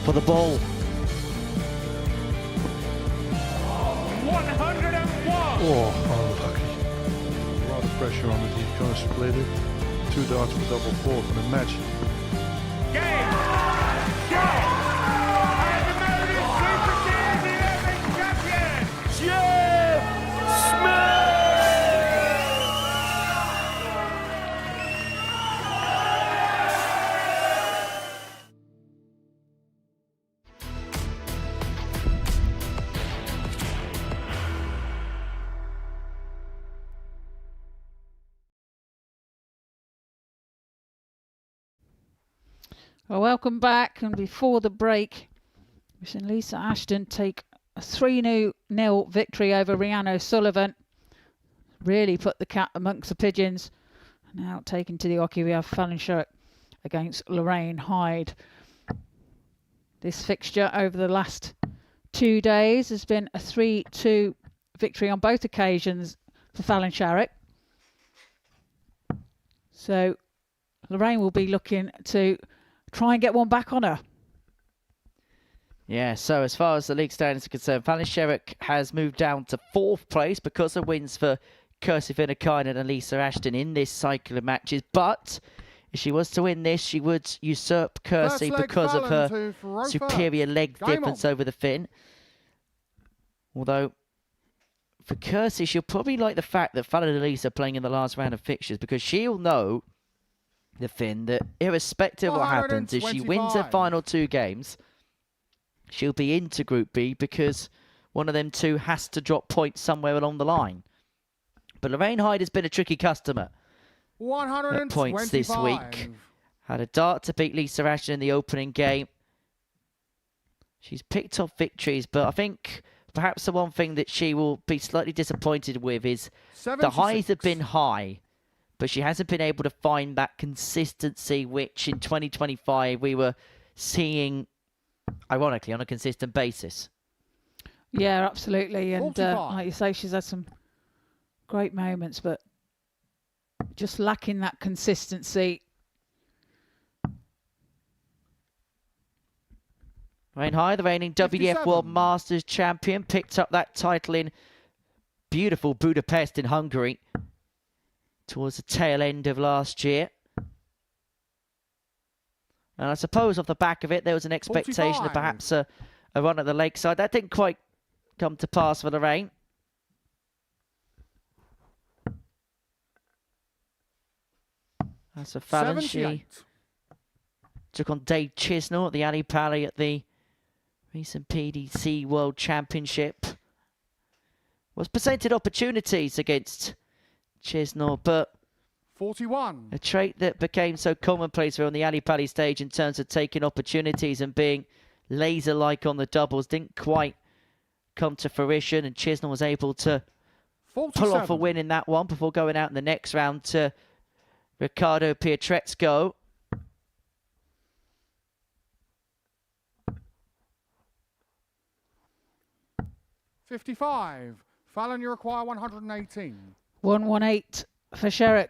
For the ball. 101. Oh, unlucky. A lot of pressure on it. He's going to split it. 2 darts for double 4 for the match. Game. Shot. And the Modus Super Series 11 champion, Jeff Smith. Well, welcome back. And before the break, we've seen Lisa Ashton take a 3-0 victory over Rhian O'Sullivan. Really put the cat amongst the pigeons. Now taken to the hockey, we have Fallon Sherrock against Lorraine Hyde. This fixture over the last 2 days has been a 3-2 victory on both occasions for Fallon Sherrock. So Lorraine will be looking to try and get one back on her. Yeah, so as far as the league standings are concerned, Fallon Sherrock has moved down to 4th place because of wins for Kirsty, Venkine and Lisa Ashton in this cycle of matches. But if she was to win this, she would usurp Kirsty because of her superior leg difference over the Finn. Although, for Kirsty, she'll probably like the fact that Fallon and Lisa are playing in the last round of fixtures, because she'll know, the Finn, that irrespective of what happens, if she wins her final 2 games, she'll be into Group B because one of them two has to drop points somewhere along the line. But Lorraine Hyde has been a tricky customer at points this week. Had a dart to beat Lisa Ashton in the opening game. She's picked up victories, but I think perhaps the one thing that she will be slightly disappointed with is the highs have been high, but she hasn't been able to find that consistency which in 2025 we were seeing, ironically, on a consistent basis. Yeah, absolutely. And like you say, she's had some great moments, but just lacking that consistency. Lorraine Hyde, the reigning WDF World Masters champion, picked up that title in beautiful Budapest in Hungary towards the tail end of last year. And I suppose off the back of it, there was an expectation of perhaps a run at the lakeside. That didn't quite come to pass for Lorraine. That's a Fallon. She took on Dave Chisnell at the Ali Pally at the recent PDC World Championship. Was presented opportunities against Chisnell, but 41. A trait that became so commonplace on the Ali Pally stage in terms of taking opportunities and being laser-like on the doubles didn't quite come to fruition, and Chisnell was able to 47. pull off a win in that one before going out in the next round to Riccardo Pietrezco. $55. Fallon, you require 118. 118 for Sherrock.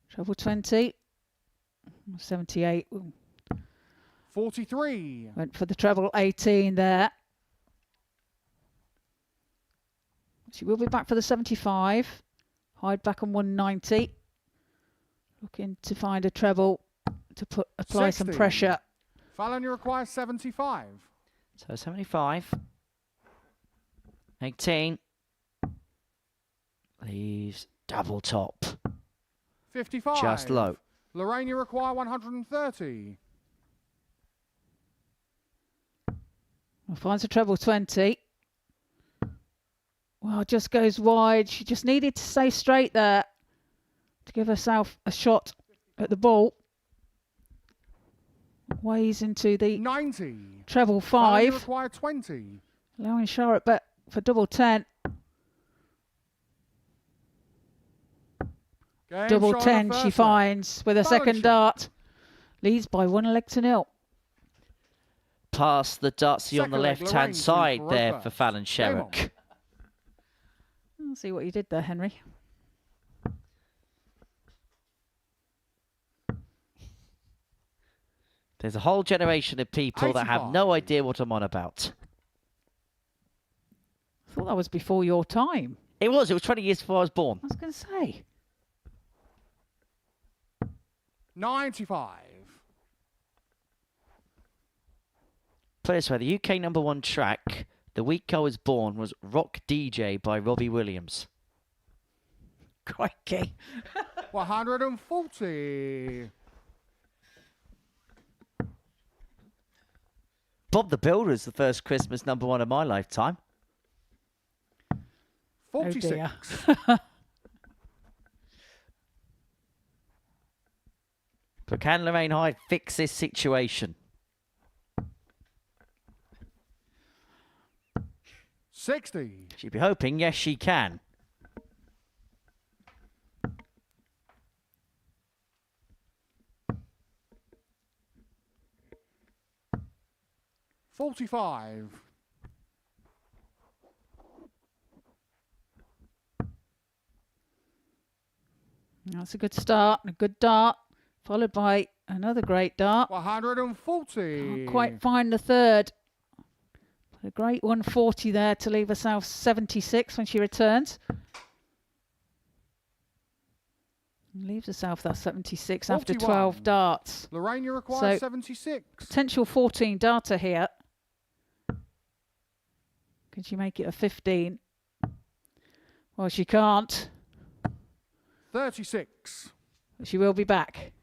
Treble 20. 78. Ooh. 43. Went for the treble 18 there. She will be back for the 75. Hyde back on 190. Looking to find a treble to apply 60. some pressure. Fallon, you require 75. So 75. 18. Leaves double top. 55. Just low. Lorraine, you require 130. Finds a treble 20. Well, just goes wide. She just needed to stay straight there to give herself a shot at the ball. Ways into the 90. Treble 5. Fallon, you require 20. Allowing Sherrock bet for double 10. Double 10 she finds with a second dart. Leads by 1-0. Past the dartsy on the left-hand side there for Fallon Sherrock. I'll see what you did there, Henry. There's a whole generation of people that have no idea what I'm on about. I thought that was before your time. It was 20 years before I was born. I was going to say. 95. Put it this way, the UK #1 track the week I was born was Rock DJ by Robbie Williams. Crikey. 140. Bob the Builder is the first Christmas #1 of my lifetime. 46. For But can Lorraine Hyde fix this situation? 60. She'd be hoping, yes, she can. $45. That's a good start, a good dart, followed by another great dart. 140. Can't quite find the third. A great 140 there to leave herself 76 when she returns. Leaves herself that 76 41. after 12 darts. Lorraine, you require So, 76. Potential 14 darter here. Can she make it a 15? Well, she can't. 36. But she will be back.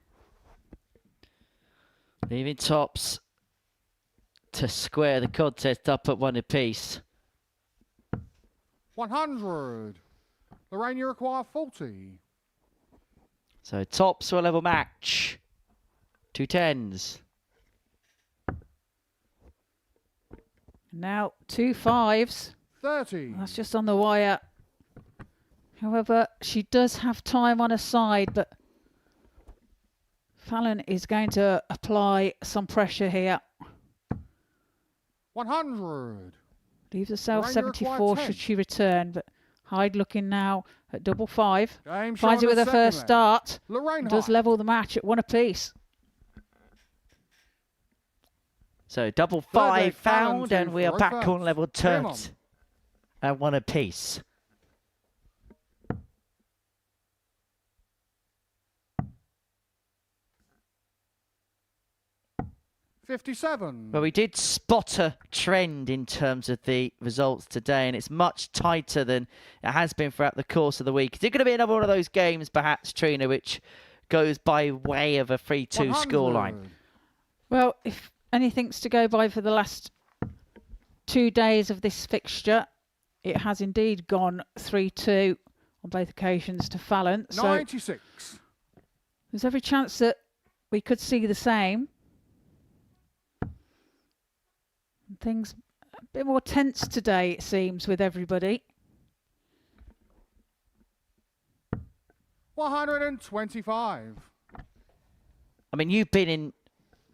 Leaving tops to square the contest up at 1 apiece. 100. Lorraine, you require 40. So tops for a level match. 2 10s. Now 2 5s. 30. That's just on the wire. However, she does have time on her side, but Fallon is going to apply some pressure here. 100. Leaves herself Lorraine, you 74 require 10. should she return, but Hyde looking now at double 5. Game Finds it showing with her the first second start. Lorraine Does Hyde. level the match at 1 apiece. So double Third leg, 5 Fallon found, to and we are for back first. on level Game on. terms at 1 apiece. $57. But we did spot a trend in terms of the results today, and it's much tighter than it has been throughout the course of the week. Is it going to be another one of those games, perhaps, Trina, which goes by way of a 3-2 scoreline? Well, if anything's to go by for the last 2 days of this fixture, it has indeed gone 3-2 on both occasions to Fallon. So 96. there's every chance that we could see the same. Things a bit more tense today, it seems, with everybody. 125. I mean, you've been in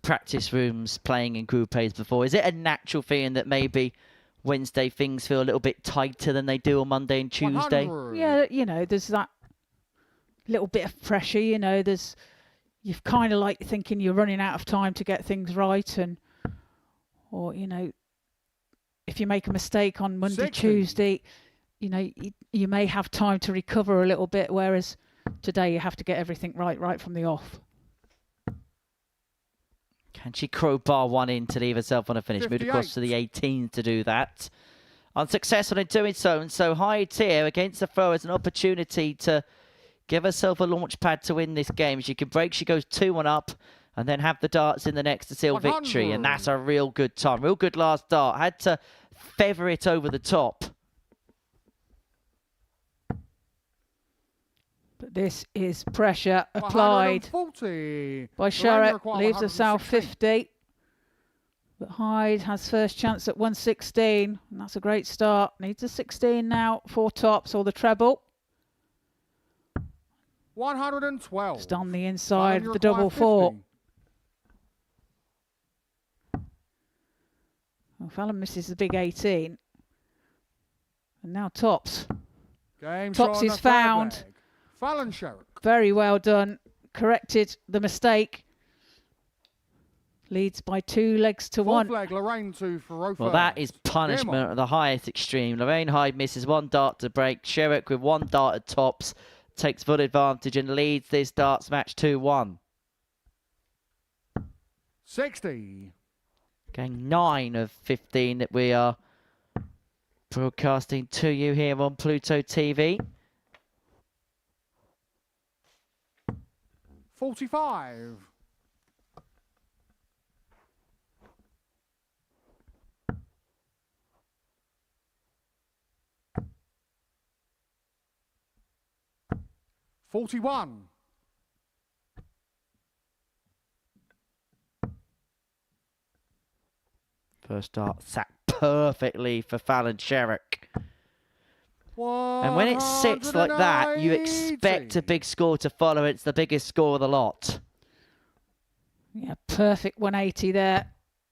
practice rooms playing in Group A's before. Is it a natural feeling that maybe Wednesday things feel a little bit tighter than they do on Monday and Tuesday? 100. Yeah, you know, there's that little bit of pressure, you know, you're kind of like thinking you're running out of time to get things right, or, you know, if you make a mistake on Monday, 60. Tuesday, you know, you may have time to recover a little bit, whereas today you have to get everything right from the off. Can she crowbar one in to leave herself on a finish? Moved across to the 18 to do that. Unsuccessful in doing so, and so Hyde here against the throwers, an opportunity to give herself a launch pad to win this game. She can break, she goes 2-1 up, and then have the darts in the next to seal 100. victory, and that's a real good time. Real good last dart. Had to feather it over the top. But this is pressure applied 140. by Lorraine, Sherrock. you require Leaves herself 116. 50. But Hyde has first chance at 116, and that's a great start. Needs a 16 now, 4 tops or the treble. 112. Just on the Fallon, inside you of the double require 4. 50. Well, Fallon misses the big 18. And now tops. Game Tops shot on is the third found. leg. Fallon Sherrock. Very well done. Corrected the mistake. Leads by 2 legs to 1. Fourth leg, Lorraine to for Well, that is punishment at the highest extreme. Lorraine Hyde misses 1 dart to break. Sherrock with 1 dart at tops takes full advantage and leads this darts match 2-1. 60. Game 9 of 15 that we are broadcasting to you here on Pluto TV. 45. $41. First dart sat perfectly for Fallon Sherrock. And when it sits like that, you expect a big score to follow. It's the biggest score of the lot. Yeah, perfect 180 there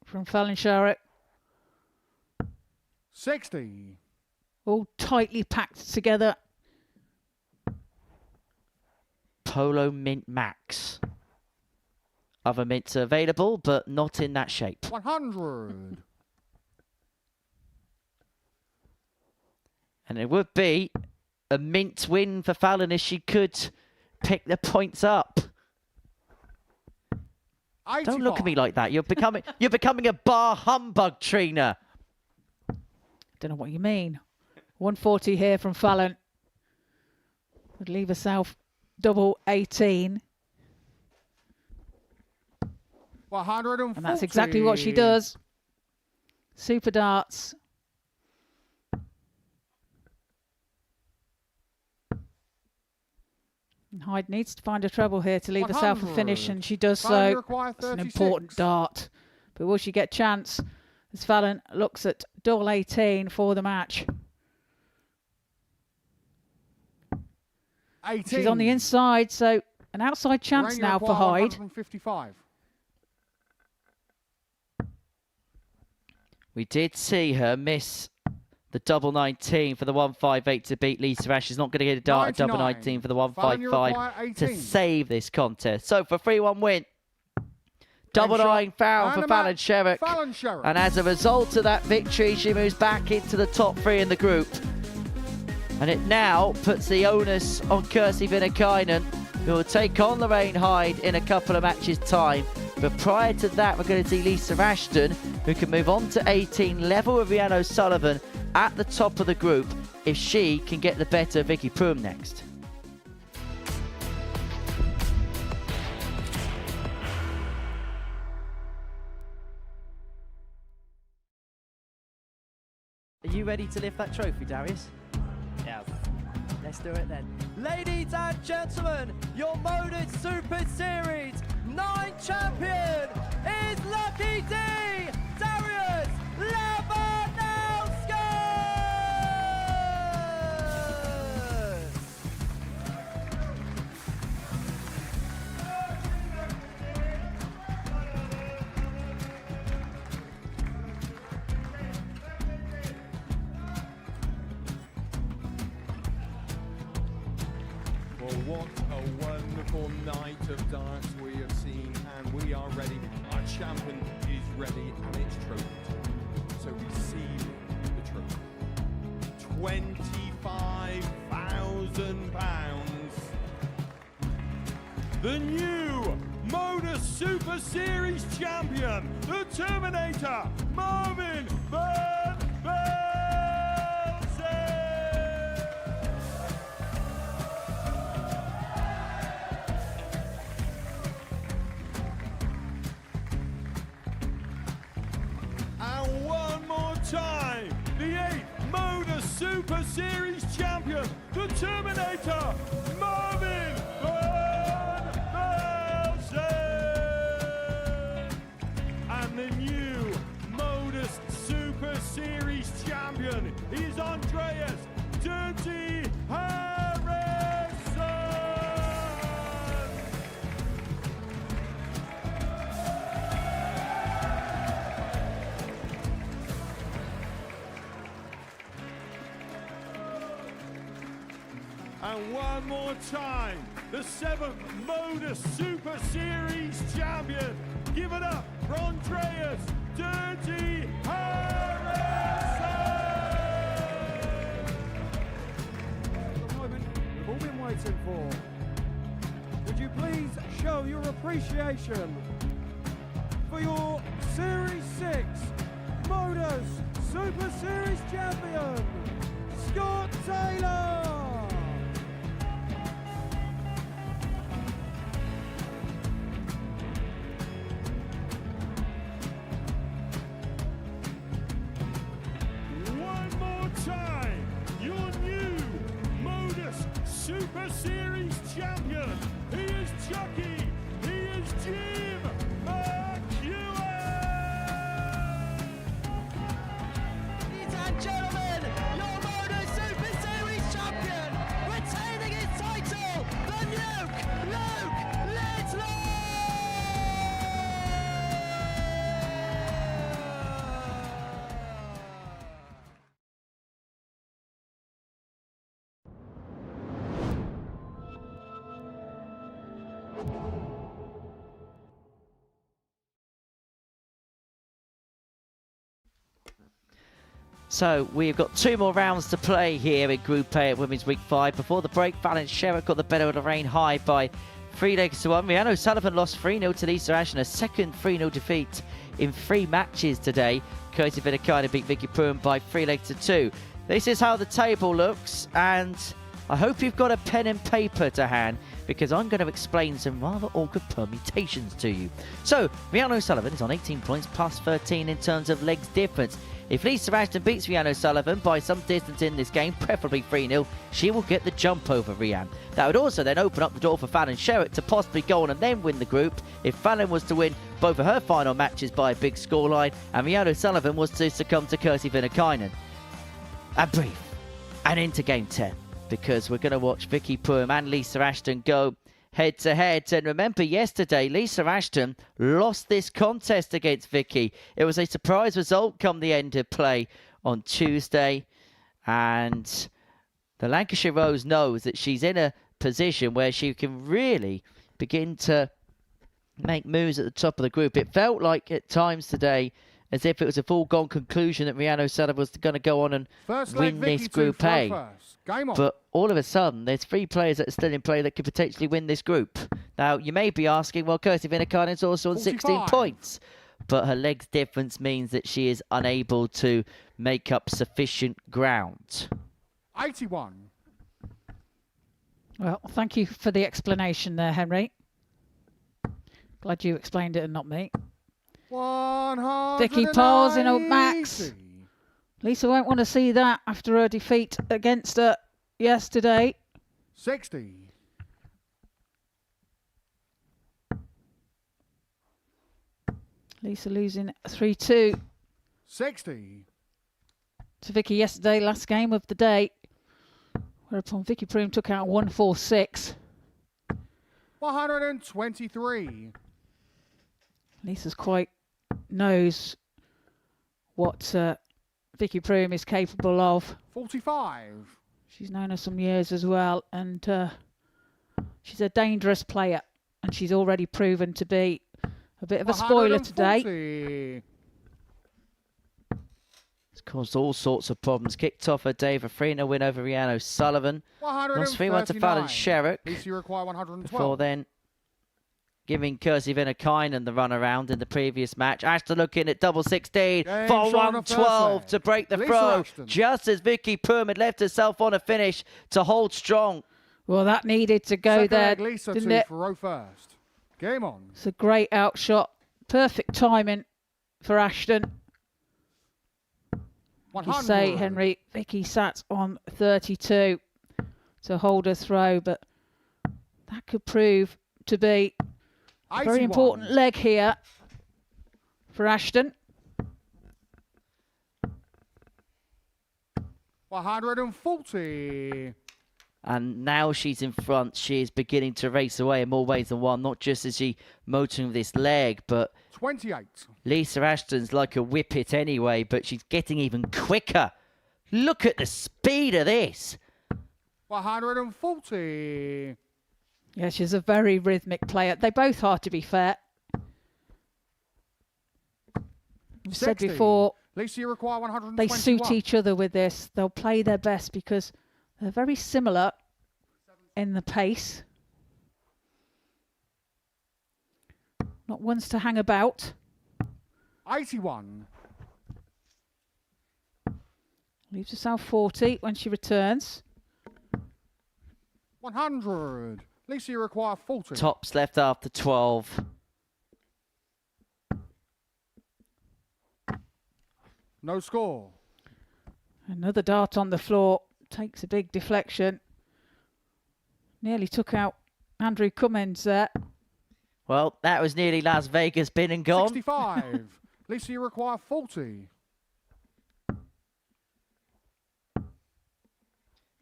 from Fallon Sherrock. 60. All tightly packed together. Polo Mint Max. Other mints are available, but not in that shape. 100. And it would be a mint win for Fallon if she could pick the points up. 85. Don't look at me like that. You're becoming a bar humbug, Trina. Don't know what you mean. 140 here from Fallon. Would leave herself double 18. 140. And that's exactly what she does. Super darts. And Hyde needs to find a treble here to leave herself a finish, and she does so. It's an important dart. But will she get chance as Fallon looks at double 18 for the match? 18. She's on the inside, so an outside chance now for Hyde. 155. We did see her miss the double 19 for the 158 to beat Lisa Ash. She's not going to get a dart at double 19 for the 155 to save this contest. So for 3-1 win, double 9 foul for Fallon Sherrock. And as a result of that victory, she moves back into the top 3 in the group. And it now puts the onus on Kirsty Venkine, who will take on Lorraine Hyde in a couple of matches' time. But prior to that, we're going to see Lisa Ashton, who can move on to 18, level with Rhian O'Sullivan at the top of the group if she can get the better of Vicky Pruim next. Are you ready to lift that trophy, Darius? Yes. Let's do it then. Ladies and gentlemen, your Modus Super Series 9 champion is Lucky D, Darius Labanowski! Well, what a wonderful night of darts we have seen, and we are ready. Our champion is ready, and it's trophy time. So receive the trophy. £25,000. The new Modus Super Series champion, the Terminator, Marvin Van Velzen. And one more time, the 8th Modus Super Series champion, the Terminator, Marvin Van Velzen. And the new Modus Super Series champion is Andreas Dirty Harrison. And one more time, the 7th Modus Super Series champion. Give it up for Andreas Dirty Harrison. The moment we've all been waiting for. Would you please show your appreciation for your Series 6 Modus Super Series champion, Scott Taylor? One more time, your new Modus Super Series champion. He is Chucky. He is Jim McEwen. and gentlemen, your Modus Super Series champion, retaining his title, the Nuke, Luke Littler! So we've got 2 more rounds to play here in Group A at Women's Week 5. Before the break, Fallon Sherrock got the better of Lorraine Hyde by 3 legs to 1. Rhian O'Sullivan lost 3-0 to Lisa Ashton, a second 3-0 defeat in 3 matches today. Kirsty Venkine beat Vicky Pruim by 3 legs to 2. This is how the table looks, and I hope you've got a pen and paper to hand, because I'm going to explain some rather awkward permutations to you. So, Rhian O'Sullivan is on 18 points, plus 13 in terms of legs difference. If Lisa Ashton beats Rhian O'Sullivan by some distance in this game, preferably 3-0, she will get the jump over Rhian. That would also then open up the door for Fallon Sherrock to possibly go on and then win the group if Fallon was to win both of her final matches by a big scoreline and Rhian O'Sullivan was to succumb to Kirsty Venkine. And brief, and into game 10, because we're going to watch Vicky Pruim and Lisa Ashton go head to head. And remember, yesterday Lisa Ashton lost this contest against Vicky. It was a surprise result come the end of play on Tuesday, and the Lancashire Rose knows that she's in a position where she can really begin to make moves at the top of the group. It felt like at times today as if it was a foregone conclusion that Rhian O'Sullivan was going to go on and win this Group A. But all of a sudden, there's 3 players that are still in play that could potentially win this group. Now, you may be asking, well, Kirsty Venkine is also on 16 points. But her legs difference means that she is unable to make up sufficient ground. 81. Well, thank you for the explanation there, Henry. Glad you explained it and not me. Vicky pausing up max. Lisa won't want to see that after her defeat against her yesterday. 60. Lisa losing 3-2. 60. To Vicky yesterday, last game of the day. Whereupon Vicky Pruim took out 146. 123. Lisa's quite knows what Vicky Pruim is capable of. 45. She's known her some years as well, and she's a dangerous player, and she's already proven to be a bit of a spoiler today. It's caused all sorts of problems. Kicked off her day for 3-0 win over Rhian O'Sullivan. Lost 3-1 to Fallon Sherrock. Before then giving Kirsty Venkine the run around in the previous match. Ashton looking at double 16 for 112 to break the throw. Just as Vicky Pruim had left herself on a finish to hold strong. Well, that needed to go there, didn't it? For row first. Game on. It's a great outshot. Perfect timing for Ashton. You say, Henry, Vicky sat on 32 to hold her throw, but that could prove to be a very important leg here for Ashton. 140. And now she's in front. She is beginning to race away in more ways than one. Not just as she motoring with this leg, but 28. Lisa Ashton's like a whippet anyway, but she's getting even quicker. Look at the speed of this. 140. Yeah, she's a very rhythmic player. They both are, to be fair. I've said before, Lisa, you require 121. they suit each other with this. They'll play their best because they're very similar in the pace. Not ones to hang about. 81. Leaves herself 40 when she returns. 100. Lisa, you require 40. Tops left after 12. No score. Another dart on the floor. Takes a big deflection. Nearly took out Andrew Cummins there. Well, that was nearly Las Vegas been and gone. 65. Lisa, you require 40.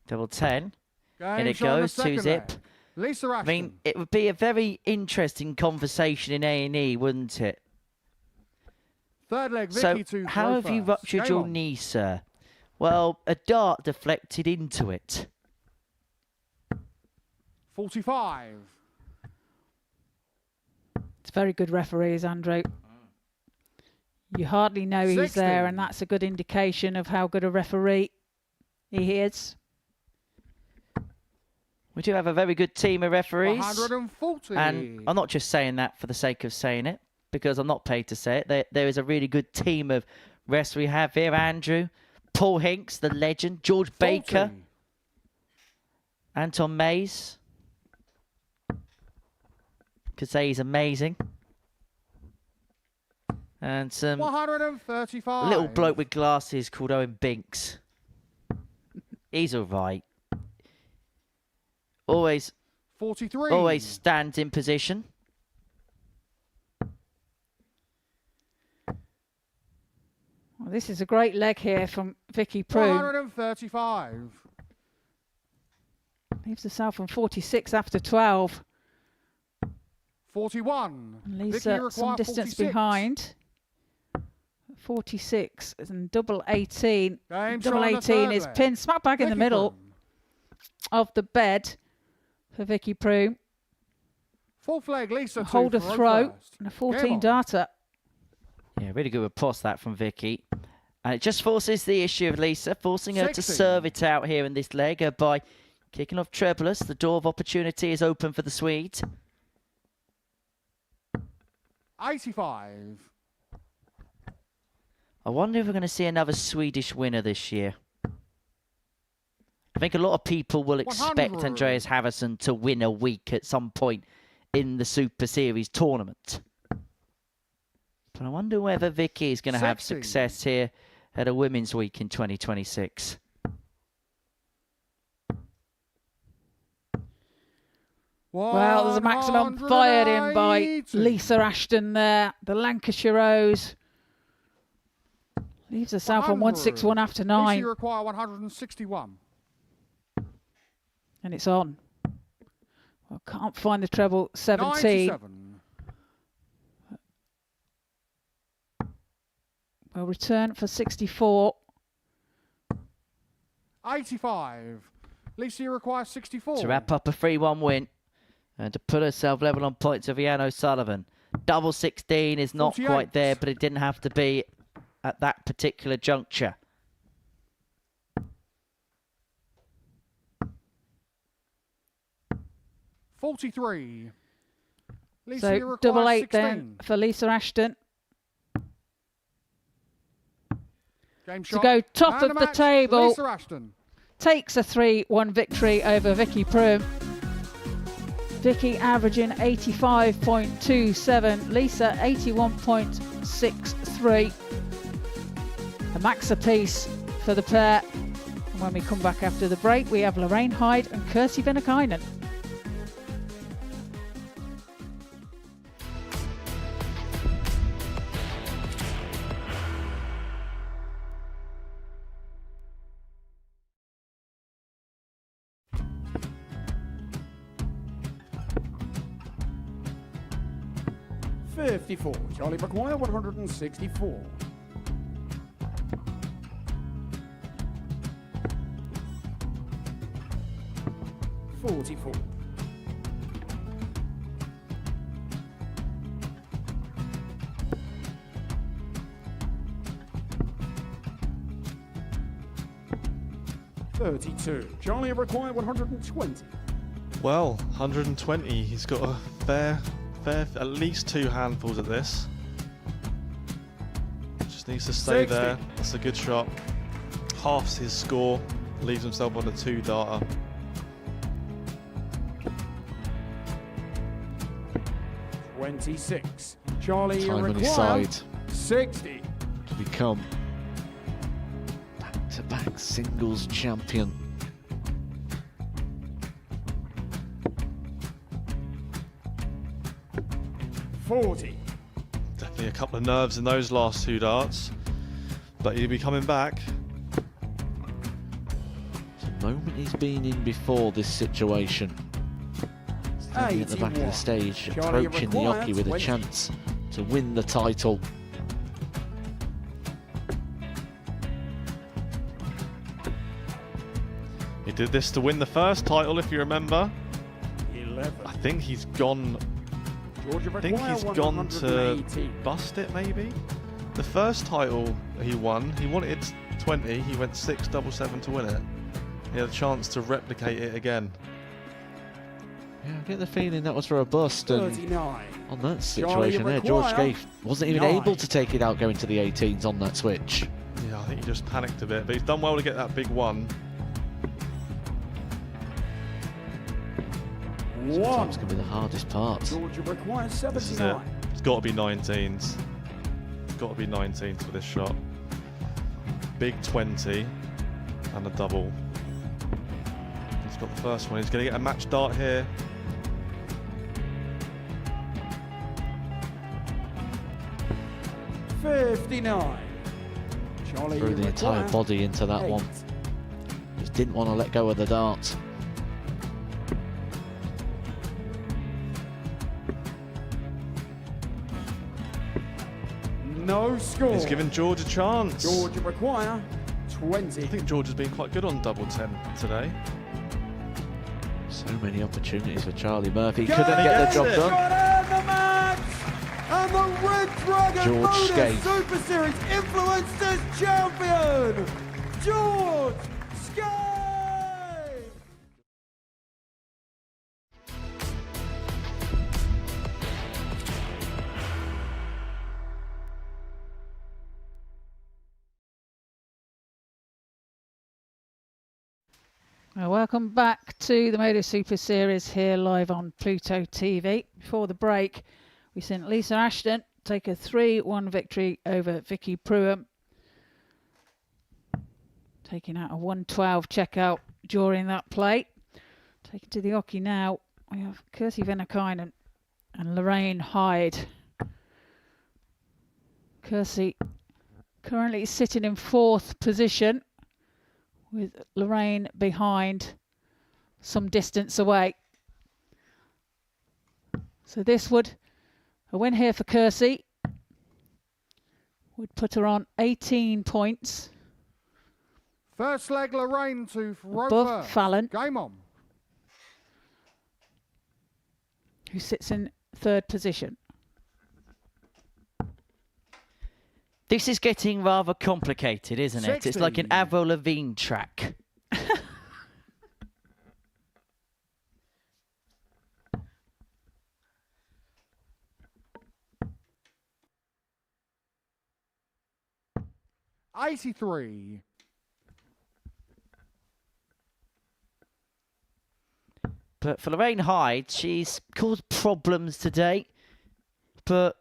Double 10. Game And it shot on the goes, second 2-zip. leg. Lisa I Ashton. mean, it would be a very interesting conversation in A&E, wouldn't it? Third leg, So, Vicky to how throw have you first. ruptured Game your on. knee, sir? Well, a dart deflected into it. 45. It's very good referees, Andrew. You hardly know he's there, and that's a good indication of how good a referee he is. We do have a very good team of referees. 140. And I'm not just saying that for the sake of saying it, because I'm not paid to say it. There is a really good team of refs we have here. Andrew, Paul Hinks, the legend, George 40. Baker, Anton Mays. Could say he's amazing. And some 135. little bloke with glasses called Owen Binks. He's all right. Always 43. Always stands in position. Well, this is a great leg here from Vicky Pruim. 135. Leaves herself on 46 after 12. 41. And Vicky Lisa require some distance 46. behind. 46 and double 18. Game Double shot on the 18 third is leg. pinned smack back in the Vicky middle Pruim. of the bed for Vicky Pruim. Fourth leg, Lisa A to holder throw throw first. and a Game 14 on. darter. Yeah, really good riposte that from Vicky. And it just forces the issue of Lisa, forcing her to 60. serve it out here in this leg by kicking off treblus. The door of opportunity is open for the Swede. 85. I wonder if we're going to see another Swedish winner this year. I think a lot of people will expect 100. Andreas Harrison to win a week at some point in the Super Series tournament. But I wonder whether Vicky is going to have 60. success here at a Women's Week in 2026. Well, there's a maximum fired in by 180. Lisa Ashton there. The Lancashire Rose leaves herself on 161 after 9. Lisa require 161. And it's on. Well, can't find the treble 17. 97. We'll return for 64. 85. Lisa requires 64. To wrap up a 3-1 win and to put herself level on points with Rhian O'Sullivan. Double 16 is not 48. quite there, but it didn't have to be at that particular juncture. $43. Lisa So requires double 8 16. then for Lisa Ashton. Game To shot. go top And of a the match, table. Lisa Ashton. Takes a 3-1 victory over Vicky Pruim. Vicky averaging 85.27, Lisa 81.63. A max apiece for the pair. And when we come back after the break, we have Lorraine Hyde and Kirsty Venkine. $54. Charlie McGuire, 164. $44. $32. Charlie require 120. Well, 120. He's got a fair, at least 2 handfuls at this. Just needs to stay 60. there. That's a good shot. Halves his score. Leaves himself on a 2-darter. $26. Charlie Time on his require side 60. to become back-to-back singles champion. $40. Definitely a couple of nerves in those last 2 darts. But he'll be coming back. moment he's been in before this situation. Standing at the back of the stage, approaching the Oki with a chance to win the title. He did this to win the first title, if you remember. 11. I think he's gone. I think he's gone to bust it, maybe. The first title he wanted 20. He went 6-7-7 to win it. He had a chance to replicate it again. Yeah, I get the feeling that was for a bust. And 39. on that situation there, George Scaife wasn't even able to take it out going to the 18s on that switch. Yeah, I think he just panicked a bit, but he's done well to get that big one. Sometimes can be the hardest part. Georgia requires 79. This is it. It's got to be 19s. It's got to be 19s for this shot. Big 20 and a double. He's got the first one. He's going to get a match dart here. $59. Charlie, Threw the entire body into that 8. one. Just didn't want to let go of the dart. No score. He's given George a chance. Georgia require 20. I think George has been quite good on double 10 today. So many opportunities for Charlie Murphy. Couldn't get the job done. The match! And the Red Dragon George Modus Scaife. Super Series Influencers Champion, George Scaife! Welcome back to the Modus Super Series here live on Pluto TV. Before the break, we seen Lisa Ashton take a 3-1 victory over Vicky Pruim, taking out a 112 checkout during that play. Taken to the Oki now, we have Kirsty Venkine and Lorraine Hyde. Kirsty currently sitting in 4th position, with Lorraine behind some distance away. So this would, a win here for Kirsty, would put her on 18 points. First leg, Lorraine to Above Fallon, Game on. who sits in 3rd position. This is getting rather complicated, isn't it? It's like an Avril Lavigne track. $83. But for Lorraine Hyde, she's caused problems today. But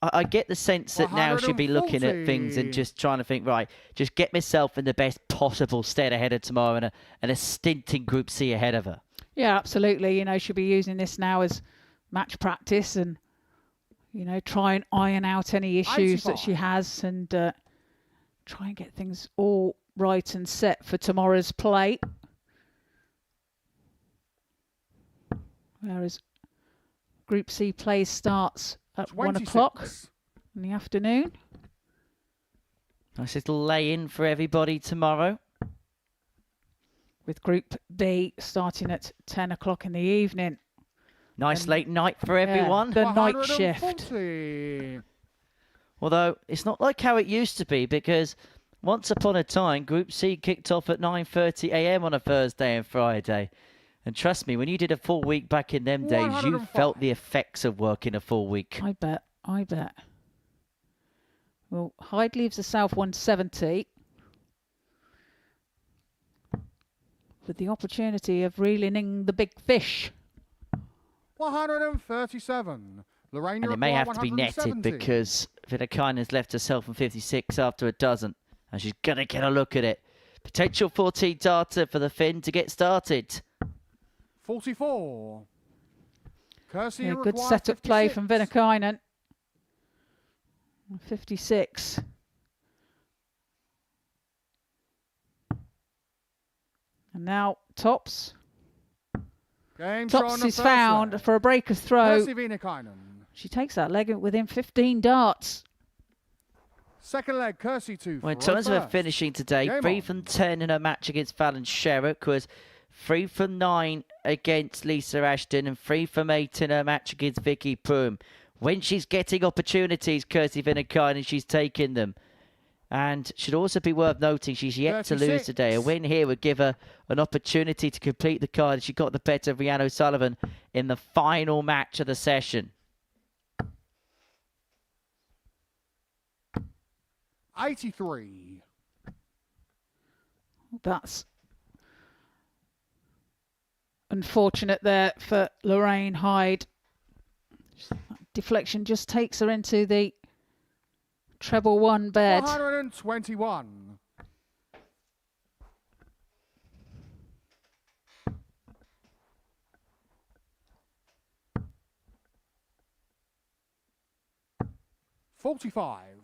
I get the sense that now she'll be looking at things and just trying to think, right, just get myself in the best possible state ahead of tomorrow and a stint in Group C ahead of her. Yeah, absolutely. You know, she'll be using this now as match practice and, you know, try and iron out any issues that she has and try and get things all right and set for tomorrow's play. Whereas Group C play starts at 1 o'clock in the afternoon. Nice little lay-in for everybody tomorrow. With Group B starting at 10 o'clock in the evening. Nice late night for everyone. The night shift. Although, it's not like how it used to be, because once upon a time, Group C kicked off at 9:30 a.m. on a Thursday and Friday. And trust me, when you did a full week back in them days, you felt the effects of working a full week. I bet. Well, Hyde leaves the South 170 with the opportunity of reeling in the big fish. 137. Lorraine, And it may have to be netted because Venkine has left herself on 56 after a dozen. And she's going to get a look at it. Potential 14 data for the Finn to get started. 44. Kirsty, Yeah, good setup play from Venkine. 56. And now Tops. Game shot on Tops the is first found leg. for a breaker throw. Kirsty Venkine. She takes that leg within 15 darts. Second leg, Kirsty 2. Well, in terms of her finishing today, Game 3 on. from 10 in her match against Fallon Sherrock, was 3 from 9 against Lisa Ashton, and 3 from 8 in her match against Vicky Pruim. When she's getting opportunities, Kirsty Venkine, and she's taking them. And should also be worth noting, she's yet 36. to lose today. A win here would give her an opportunity to complete the card. She got the better of Rhian O'Sullivan in the final match of the session. 83. That's unfortunate there for Lorraine Hyde. Deflection just takes her into the treble 1 bed. 121. $45.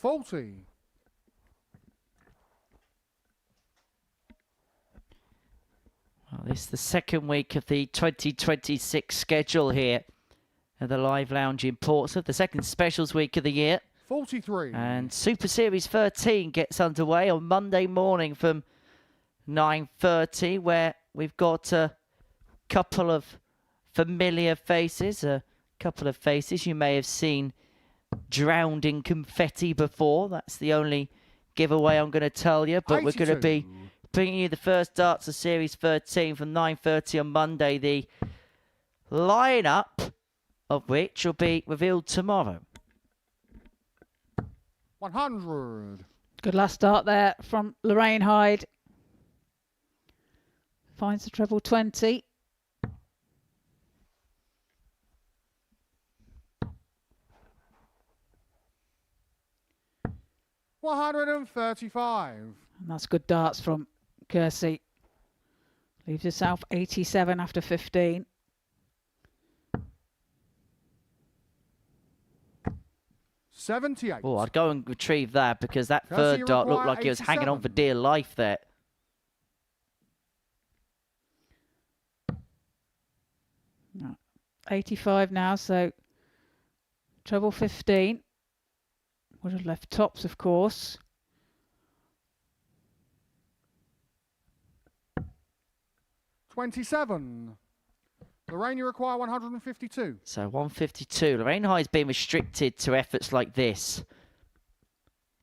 $40. Well, this is the second week of the 2026 schedule here at the Live Lounge in Portsmouth. The second specials week of the year. 43. And Super Series 13 gets underway on Monday morning from 9:30, where we've got a couple of familiar faces, a couple of faces you may have seen drowned in confetti before. That's the only giveaway I'm going to tell you, but we're going to be bringing you the first darts of Series 13 from 9:30 on Monday, the lineup of which will be revealed tomorrow. 100. Good last start there from Lorraine Hyde. Finds the treble 20. $135. And that's good darts from Kirsty. Leaves herself 87 after 15. $78. Oh, I'd go and retrieve that because that Kirsty, third you dart looked require like it was hanging on for 87. dear life there. No, 85 now, so treble 15. Would have left Tops, of course. $27. Lorraine, you require 152. So 152. Lorraine Hyde's been restricted to efforts like this.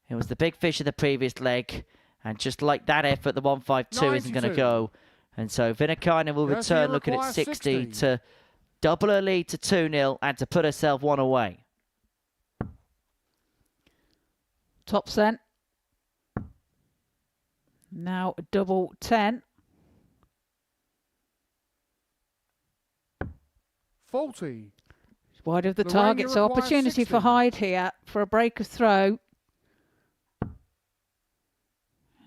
It was the big fish of the previous leg, and just like that effort, the 152 isn't going to 92. go. And so Venkine will Kirsty, return you looking at require 60 60. to double her lead to 2-0 and to put herself one away. Tops then. Now a double 10. 40. Wide of the Lorraine, target, you so require opportunity 60. for Hyde here for a break of throw. And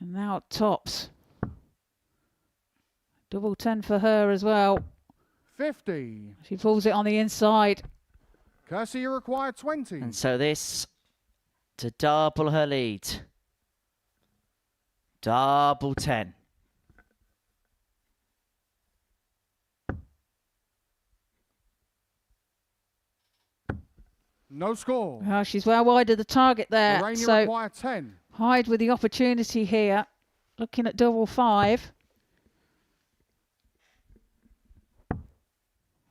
now Tops. Double 10 for her as well. 50. She pulls it on the inside. Kirsty, you require 20. And so this to double her lead. Double 10. No score. Well, she's well wide of the target there. Lorraine, you So require 10. Hyde with the opportunity here. Looking at double 5.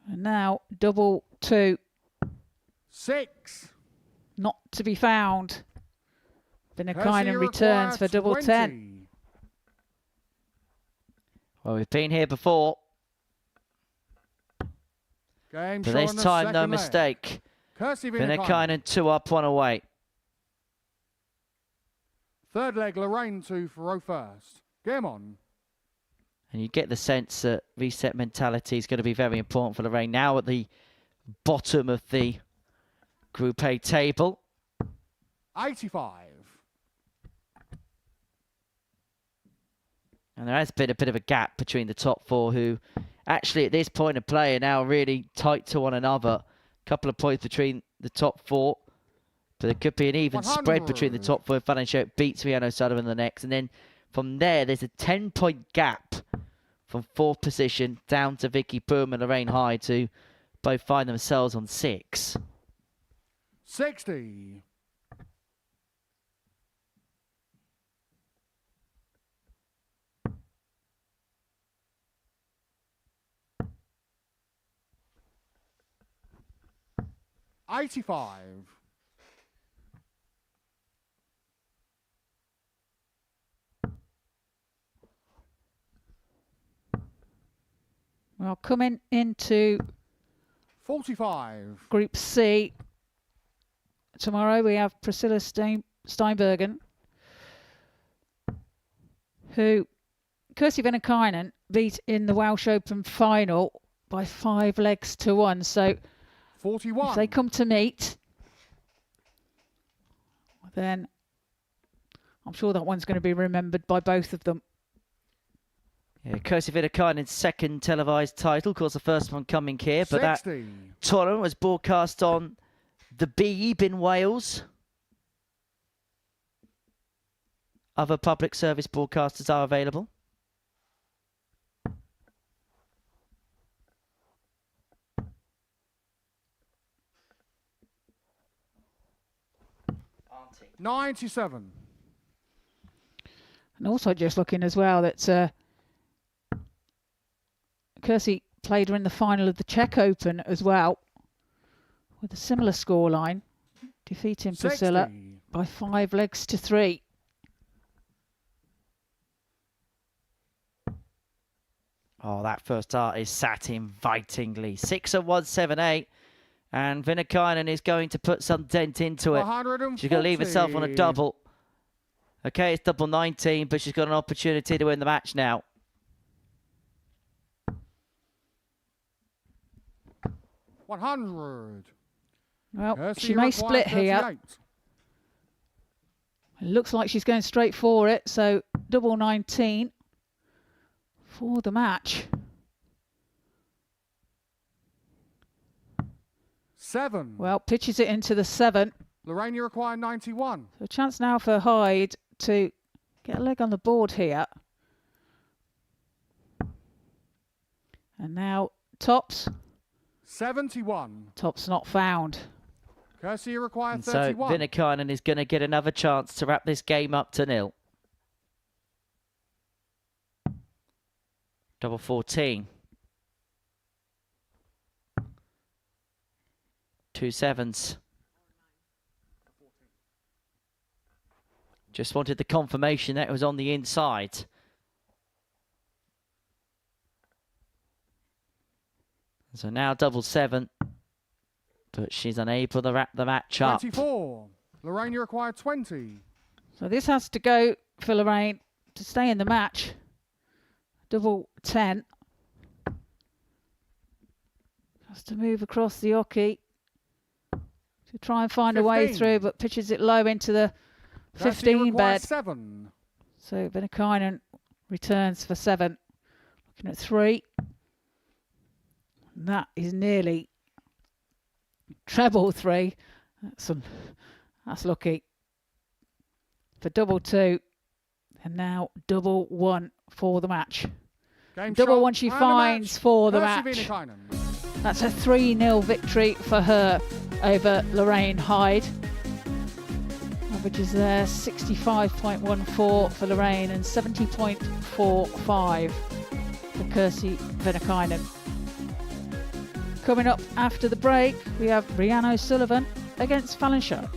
And now double 2. 6. Not to be found. Kirsty, Venkine you returns for require double 20. 10. Well, we've been here before. Game But shot this on the time, no second leg. mistake. Kirsty Venkine Venkine. 2 up, 1 away. Third leg, Lorraine 2 for row first. Game on. And you get the sense that reset mentality is going to be very important for Lorraine. Now at the bottom of the Group A table. 85. And there has been a bit of a gap between the top four, who actually at this point of play are now really tight to one another. A couple of points between the top four. But there could be an even 100. spread between the top four if Fallon Sherrock beats Rhian O'Sullivan the next. And then from there, there's a 10-point gap from 4th position down to Vicky, Pruim and Lorraine Hyde, who both find themselves on 6. 60. $85. Well, coming into 45. Group C, tomorrow we have Priscilla Steinbergen, who Kirsty Venkine beat in the Welsh Open final by 5 legs to 1. So 41. if they come to meet, then I'm sure that one's going to be remembered by both of them. Yeah, Kirsty Venkine second televised title, of course the first one coming here, but 60. that tournament was broadcast on the Beeb in Wales. Other public service broadcasters are available. $97. And also just looking as well that Kirsty played her in the final of the Czech Open as well, with a similar scoreline, defeating Priscilla 60. by 5 legs to 3. Oh, that first dart is sat invitingly. 6 of 178. And Venkine is going to put some dent into it. 140. She's going to leave herself on a double. Okay, it's double 19, but she's got an opportunity to win the match now. $100. Well, Kirsty she may requires split here. 38. It looks like she's going straight for it, so double 19 for the match. 7. Well, pitches it into the 7. Lorraine, you require 91. So a chance now for Hyde to get a leg on the board here. And now tops. 71. Tops not found. Kirsty, you require And 31. so Venkine is going to get another chance to wrap this game up to 0. Double 14. 2 sevens. Just wanted the confirmation that it was on the inside. So now double 7. But she's unable to wrap the match up. 24. Lorraine, you require 20. So this has to go for Lorraine to stay in the match. Double 10. Has to move across the oche to try and find a way 15. through, but pitches it low into the Kirsty, you 15 require bed. 7. So Venkine returns for 7. Looking at 3. And that is nearly treble 3. That's lucky. For double 2. And now double 1 for the match. Game Double shot 1 she and a finds match. for the Kirsty match. Venkine. That's a 3-0 victory for her over Lorraine Hyde. Averages there 65.14 for Lorraine and 70.45 for Kirsty Venkine. Coming up after the break, we have Rhian O'Sullivan against Fallon Sherrock.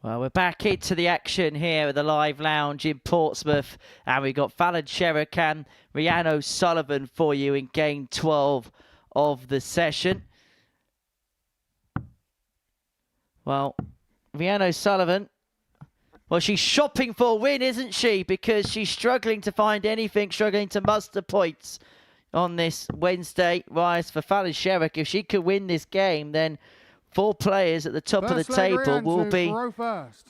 Well, we're back into the action here at the Live Lounge in Portsmouth. And we've got Fallon Sherrock and Rhian O'Sullivan for you in game 12 of the session. Well, Rhian O'Sullivan, well, she's shopping for a win, isn't she? Because she's struggling to find anything, struggling to muster points on this Wednesday. Rise for Fallon Sherrock. If she could win this game, then 4 players at the top of the table will be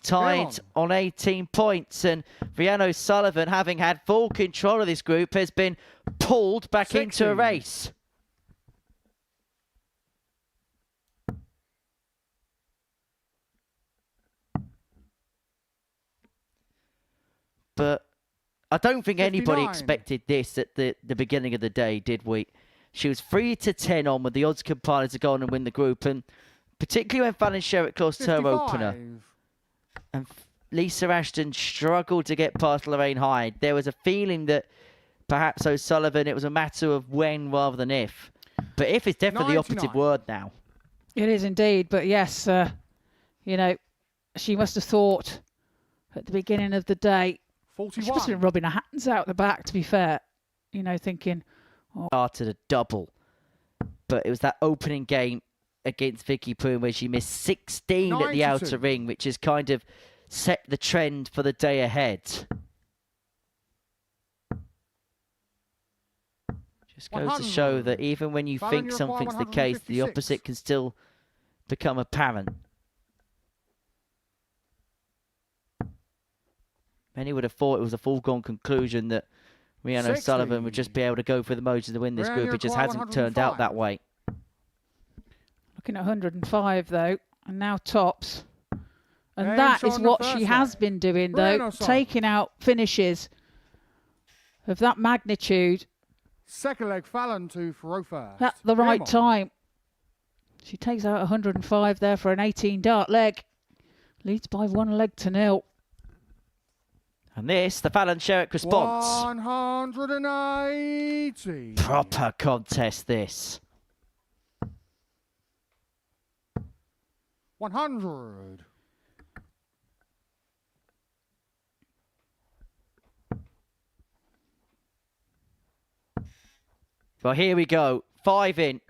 tied on 18 points. And Rhian O'Sullivan, having had full control of this group, has been pulled back into a race. But I don't think anybody expected this at the beginning of the day, did we? She was 3-10 on with the odds compiler to go on and win the group, and particularly when Fallon Sherrock lost her opener. And Lisa Ashton struggled to get past Lorraine Hyde. There was a feeling that perhaps O'Sullivan, it was a matter of when rather than if. But if is definitely the operative word now. It is indeed, but yes, you know, she must have thought at the beginning of the day, 41. She must have been rubbing her hands out the back, to be fair. You know, thinking... Oh. Started a double. But it was that opening game against Vicky Pruim where she missed 16 at the outer ring, which has kind of set the trend for the day ahead. Just goes to show that even when you think something's the case, the opposite can still become apparent. Many would have thought it was a foregone conclusion that Rhian O'Sullivan would just be able to go for the motions to win this group. It just hasn't turned out that way. Looking at 105, though, and now tops. And that is what she has been doing, though, taking out finishes of that magnitude. Second leg, Fallon to throw first. At the right time. She takes out 105 there for an 18-dart leg. Leads by 1-0. And this, the Fallon Sherrock response. 180. Proper contest, this. 100. Well, here we go. 5 in.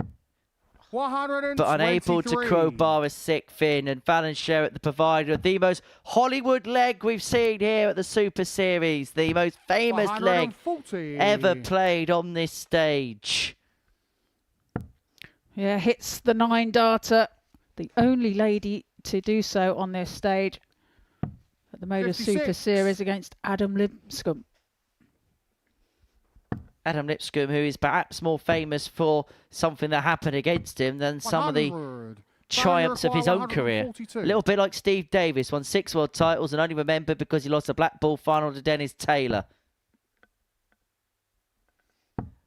123. But unable to crowbar a 6th in. And Fallon Sherrock, the provider of the most Hollywood leg we've seen here at the Super Series. The most famous leg ever played on this stage. Yeah, hits the 9-darter. The only lady to do so on this stage at the Modus Super Series against Adam Lipscomb. Adam Lipscomb, who is perhaps more famous for something that happened against him than some of the triumphs of his own career. A little bit like Steve Davis, won 6 world titles and only remembered because he lost a black ball final to Dennis Taylor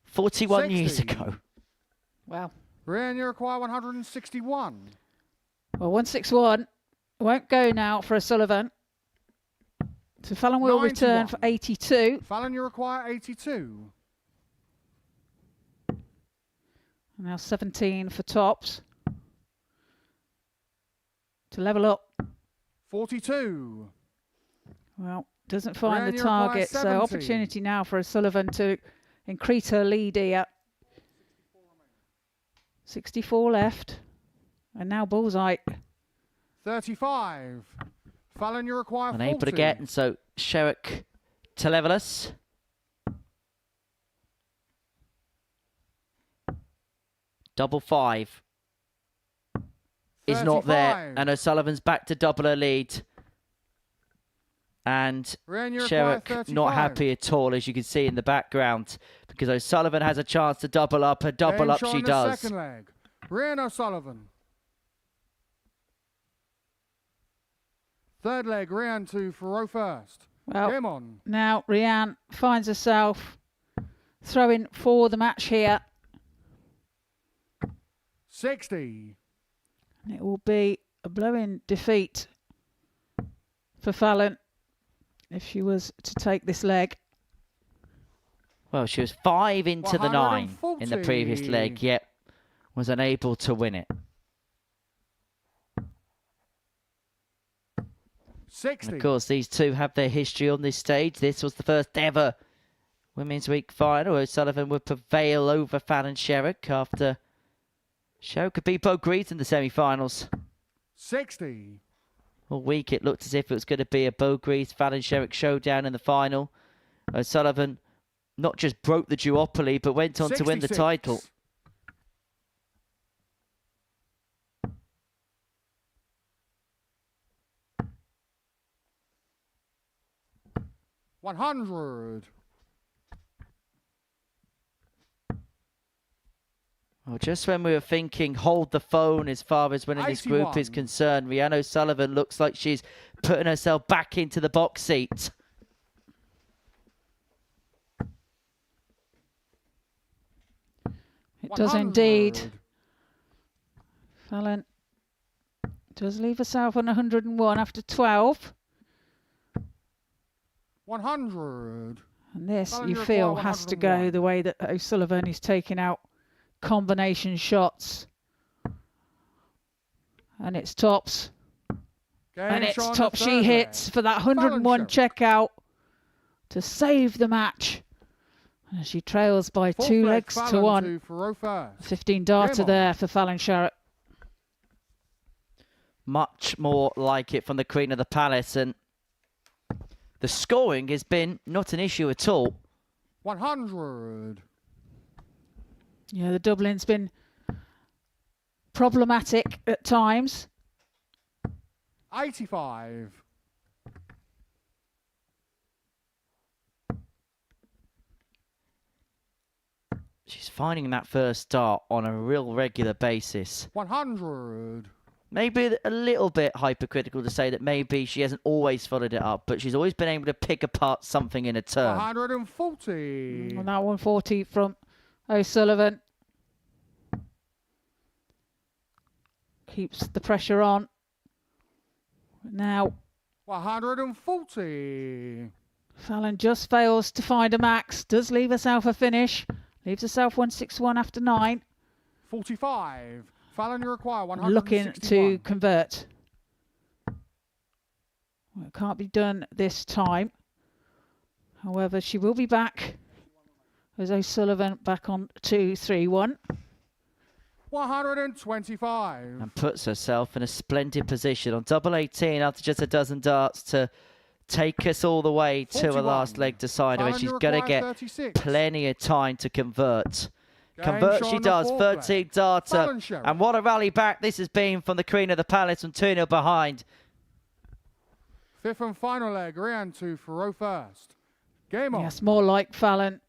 41 years ago. Wow. Rhian, you require 161. Well, 161 won't go now for O'Sullivan. So Fallon will return for 82. Fallon, you require 82. Now 17 for tops. To level up. 42. Well, doesn't find the target, so opportunity now for O'Sullivan to increase her lead here. 64 left. And now bullseye. 35. Fallon, you require 40. Unable to get, and so Sherrock to level us. Double 5 is not there, and O'Sullivan's back to double her lead. And Sherrock not happy at all, as you can see in the background, because O'Sullivan has a chance to double up. Her double up she does. Second leg. Rhian O'Sullivan. Third leg, Rhian to throw first. Well, game on. Now Rhian finds herself throwing for the match here. 60. And it will be a blowing defeat for Fallon if she was to take this leg. Well, she was 5 into the 9 in the previous leg, yet was unable to win it. 60. And of course, these two have their history on this stage. This was the first ever Women's Week final. O'Sullivan would prevail over Fallon Sherrock after Sherrock could beat Bo Greaves in the semi-finals. 60. All week it looked as if it was going to be a Bo Greaves Fallon Sherrock showdown in the final. O'Sullivan not just broke the duopoly, but went on to win the 66. title. $100. Well, just when we were thinking hold the phone as far as winning this group is 81. concerned, Rhian O'Sullivan looks like she's putting herself back into the box seat. It does indeed. Fallon does leave herself on 101 after 12. 100. And this, Fallon, you you feel, require has to go 101. the way that O'Sullivan is taking out combination shots. And it's tops. And it's shot on top the she third hits leg. for that Fallon 101 Sherrock. check out to save the match. And she trails by Fourth 2 leg, legs to Fallon 1. to Faro first. 15 darter Game on. there for Fallon Sherrock. Much more like it from the Queen of the Palace, and the scoring has been not an issue at all. 100. Yeah, the doubling's been problematic at times. 85. She's finding that first start on a real regular basis. 100. Maybe a little bit hypercritical to say that maybe she hasn't always followed it up, but she's always been able to pick apart something in a turn. 140. And that 140 from O'Sullivan. Keeps the pressure on. Now, 140. Fallon just fails to find a max. Does leave herself a finish. Leaves herself 161 after 9. 45. Fallon, you require 161. Looking to convert. Well, it can't be done this time. However, she will be back. As O'Sullivan back on 2-3-1. 125. And puts herself in a splendid position on double 18 after just a dozen darts to take us all the way to a 41. last leg decider. And Fallon, she's you going to require get 36. plenty of time to convert. Game Convert shot she on the does, fourth 13 leg. darter. Fallon Sherrock. And what a rally back this has been from the Queen of the Palace from 2-0 behind. Fifth and final leg. Rhian to Faro first. Game on. Yes, more like Fallon.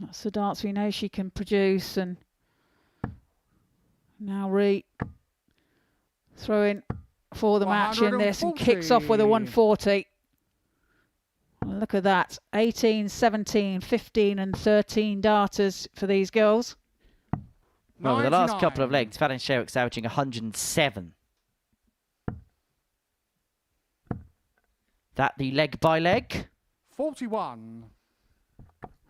That's the darts we know she can produce. And now Rhi throwing for the match in this and kicks off with a 140. Well, look at that. 18, 17, 15 and 13 darters for these girls. Well, over the last 99. couple of legs, Fallon Sherrock's averaging 107. That the leg by leg. 41.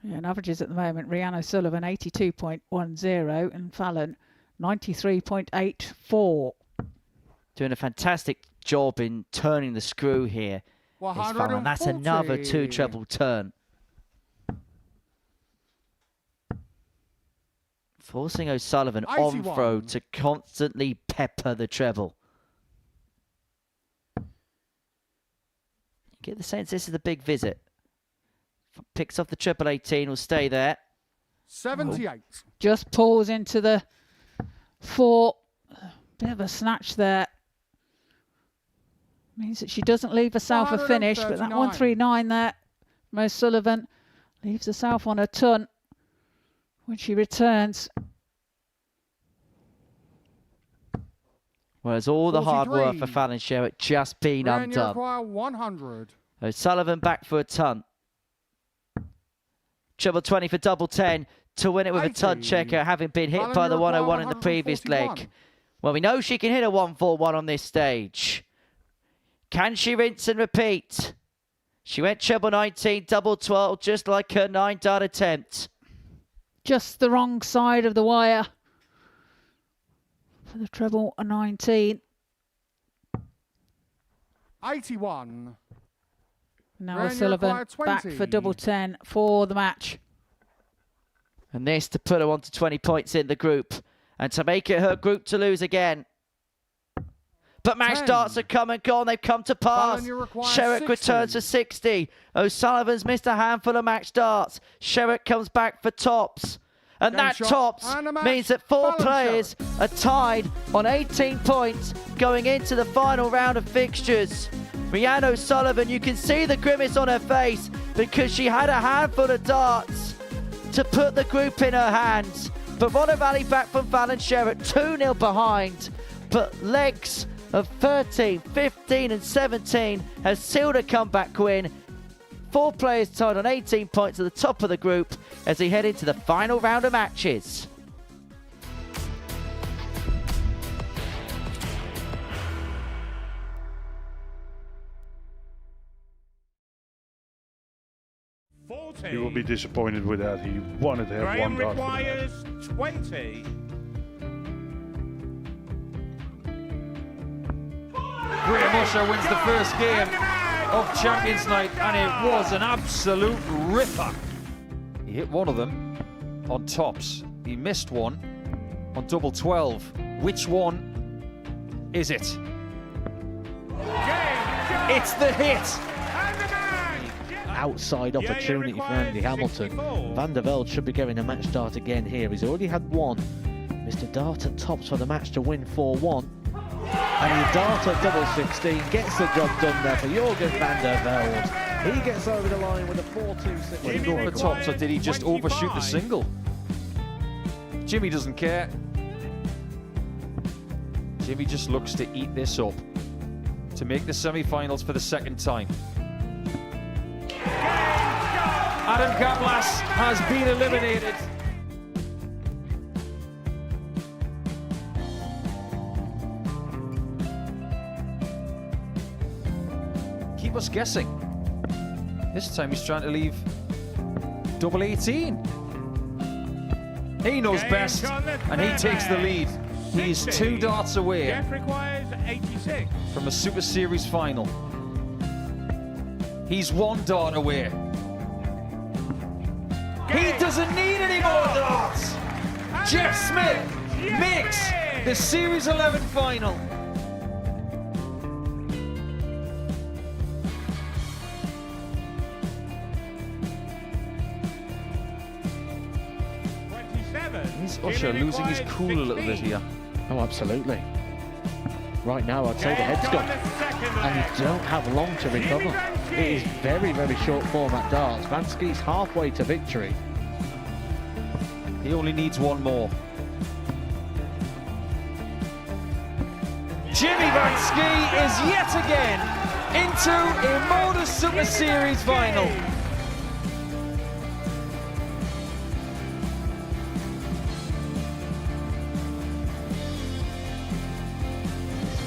Yeah, and averages at the moment, Rhian O'Sullivan 82.10 and Fallon 93.84. Doing a fantastic job in turning the screw here. Is Fallon. That's another 2 treble turn. Forcing O'Sullivan on 81. throw to constantly pepper the treble. You get the sense this is a big visit. Picks off the triple 18, will stay there. 78. Just pulls into the 4. Bit of a snatch there. Means that she doesn't leave herself a finish, but that 139 there from O'Sullivan leaves herself on a ton when she returns. Whereas all the hard work 43. for Fallon Sherrock just been Rhian, you undone. require 100. O'Sullivan back for a ton. Treble 20 for double 10 to win it with a ton 80. checker, having been hit Fallon, by you the require 101 in the previous 141. leg. Well, we know she can hit a 141 on this stage. Can she rinse and repeat? She went treble 19, double 12, just like her 9-dart attempt. Just the wrong side of the wire for the treble 19. 81. Now Rhian, you O'Sullivan require 20. back for double 10 for the match. And this to put her on to 20 points in the group. And to make it her group to lose again. But match 10. darts have come and gone. They've come to pass. Fallon, you require Sherrock 60. returns to 60. O'Sullivan's missed a handful of match darts. Sherrock comes back for tops. And Game that shot tops and a match. means that 4 Fallon players are tied on 18 points going into the final round of fixtures. Rhian O'Sullivan, you can see the grimace on her face because she had a handful of darts to put the group in her hands. But what a rally back from Fallon Sherrock, 2-0 behind. But legs of 13, 15 and 17 has sealed a comeback win. 4 players tied on 18 points at the top of the group as they head into the final round of matches. He will be disappointed with that. He wanted to have Graham one dart. requires 20. Graham Usher wins the first game of Champions Night, and it was an absolute ripper. He hit one of them on tops. He missed one on double 12. Which one is it? It's the hit! Outside opportunity for Andy Hamilton. Van der Velde should be getting a match start again here. He's already had one. Mr. Dart at tops for the match to win 4-1. And the Dart at double 16 gets the job done there for Jurgen van der Velde. He gets over the line with a 4-2-6. Did he go for tops or did he just overshoot the single? Jimmy doesn't care. Jimmy just looks to eat this up to make the semi-finals for the second time. Adam Kaplas has been eliminated. Keep us guessing. This time he's trying to leave double 18. He knows best, and he takes the lead. He is 2 darts away Jeff requires 86. from a Super Series final. He's 1 dart away. He doesn't need any more darts. Jeff Smith makes the Series 11 final. Is Usher losing his cool a little bit here? Oh, absolutely. Right now, I'd say the head's gone. And you don't have long to recover. It is very, very short format darts. Vansky's halfway to victory. He only needs 1 more. Jimmy Vansky is yet again into a Modus Super Series final.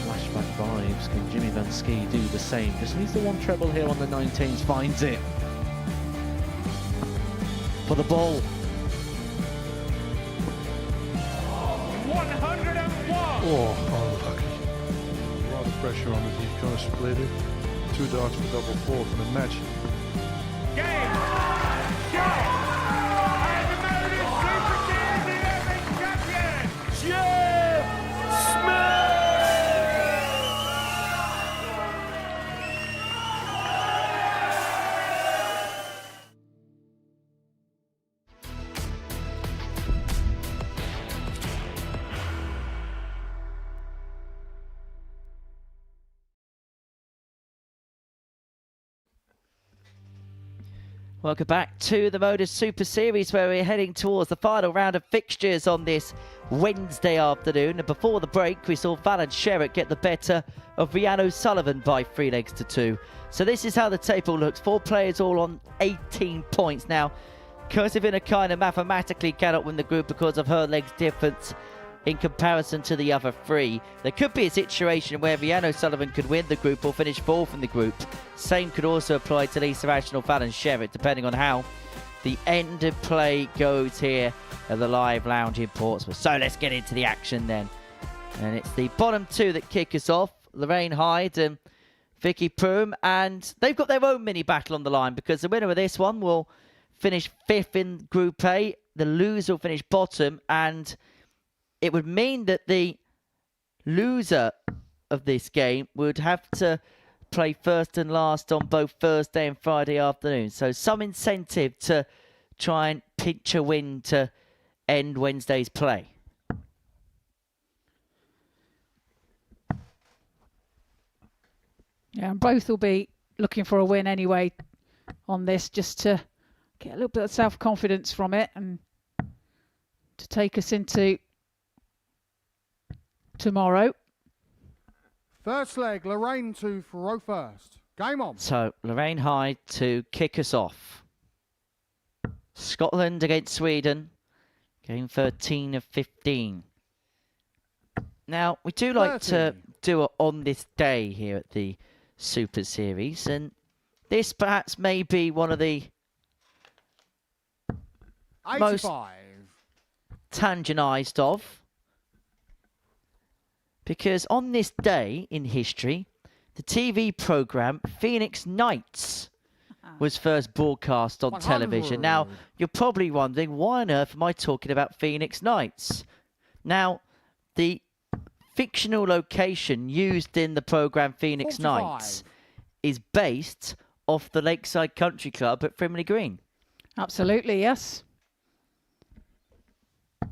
Flashback vibes. Can Jimmy Vansky do the same? Just needs the 1 treble here on the 19s. Finds it. For the ball. 101. Oh, unlucky. A lot of pressure on it. He's going to split it. 2 darts for double 4 for the match. Game. Shot. And the Modus Super Series 11 champion, Jeff Smith. Welcome back to the Modus Super Series, where we're heading towards the final round of fixtures on this Wednesday afternoon. And before the break, we saw Fallon Sherrock get the better of Rhian O'Sullivan by 3 legs to 2. So this is how the table looks. 4 players all on 18 points. Now, Kirsty Venkine mathematically cannot win the group because of her legs difference in comparison to the other 3. There could be a situation where Rhian O'Sullivan could win the group or finish 4th in the group. Same could also apply to Lisa Ashton or Fallon Sherrock, depending on how the end of play goes here at the live lounge in Portsmouth. So let's get into the action then. And it's the bottom 2 that kick us off. Lorraine, Hyde and Vicky Pruim, and they've got their own mini battle on the line because the winner of this one will finish 5th in Group A. The loser will finish bottom, and it would mean that the loser of this game would have to play first and last on both Thursday and Friday afternoon. So some incentive to try and pinch a win to end Wednesday's play. Yeah, and both will be looking for a win anyway on this, just to get a little bit of self-confidence from it and to take us into tomorrow. First leg, Lorraine to throw first. Game on. So Lorraine Hyde to kick us off. Scotland against Sweden. Game 13 of 15. Now, we do like to do it on this day here at the Super Series, and this perhaps may be one of the 85. most tangenized of, because on this day in history, the TV program Phoenix Nights was first broadcast on television. Now, you're probably wondering, why on earth am I talking about Phoenix Nights? Now, the fictional location used in the program Phoenix 45. Nights is based off the Lakeside Country Club at Frimley Green. Absolutely, yes. The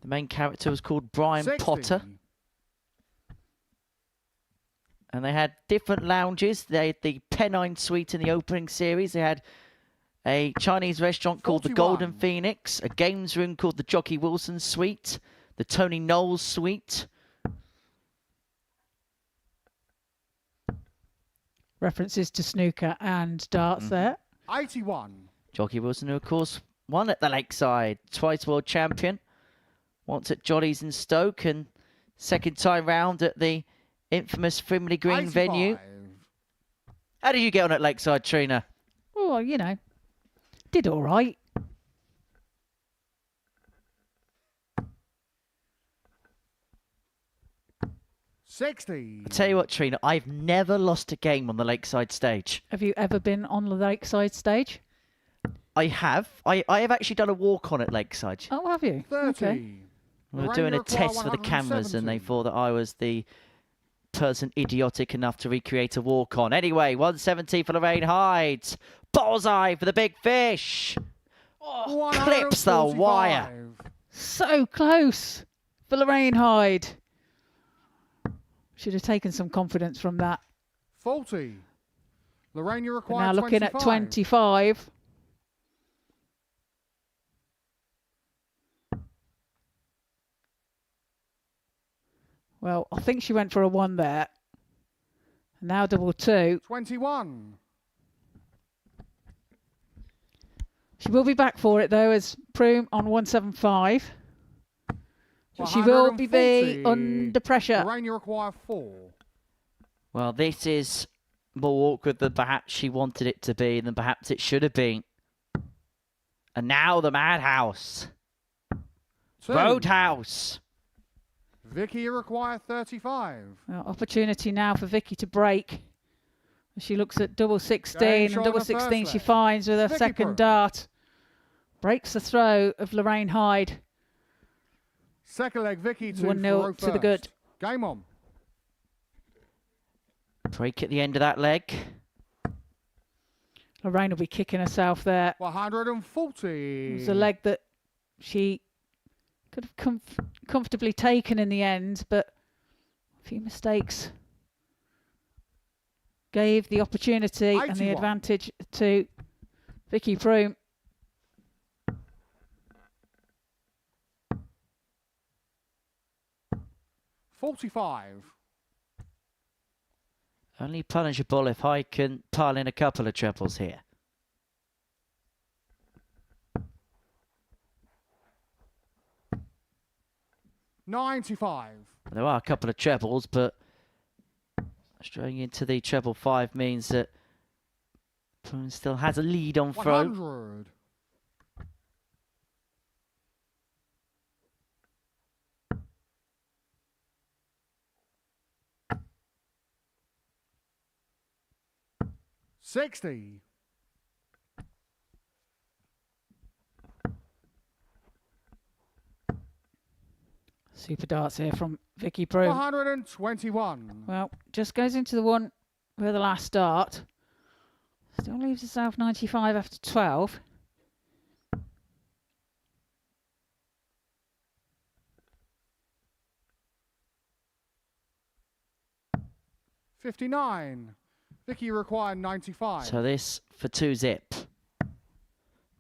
main character was called Brian 60. Potter. And they had different lounges. They had the Pennine Suite in the opening series. They had a Chinese restaurant called the 41. Golden Phoenix, a games room called the Jockey Wilson Suite, the Tony Knowles Suite. References to snooker and darts there. 81. Jockey Wilson, who of course won at the Lakeside, twice world champion. Once at Jolly's in Stoke, and second time round at the infamous Frimley Green 85. venue. How did you get on at Lakeside, Trina? Well, you know, did all right. $60. I tell you what, Trina, I've never lost a game on the Lakeside stage. Have you ever been on the Lakeside stage? I have. I have actually done a walk on at Lakeside. Oh, have you? 30. Okay. We were Lorraine, doing you a require test for the cameras, and they 170. thought that I was the person idiotic enough to recreate a walk on. Anyway, 170 for Lorraine Hyde. Bullseye for the big fish. Oh, clips the 145. wire. So close for Lorraine Hyde. Should have taken some confidence from that. 40. Lorraine, you But require now looking 25. at 25. Well, I think she went for a 1 there. Now double 2. 21. She will be back for it though, as Pruim on 175. But she will be 140. under pressure. Lorraine, you require 4. Well, this is more awkward than perhaps she wanted it to be, than perhaps it should have been. And now the Madhouse. 2. Roadhouse. Vicky, you require 35. Well, opportunity now for Vicky to break. She looks at double 16, Going and short double of the first 16 she leg. finds with her Vicky second Pruim. dart. Breaks the throw of Lorraine Hyde. Second leg, Vicky to 1-0 throw to the good. first. Game on. Break at the end of that leg. Lorraine will be kicking herself there. 140. It was a leg that she could have comfortably taken in the end, but a few mistakes gave the opportunity and the 81. advantage to Vicky Pruim. $45. Only punishable if I can pile in a couple of triples here. $95. There are a couple of trebles, but straying into the treble 5 means that Pruim still has a lead on throw. 100. 60. Super darts here from Vicky Pruim. 121. Well, just goes into the one with the last dart. Still leaves herself 95 after 12. $59. Vicky required 95. So this for 2-zip.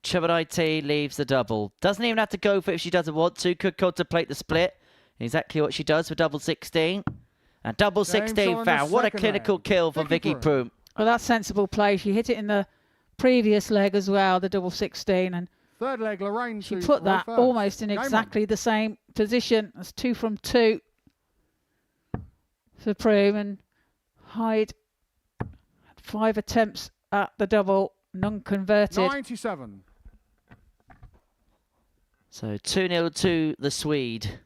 Chibadite leaves the double. Doesn't even have to go for it if she doesn't want to. Could contemplate the split. Exactly what she does for double 16. And double 16 found. What a clinical kill from Vicky Pruim. Well, that's sensible play. She hit it in the previous leg as well, the double 16. And third leg, Lorraine. She put that almost in exactly the same position. That's 2 from 2 for Pruim. And Hyde had 5 attempts at the double, none converted. 97. So 2-0 to the Swede.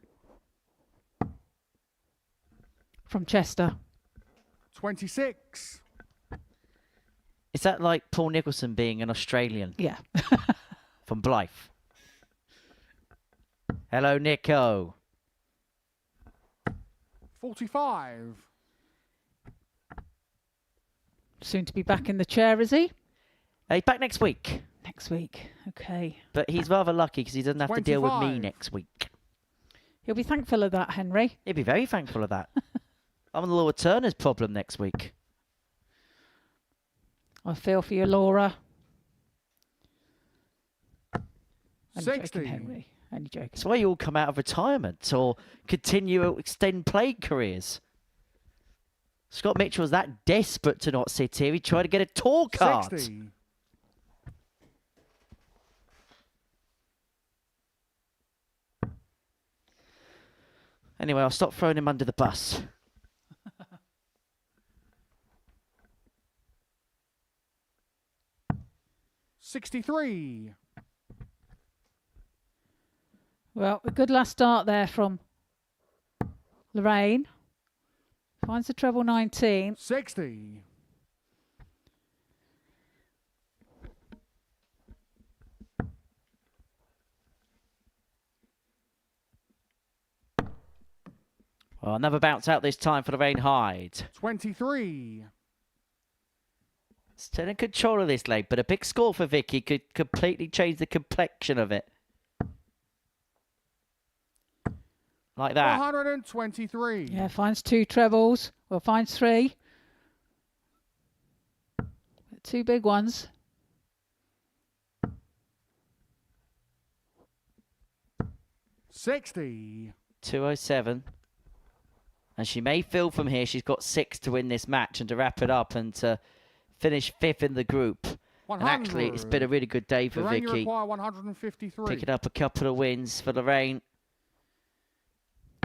From Chester. 26. Is that like Paul Nicholson being an Australian? Yeah. From Blythe. Hello, Nico. 45. Soon to be back in the chair, is he? He's back next week. Next week, okay. But he's rather lucky because he doesn't have to deal with me 25. next week. He'll be thankful of that, Henry. He'll be very thankful of that. I'm the Laura Turner's problem next week. I feel for you, Laura. Only 60. joking, Henry. Only joking. That's why you all come out of retirement or continue to extend playing careers. Scott Mitchell was that desperate to not sit here. He tried to get a tour card. 60. Anyway, I'll stop throwing him under the bus. $63. Well, a good last start there from Lorraine. Finds the treble 19. 60. Well, another bounce out this time for Lorraine Hyde. 23. Still in control of this leg, but a big score for Vicky could completely change the complexion of it. Like that. 123. Yeah, finds 2 trebles. Well, finds 3. 2 big ones. 60. 207. And she may feel from here she's got 6 to win this match and to wrap it up and to finish 5th in the group. 100. And actually, it's been a really good day for Lorraine, you Vicky. require 153. Picking up a couple of wins for Lorraine.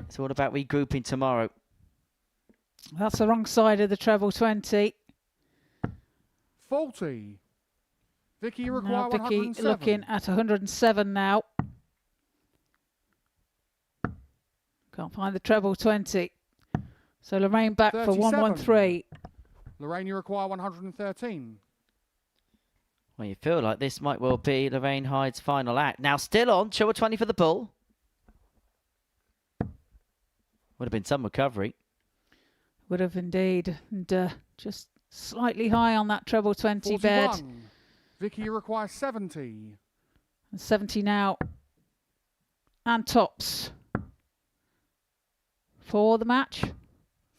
It's all about regrouping tomorrow. That's the wrong side of the treble 20. 40. Vicky, you require Now Vicky 107. looking at 107 now. Can't find the treble 20. So Lorraine back 37. for 113. Lorraine, you require 113. Well, you feel like this might well be Lorraine Hyde's final act. Now still on, show a 20 for the bull. Would have been some recovery. Would have indeed. And just slightly high on that treble 20 bed. 41. Vicky, you require 70. And 70 now. And tops for the match.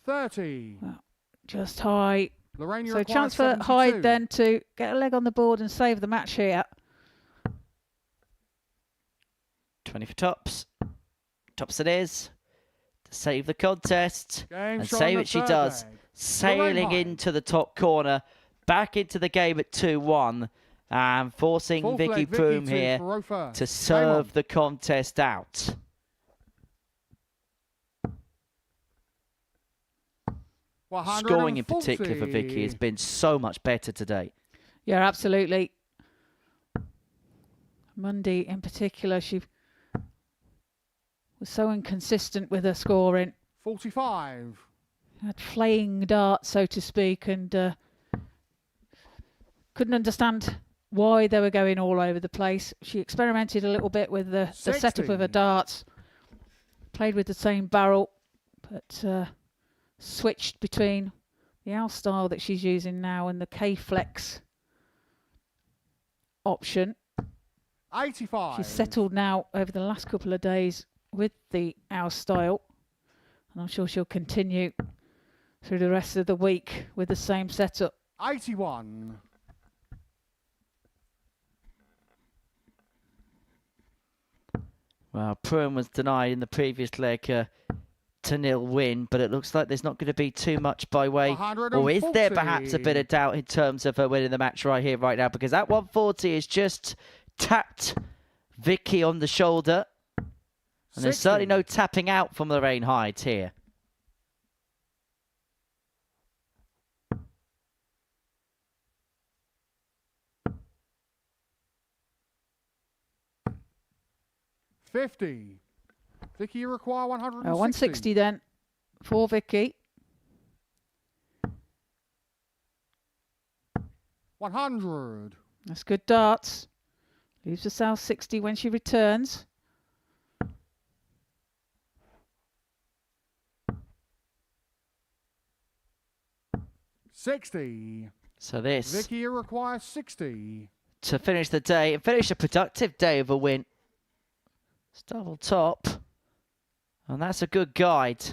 30. Well, just high. Lorraine, you So require chance for 72. Hyde then to get a leg on the board and save the match here. 20 for tops. Tops it is. To save the contest. Game And shot save in it the she third does. leg. Sailing Hyde. into the top corner. Back into the game at 2-1. And forcing Fourth Vicky leg, Vicky Pruim to here throw first. to Game serve on. the contest out. Scoring in particular for Vicky has been so much better today. Yeah, absolutely. Monday in particular, she was so inconsistent with her scoring. 45. Had flaying darts, so to speak, and couldn't understand why they were going all over the place. She experimented a little bit with the setup of her darts, played with the same barrel, but switched between the owl style that she's using now and the K-Flex option. 85. She's settled now over the last couple of days with the owl style, and I'm sure she'll continue through the rest of the week with the same setup. 81. Well, Pruim was denied in the previous leg 2-0 win, but it looks like there's not going to be too much by way. Or is there perhaps a bit of doubt in terms of her winning the match right here, right now? Because that 140 is just tapped Vicky on the shoulder. And there's certainly no tapping out from Lorraine Hyde here. $50. Vicky, you require 160. 160 then for Vicky. 100. That's good darts. Leaves the south 60 when she returns. $60. So this, Vicky, you require 60. to finish the day and finish a productive day of a win. It's double top. And that's a good guide.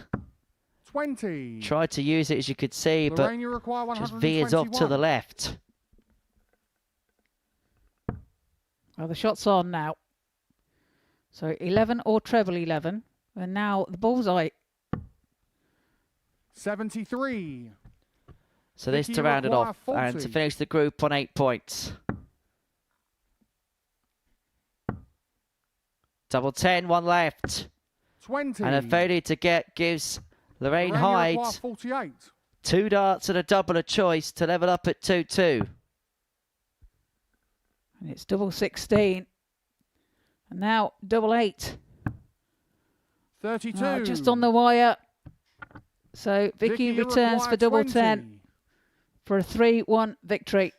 20. Tried to use it, as you could see, Lorraine, you but require just veers off to the 121. left. Well, the shot's on now. So 11 or treble 11. And now the bullseye. 73. So this Vicky, to you round it require off 40. and to finish the group on 8 points. Double 10, one left. 20. And a failure to get gives Lorraine Lorraine, you require Hyde 48. 2 darts and a double of choice to level up at 2-2. And it's double 16. And now double 8. 32. Just on the wire. So Vicky you returns require for double 20. 10 for a 3-1 victory.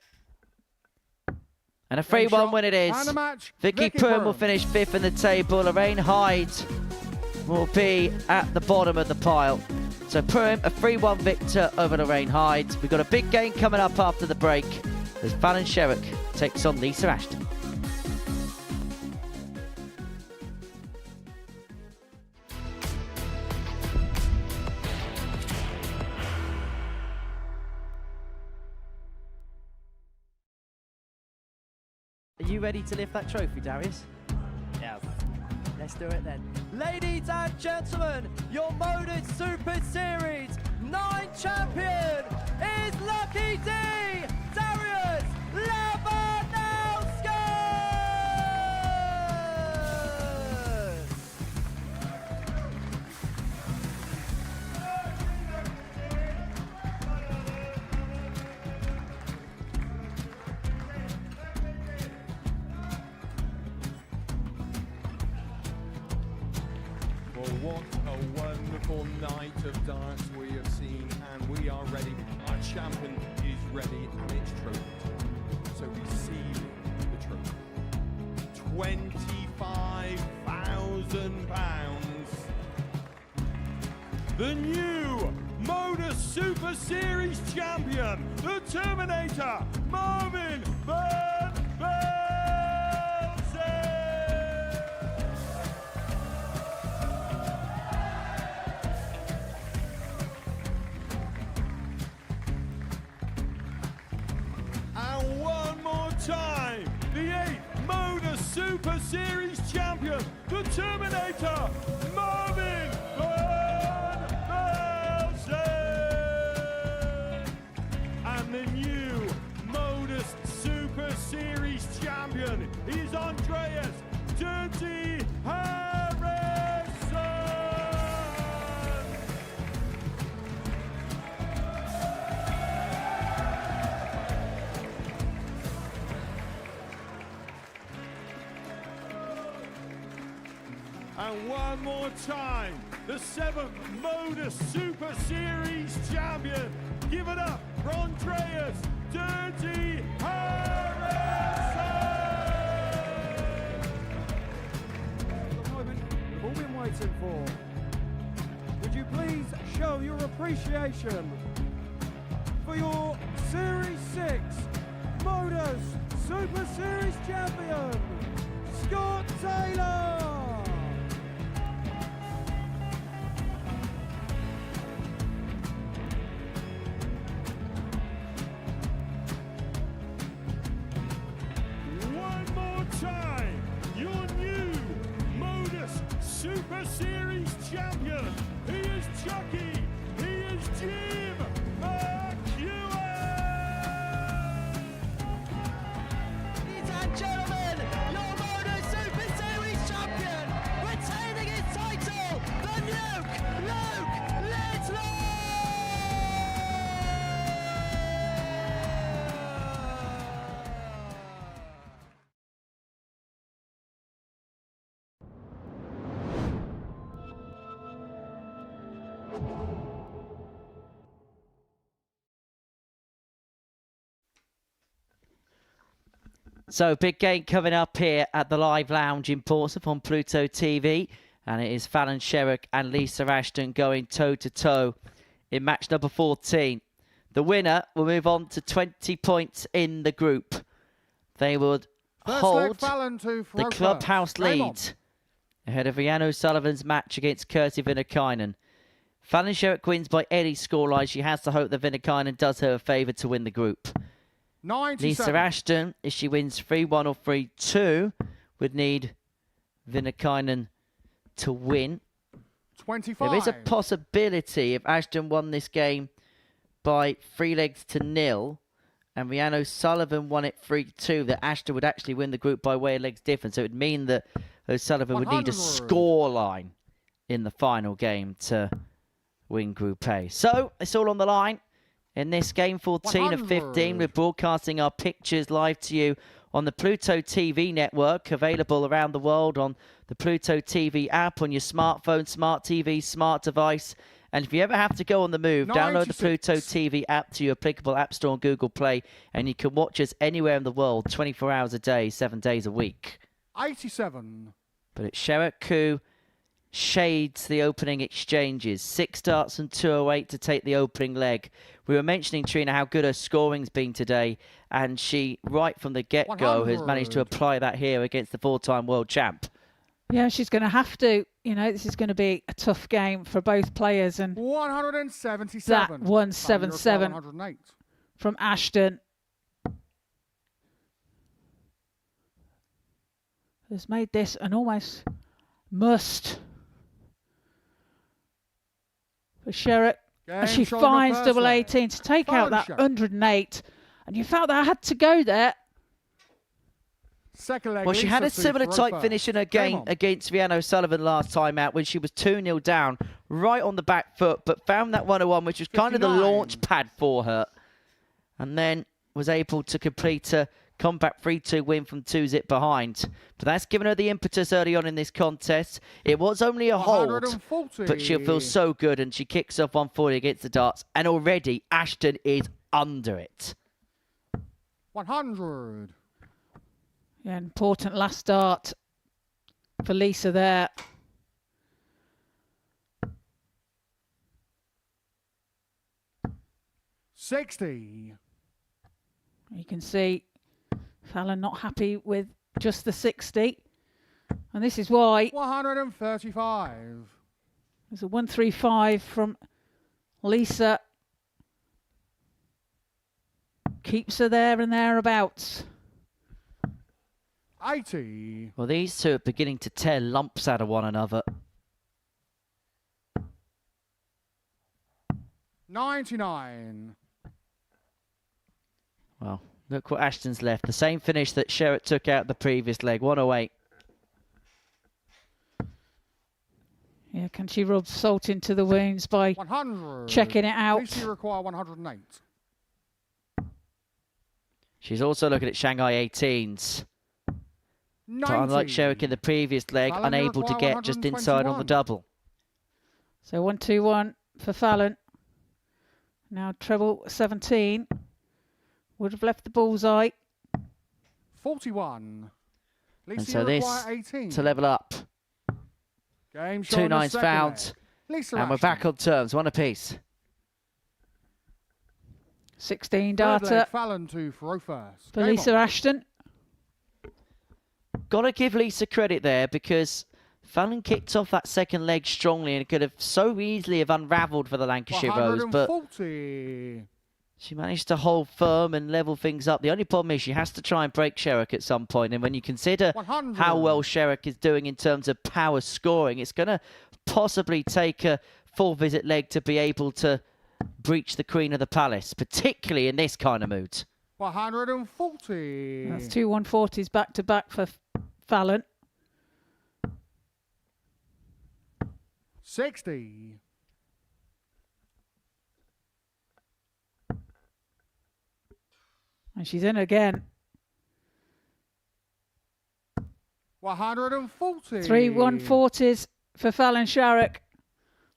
And a 3-1 win it And is. a match. Vicky Vicky Pruim will Pruim. finish 5th in the table. Lorraine Hyde will be at the bottom of the pile. So Pruim, a 3-1 victor over Lorraine Hyde. We've got a big game coming up after the break as Fallon Sherrock takes on Lisa Ashton. Are you ready to lift that trophy, Darius? Yes. Let's do it then. Ladies and gentlemen, your Modus Super Series 9 champion is Lucky D, Darius Labanowski! Well, what a wonderful night of darts we have seen, and we are ready. Our champion is ready, and it's trophy. So receive the trophy. £25,000. The new Modus Super Series champion, the Terminator, Marvin Van Velzen. And one more time, the 8th Modus Super Series champion, the Terminator, Marvin Van Velzen. And the new Modus Super Series champion is Andreas Dirty Harrison. And one more time, the 7th Modus Super Series champion. Give it up for Andreas Dirty Harrison! The moment we've all been waiting for. Would you please show your appreciation for your Series 6 Modus Super Series champion, Scott Taylor! One more time, your new Modus Super Series champion. He is Chucky. He is Jim McEwen. Ladies and gentlemen, your Modus Super Series champion, retaining his title, the Nuke, Luke Lidlow! So, big game coming up here at the Live Lounge in Portsmouth on Pluto TV. And it is Fallon Sherrock and Lisa Ashton going toe-to-toe in match number 14. The winner will move on to 20 points in the group. They would hold the clubhouse lead ahead of Rhian O'Sullivan's match against Kirsty Venkine. Fallon Sherrock wins by any scoreline. She has to hope that Venkine does her a favour to win the group. 97. Lisa Ashton, if she wins 3-1 or 3-2, would need Venkine to win. 25. There is a possibility if Ashton won this game by 3-0 and Rhian O'Sullivan won it 3-2, that Ashton would actually win the group by way of legs difference. So it would mean that O'Sullivan would need a scoreline in the final game to win Group A. So it's all on the line. In this game 14 of 15, we're broadcasting our pictures live to you on the Pluto TV network, available around the world on the Pluto TV app, on your smartphone, smart TV, smart device. And if you ever have to go on the move, download the Pluto TV app to your applicable App Store and Google Play, and you can watch us anywhere in the world, 24 hours a day, 7 days a week. 87. But it's Sherrock who shades the opening exchanges. 6 darts and 208 to take the opening leg. We were mentioning, Trina, how good her scoring's been today, and she, right from the get-go, has managed to apply that here against the 4-time world champ. Yeah, she's going to have to. You know, this is going to be a tough game for both players. And 177. that 177 from Ashton has made this an almost must for Sherrock. And she finds double 18 to take out that 108. And you felt that had to go there. Well, she had a similar type finish in her game against Rhian O'Sullivan last time out when she was 2-0 down, right on the back foot, but found that 101, which was kind of the launch pad for her. And then was able to complete a comeback 3-2 win from 2-zip behind. But that's given her the impetus early on in this contest. It was only a hold, but she'll feel so good, and she kicks off 140 against the darts. And already Ashton is under it. 100. Yeah, important last start for Lisa there. $60. You can see Fallon not happy with just the 60. And this is why 135. There's a 135 from Lisa. Keeps her there and thereabouts. 80. Well, these two are beginning to tear lumps out of one another. 99. Well, look what Ashton's left. The same finish that Sherrock took out the previous leg, 108. Yeah, can she rub salt into the wounds by 100. checking it out? Lisa require 108. She's also looking at Shanghai 18s. 90. But unlike Sherrock in the previous leg, Fallon unable to get just inside on the 121. double. So 1-2-1 for Fallon. Now treble 17. Would have left the bullseye. 41. And Lisa so this require 18. to level up. Game shot 2 on the nines second found. leg. Lisa And we're Ashton. back on terms. 1 apiece. 16 Third leg, data Fallon to throw first. for Game Lisa on. Ashton. Got to give Lisa credit there because Fallon kicked off that second leg strongly and could have so easily have unravelled for the Lancashire Rose, but 140. she managed to hold firm and level things up. The only problem is she has to try and break Sherrock at some point, and when you consider 100. how well Sherrock is doing in terms of power scoring, it's going to possibly take a full visit leg to be able to breach the Queen of the Palace, particularly in this kind of mood. 140. That's 2 140s back to back for Fallon. 60. And she's in again. 140. 3 140s for Fallon Sherrock.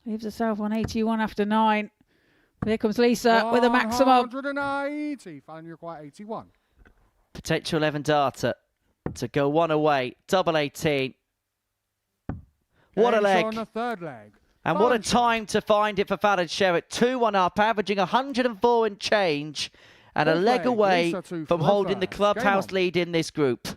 Leaves herself on 81 after 9. Here comes Lisa with a maximum. 180. Fallon, you require 81. Potential 11 data to go one away. Double 18. What a Game leg. shot on the third leg. And Fallon what a time to find it for Fallon Sherrock. 2-1 up, averaging 104 and change. And a Fourth leg leg, away Lisa to from throw holding the first. clubhouse Game on. lead in this group.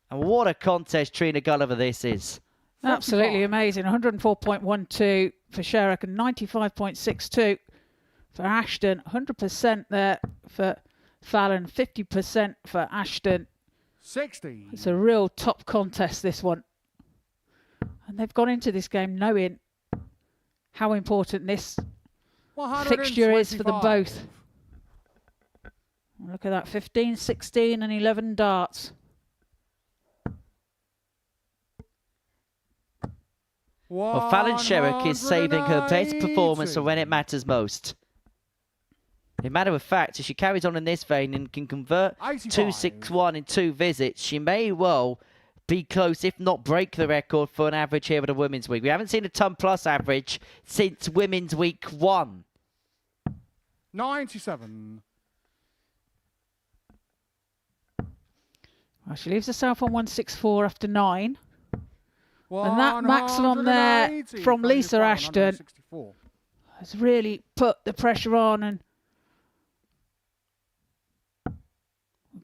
And what a contest, Trina Gulliver, this is. Absolutely amazing. 104.12 for Sherrock and 95.62 for Ashton. 100% there for Fallon, 50% for Ashton. 60. It's a real top contest, this one. And they've gone into this game knowing how important this fixture is for them 125. both. Look at that, 15, 16 and 11 darts. Well, Fallon Sherrock is saving her best performance for when it matters most. In matter of fact, if she carries on in this vein and can convert 261 in 2 visits, she may well be close, if not break the record for an average here at a Women's Week. We haven't seen a ton plus average since Women's Week 1. 97. Well, she leaves herself on 164 after 9. And that maximum there 180. from Fallon, you Lisa require Ashton 164. has really put the pressure on, and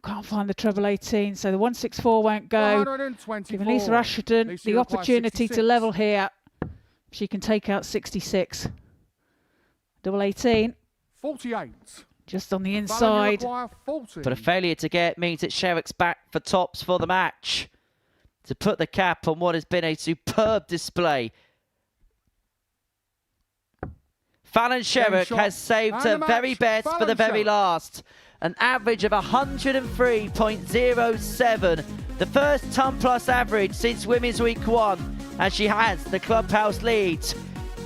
can't find the treble 18, so the 164 won't go. 124. Giving Lisa Ashton Lisa, the you require opportunity 66. to level here. She can take out 66. Double 18, 48. just on the Fallon, you inside. require 40. But a failure to get means that Sherrock's back for tops for the match, to put the cap on what has been a superb display. Fallon Sherrock shot. has saved And her the match, very best for the Fallon very Sherrock. last. An average of 103.07. The first ton plus average since Women's Week 1. And she has the clubhouse lead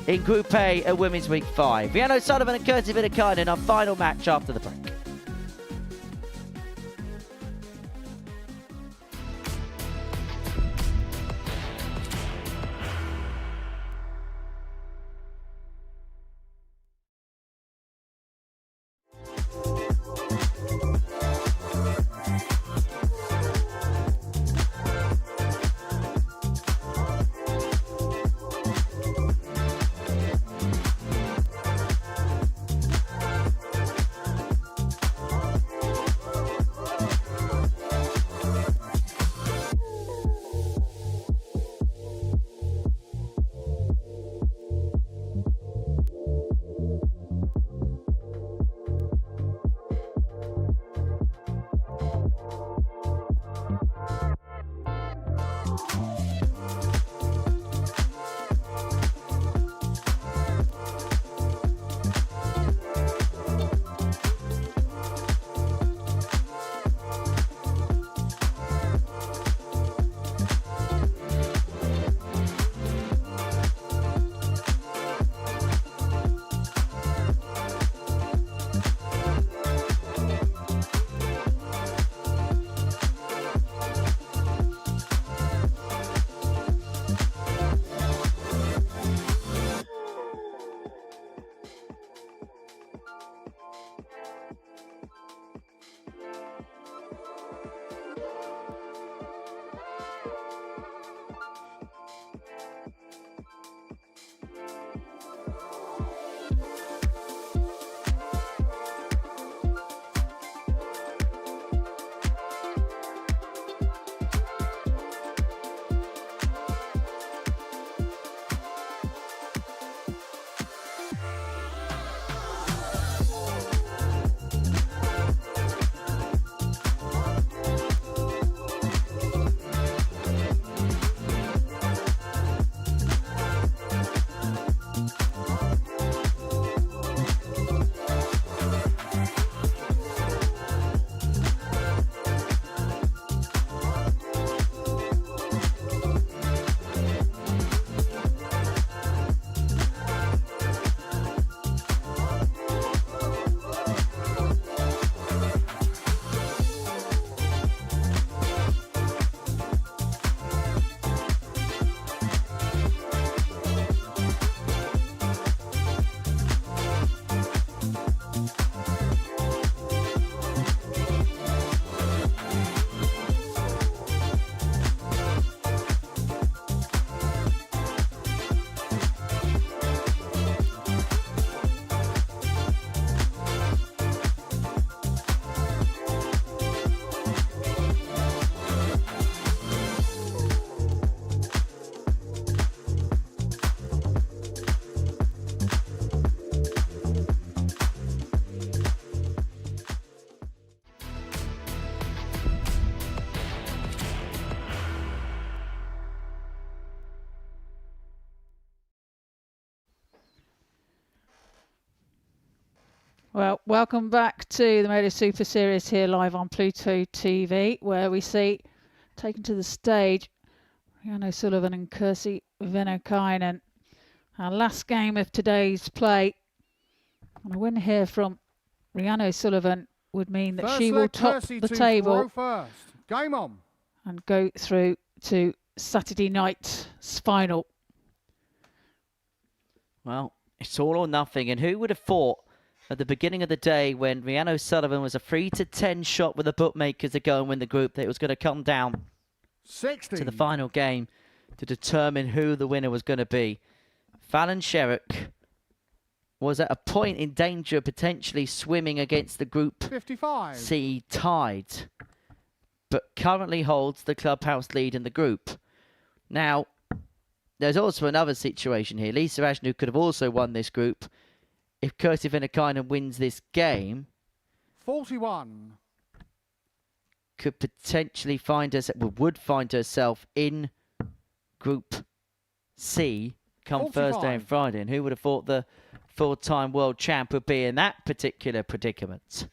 in Group A at Women's Week 5. Rhian O'Sullivan and Kirsty Venkine in our final match after the break. Well, welcome back to the Modus Super Series here live on Pluto TV, where we see taken to the stage Rhian O'Sullivan and Kirsty Venkine. Our last game of today's play. And a win here from Rhian O'Sullivan would mean that she will top the table first. Game on. and go through to Saturday night's final. Well, it's all or nothing. And who would have thought at the beginning of the day when Rhian O'Sullivan was a 3-10 shot with the bookmakers to go and win the group that it was going to come down 60 to the final game to determine who the winner was going to be. Fallon Sherrock was at a point in danger of potentially swimming against the Group 55 C Hyde, but currently holds the clubhouse lead in the group. Now, there's also another situation here. Lisa Ashton, who could have also won this group, if Kirsty Venkine wins this game, 41 could potentially find herself, would find herself in Group C come 45. Thursday and Friday. And who would have thought the full-time world champ would be in that particular predicament?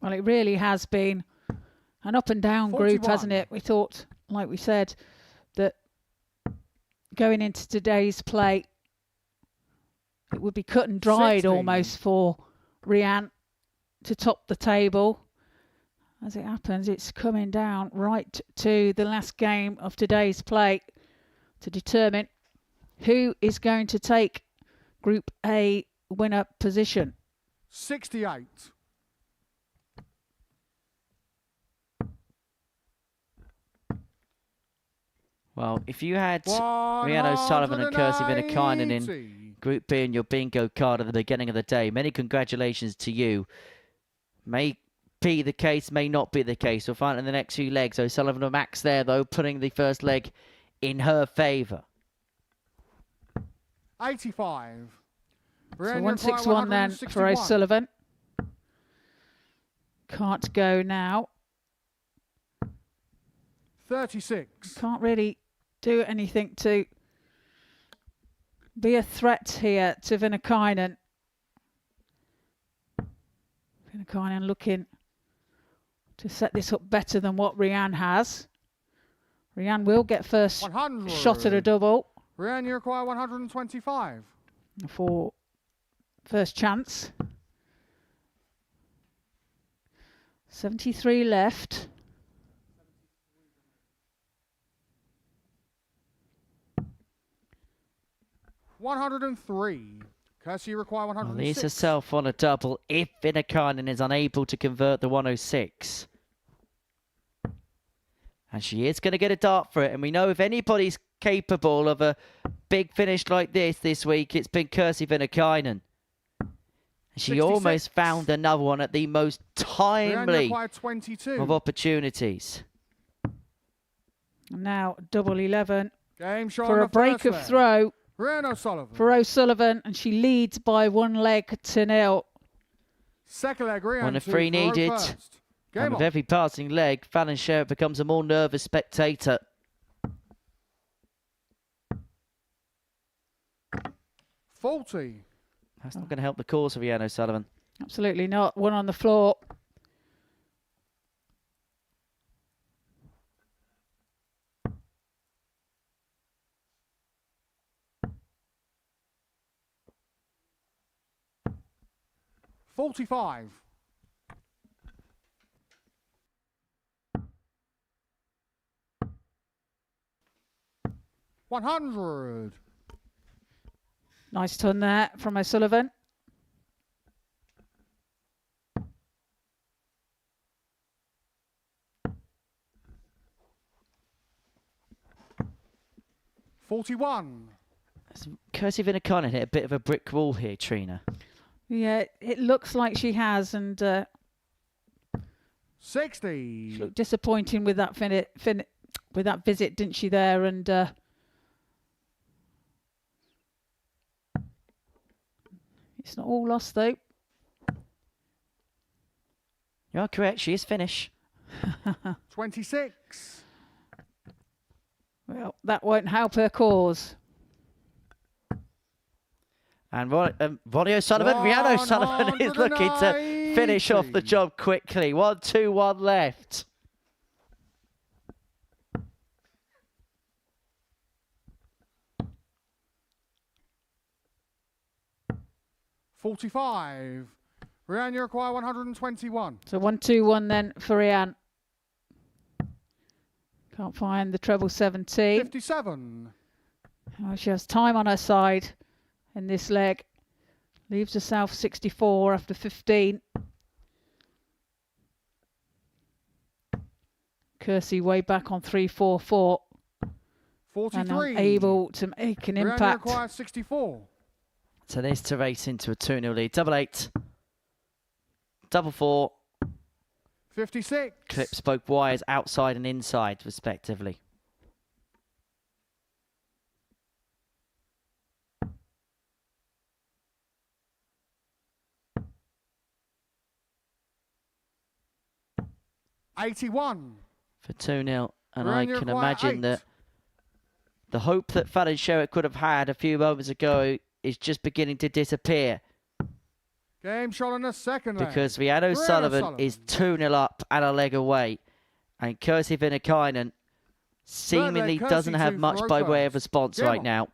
Well, it really has been an up and down group, 41. hasn't it? We thought, like we said, that going into today's play, it would be cut and dried 60. almost for Rhian to top the table. As it happens, it's coming down right to the last game of today's play to determine who is going to take Group A winner position. 68 Well, if you had Rhian O'Sullivan and Kirsty Venkine in Group B in your bingo card at the beginning of the day, many congratulations to you. May be the case, may not be the case. We'll find in the next few legs. O'Sullivan and Max there, though, putting the first leg in her favour. 85 So 161 then for O'Sullivan. Can't go now. 36 Can't really do anything to be a threat here to Venkine. Venkine looking to set this up better than what Rhian has. Rhian will get first 100 shot at a double. Rhian, you require 125 for first chance. 73 left. $103. Kirsty, you require 106. Leaves herself on a double if Venkine is unable to convert the 106. And she is going to get a dart for it. And we know if anybody's capable of a big finish like this week, it's been Kirsty Venkine. She 66. almost found another one at the most timely 22. of opportunities. And now double 11 Game shot for on a the break first of leg. throw Rhian O'Sullivan. for O'Sullivan, and she leads by 1-0. Second leg, Rhian. 1 of 2 3 for needed. first. Game And with on. every passing leg, Fallon Sherrock becomes a more nervous spectator. $40. That's not going to help the cause of Rhian O'Sullivan. Absolutely not. One on the floor. $45. $100. Nice turn there from O'Sullivan. $41. Kirsty Venkine hit a bit of a brick wall here, Trina. Yeah, it looks like she has, and 60. she looked disappointing with that with that visit, didn't she? There and it's not all lost though. You are correct. She is finished. 26. Well, that won't help her cause. And Ronnie O'Sullivan, Rhian O'Sullivan is looking to finish off the job quickly. 1-2-1 left. $45. Rhian, you require 121. So 1-2-1 then for Rhian. Can't find the treble 17. 57. Oh, she has time on her side in this leg. Leaves herself 64 after 15. Kirsty way back on 3-4-4. 43. And able to make an Rhian, impact. you require 64. So this to race into a 2-0 lead. Double 8. Double 4. 56. Clips both wires outside and inside, respectively. $81. For 2-0. And Rhian, I you can require imagine 8. that the hope that Fallon Sherrock could have had a few moments ago is just beginning to disappear. Game shot on the second leg. Because Rhian O'Sullivan is 2-0 up and a leg away. And Kirsty Venkine seemingly Kirsty doesn't have 2 much for by her way of first. response Game right on. now.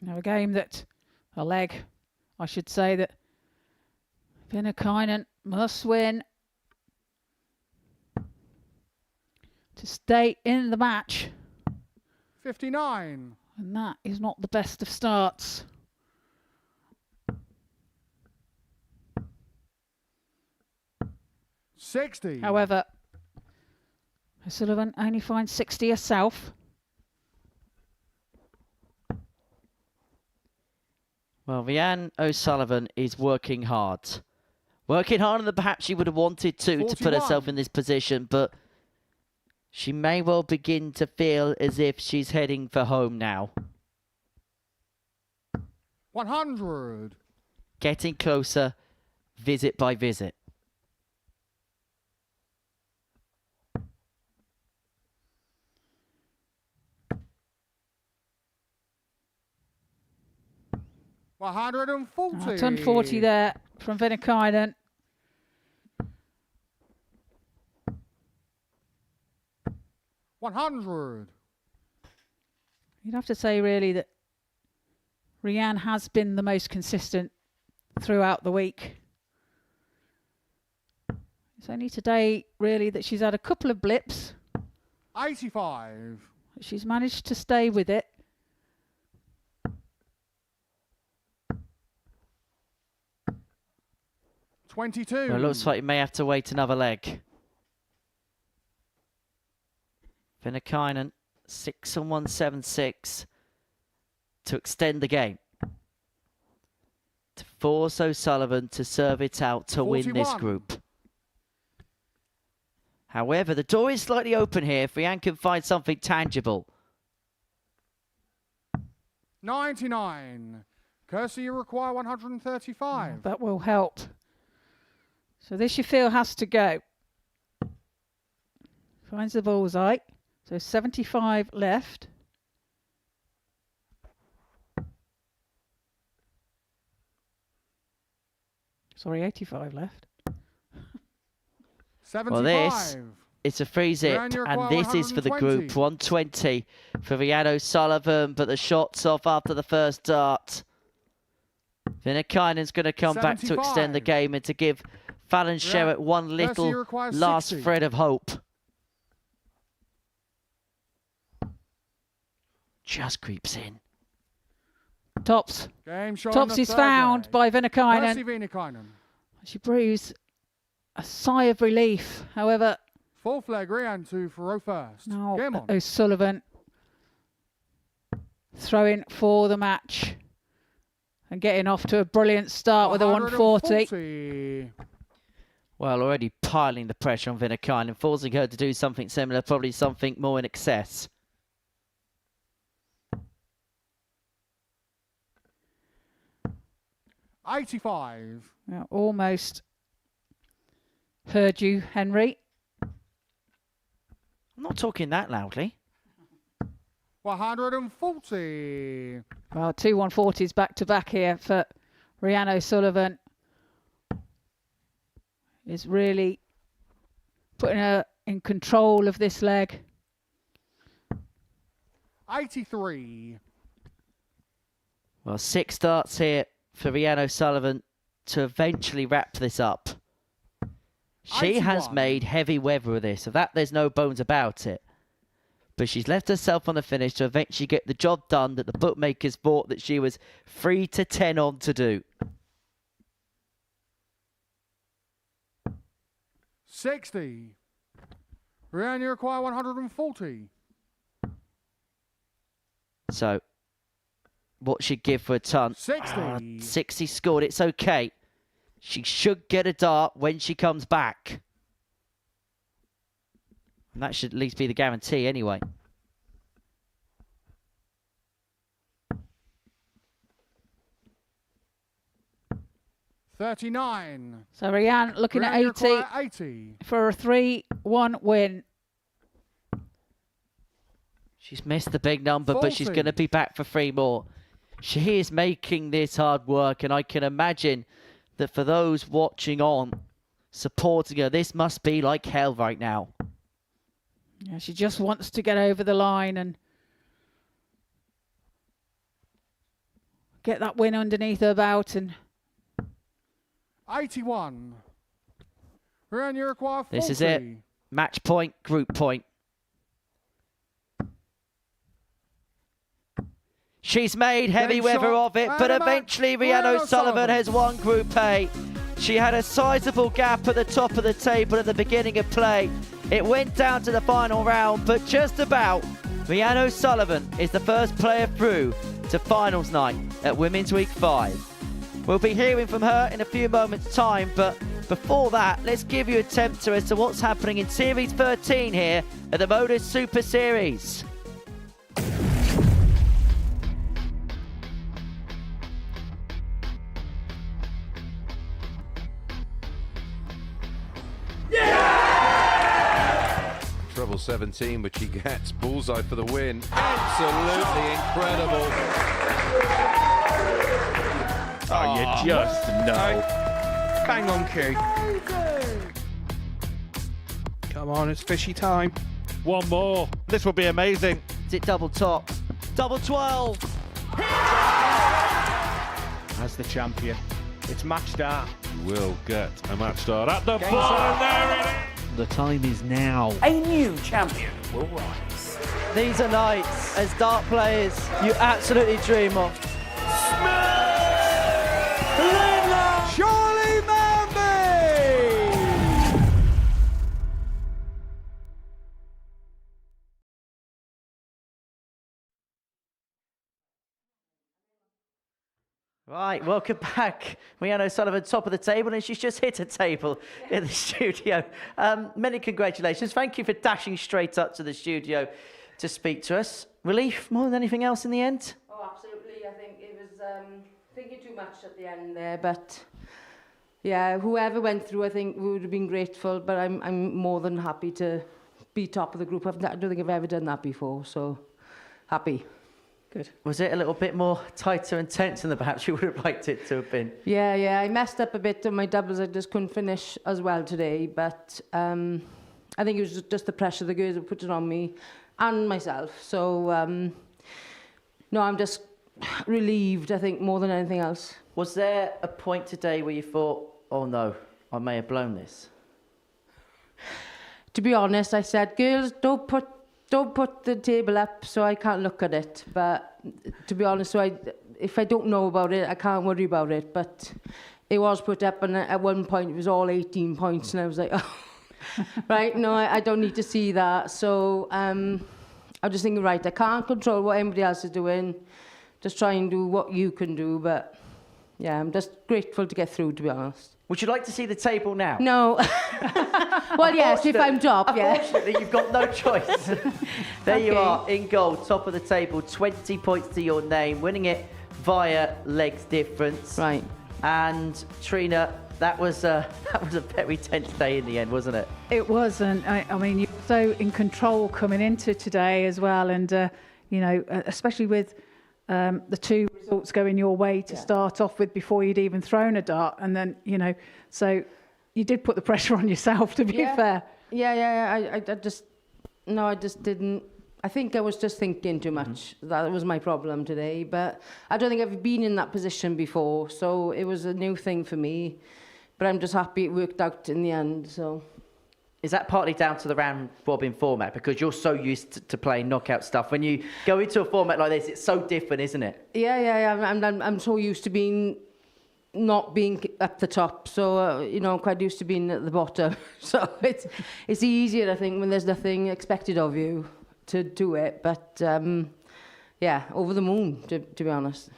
Now a game that, a leg, I should say, that Venkine must win to stay in the match. 59. And that is not the best of starts. $60. However, O'Sullivan only finds 60 herself. Well, Rhian O'Sullivan is working hard. Working harder than perhaps she would have wanted to put 41. herself in this position, but she may well begin to feel as if she's heading for home now. 100. Getting closer, visit by visit. $140. Ton 40 there from Venkine. $100. You'd have to say really that Rhian has been the most consistent throughout the week. It's only today really that she's had a couple of blips. 85. She's managed to stay with it. $22. Well, it looks like you may have to wait another leg. Venkine 6-1-1-7-6 to extend the game. To force O'Sullivan to serve it out to win this 41. group. However, the door is slightly open here if Rhian can find something tangible. 99. Kirsty, you require 135. That will help. So this you feel has to go. Finds the bullseye. So 75 left. Sorry, 85 left. 75. Well, this, it's a free zip, Rhian, you and require this is for the 120. group. 120 for Rhian O'Sullivan, but the shot's off after the first dart. Venkine's going to come back to extend the 75. game and to give Fallon Sherrock one Kirsty little requires last 60. thread of hope. Just creeps in. Tops. Game shot on Tops the is third found leg. by Kirsty Venkine. Venkine. She breathes a sigh of relief. However, Fourth leg, Rhian to Faro first. now Game on. O'Sullivan throwing for the match and getting off to a brilliant start with a 140. Well, already piling the pressure on Venkine and forcing her to do something similar, probably something more in excess. $85. Well, almost heard you, Henry. I'm not talking that loudly. 140. Well, 2 140s back to back here for Rhian O'Sullivan. Is really putting her in control of this leg. 83. Well, 6 starts here for Rhian O'Sullivan to eventually wrap this up. She has made heavy weather of this, of that there's no bones about it. But she's left herself on the finish to eventually get the job done that the bookmakers thought that she was 3 to 10 on to do. 60. Rhian, you require 140. So, what she'd give for a ton? 60. 60 scored. It's okay. She should get a dart when she comes back. And that should at least be the guarantee anyway. $39. So Rhian looking at 80 for a 3-1 win. She's missed the big number, but she's going to be back for 3 more. She is making this hard work, and I can imagine that for those watching on, supporting her, this must be like hell right now. Yeah, she just wants to get over the line and get that win underneath her belt. And 81. Rhian, you require 40. This is it. Match point, group point. She's made heavy weather of it, but eventually Rhian O'Sullivan has won Group A. She had a sizable gap at the top of the table at the beginning of play. It went down to the final round, but just about. Rhian O'Sullivan is the first player through to finals night at Women's Week 5. We'll be hearing from her in a few moments' time, but before that, let's give you a temperature as to what's happening in Series 13 here at the Modus Super Series. Treble 17, which he gets. Bullseye for the win. Absolutely incredible. Oh, you just know. Bang on cue. Come on, it's fishy time. One more. This will be amazing. Is it double top? Double 12. As the champion, it's match start. You will get a match start at the Game bottom. set. There it is. The time is now. A new champion will rise. These are nights as dart players you absolutely dream of. Charlie Manby! Right, welcome back. Rhian O'Sullivan, top of the table, and she's just hit a table in the studio. Many congratulations. Thank you for dashing straight up to the studio to speak to us. Relief more than anything else in the end? Oh, absolutely. I think it was thinking too much at the end there, but yeah, whoever went through, I think we would have been grateful, but I'm more than happy to be top of the group. I don't think I've ever done that before, so happy. Good. Was it a little bit more tighter and tense than perhaps you would have liked it to have been? Yeah, I messed up a bit on my doubles. I just couldn't finish as well today, but I think it was just the pressure the girls have put it on me and myself. So, no, I'm just relieved, I think, more than anything else. Was there a point today where you thought, oh no, I may have blown this? To be honest, I said, girls, don't put the table up so I can't look at it. But to be honest, if I don't know about it, I can't worry about it. But it was put up, and at one point it was all 18 points, and I was like, oh, right, no, I don't need to see that. So I'm just thinking, right, I can't control what anybody else is doing. Just try and do what you can do. But yeah, I'm just grateful to get through, to be honest. Would you like to see the table now? No. Well, yes, if I'm top, yeah. Unfortunately, you've got no choice. There you are, in goal, top of the table, 20 points to your name, winning it via legs difference. Right. And Trina, that was a very tense day in the end, wasn't it? It was, and I mean, you were so in control coming into today as well, and especially with the 2 results going your way to start off with before you'd even thrown a dart, and then so you did put the pressure on yourself, to be fair. I just didn't. I think I was just thinking too much. That was my problem today. But I don't think I've been in that position before, so it was a new thing for me. But I'm just happy it worked out in the end. So, is that partly down to the round robin format, because you're so used to playing knockout stuff? When you go into a format like this, it's so different, isn't it? I'm so used to not being up the top, so I'm quite used to being at the bottom. So it's easier, I think, when there's nothing expected of you to do it. But over the moon, to be honest.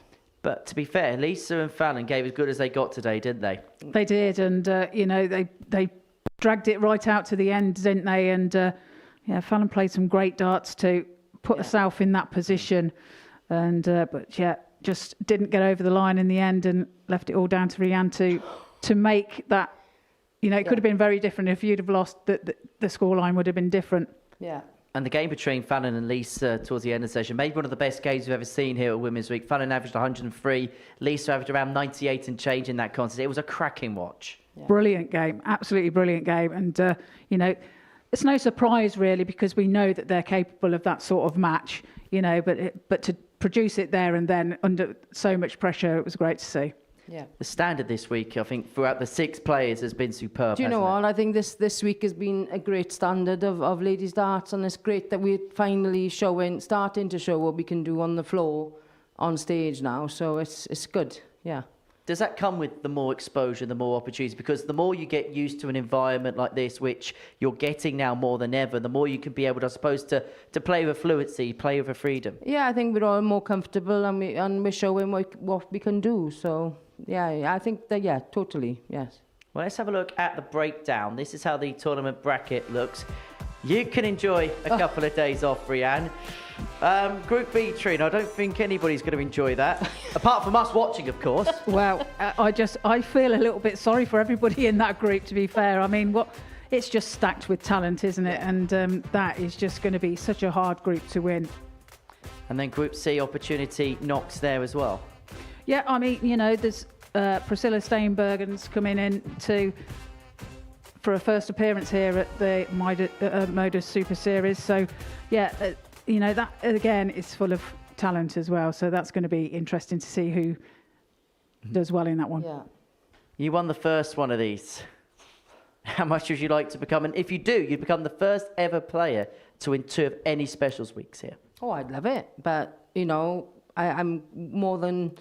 But to be fair, Lisa and Fallon gave as good as they got today, didn't they? They did, and they dragged it right out to the end, didn't they? And Fallon played some great darts to put herself in that position, and just didn't get over the line in the end, and left it all down to Rhian to make that. It could have been very different if you'd have lost. The scoreline would have been different. Yeah. And the game between Fallon and Lisa towards the end of the session, maybe one of the best games we've ever seen here at Women's Week. Fallon averaged 103, Lisa averaged around 98 and change in that contest. It was a cracking watch. Yeah. Brilliant game, absolutely brilliant game. And, it's no surprise really, because we know that they're capable of that sort of match, but to produce it there and then under so much pressure, it was great to see. Yeah. The standard this week, I think, throughout the 6 players has been superb. Do you know what? I think this week has been a great standard of ladies' darts, and it's great that we're finally starting to show what we can do on the floor, on stage now. So it's good, yeah. Does that come with the more exposure, the more opportunities? Because the more you get used to an environment like this, which you're getting now more than ever, the more you can be able to, I suppose, to play with fluency, play with freedom. Yeah, I think we're all more comfortable, and we're showing what we can do. So, I think that, totally, yes. Well, let's have a look at the breakdown. This is how the tournament bracket looks. You can enjoy a couple of days off, Rhian. Group B, Trina, I don't think anybody's going to enjoy that. Apart from us watching, of course. Well, I feel a little bit sorry for everybody in that group, to be fair. I mean, it's just stacked with talent, isn't it? And that is just going to be such a hard group to win. And then Group C, opportunity knocks there as well. Yeah, I mean, there's Priscilla Steinbergen's coming in for a first appearance here at the Modus Super Series. So, that again is full of talent as well. So that's going to be interesting to see who does well in that one. Yeah. You won the first one of these. How much would you like to become? And if you do, you'd become the first ever player to win 2 of any specials weeks here. Oh, I'd love it. But, I'm more than...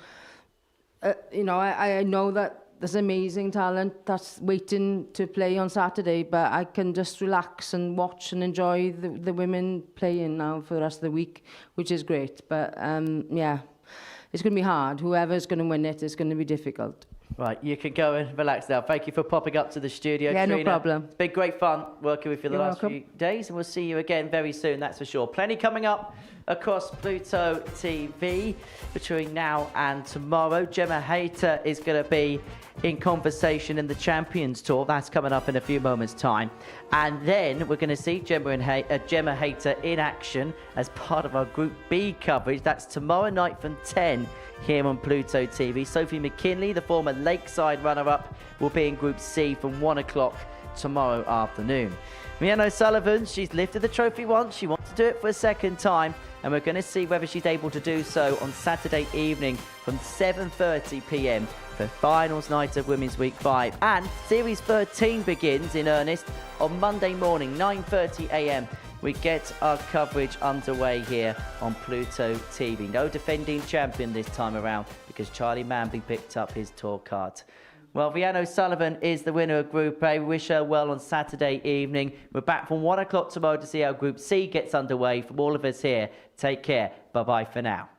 I know that there's amazing talent that's waiting to play on Saturday, but I can just relax and watch and enjoy the women playing now for the rest of the week, which is great. But, it's going to be hard. Whoever's going to win it is going to be difficult. Right, you can go and relax now. Thank you for popping up to the studio, Yeah, Trina. no problem. It's been great fun working with you the You're last welcome. few days, and we'll see you again very soon, that's for sure. Plenty coming up across Pluto TV between now and tomorrow. Gemma Hayter is going to be in conversation in the Champions Tour. That's coming up in a few moments' time. And then we're going to see Gemma Hayter in action as part of our Group B coverage. That's tomorrow night from 10 here on Pluto TV. Sophie McKinley, the former Lakeside runner-up, will be in Group C from 1 o'clock tomorrow afternoon. Rhian O'Sullivan, she's lifted the trophy once. She wants to do it for a second time. And we're going to see whether she's able to do so on Saturday evening from 7:30 p.m. for finals night of Women's Week 5. And Series 13 begins in earnest on Monday morning, 9:30 a.m. We get our coverage underway here on Pluto TV. No defending champion this time around because Charlie Manby picked up his tour card. Well, Rhian O'Sullivan is the winner of Group A. We wish her well on Saturday evening. We're back from 1 o'clock tomorrow to see how Group C gets underway. From all of us here, take care. Bye-bye for now.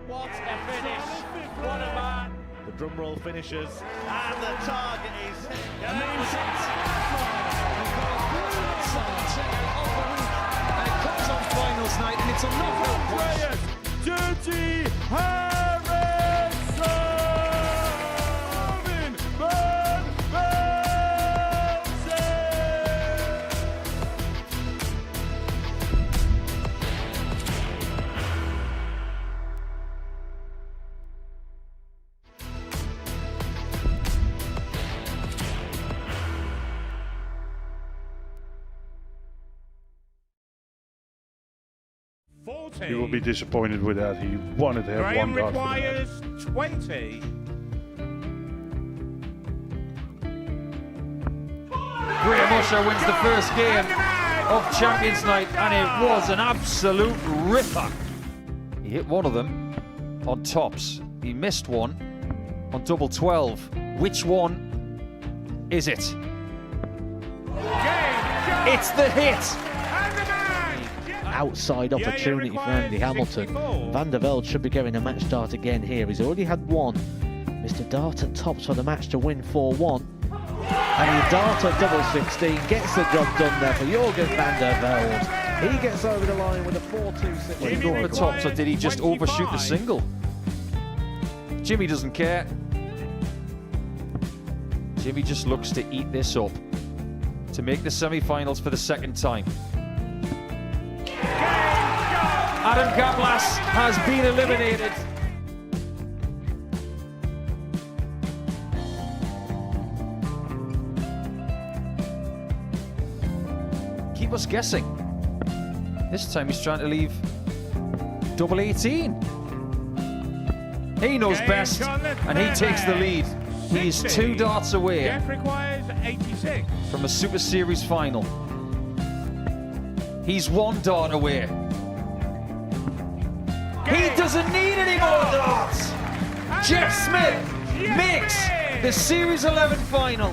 What a finish. What a man. The drum roll finishes. And the target is... And it comes on finals night, and it's a knockout. Dirty Harrison! Robin Van Velzen! 40. He will be disappointed with that. He wanted to have Graham one dart for the match. requires 20. Graham Usher wins the first game of Champions Night, and it was an absolute ripper. He hit one of them on tops. He missed one on double 12. Which one is it? It's the hit. Outside opportunity for Andy Hamilton. Van der Velde should be getting a match start again here. He's already had one. Mr. Darter tops for the match to win 4-1. And Darter double 16 gets the job done there for Jurgen van der Velde. He gets over the line with a 4-2-6. Did he go over the tops, or did he just overshoot the single? Jimmy doesn't care. Jimmy just looks to eat this up to make the semi-finals for the second time. Adam Gablas has been eliminated. Keep us guessing. This time he's trying to leave double 18. He knows best, and he takes the lead. He's 2 darts away Jeff requires 86. from a Super Series final. He's 1 dart away. He doesn't need any more darts. Jeff Smith makes the Series 11 final.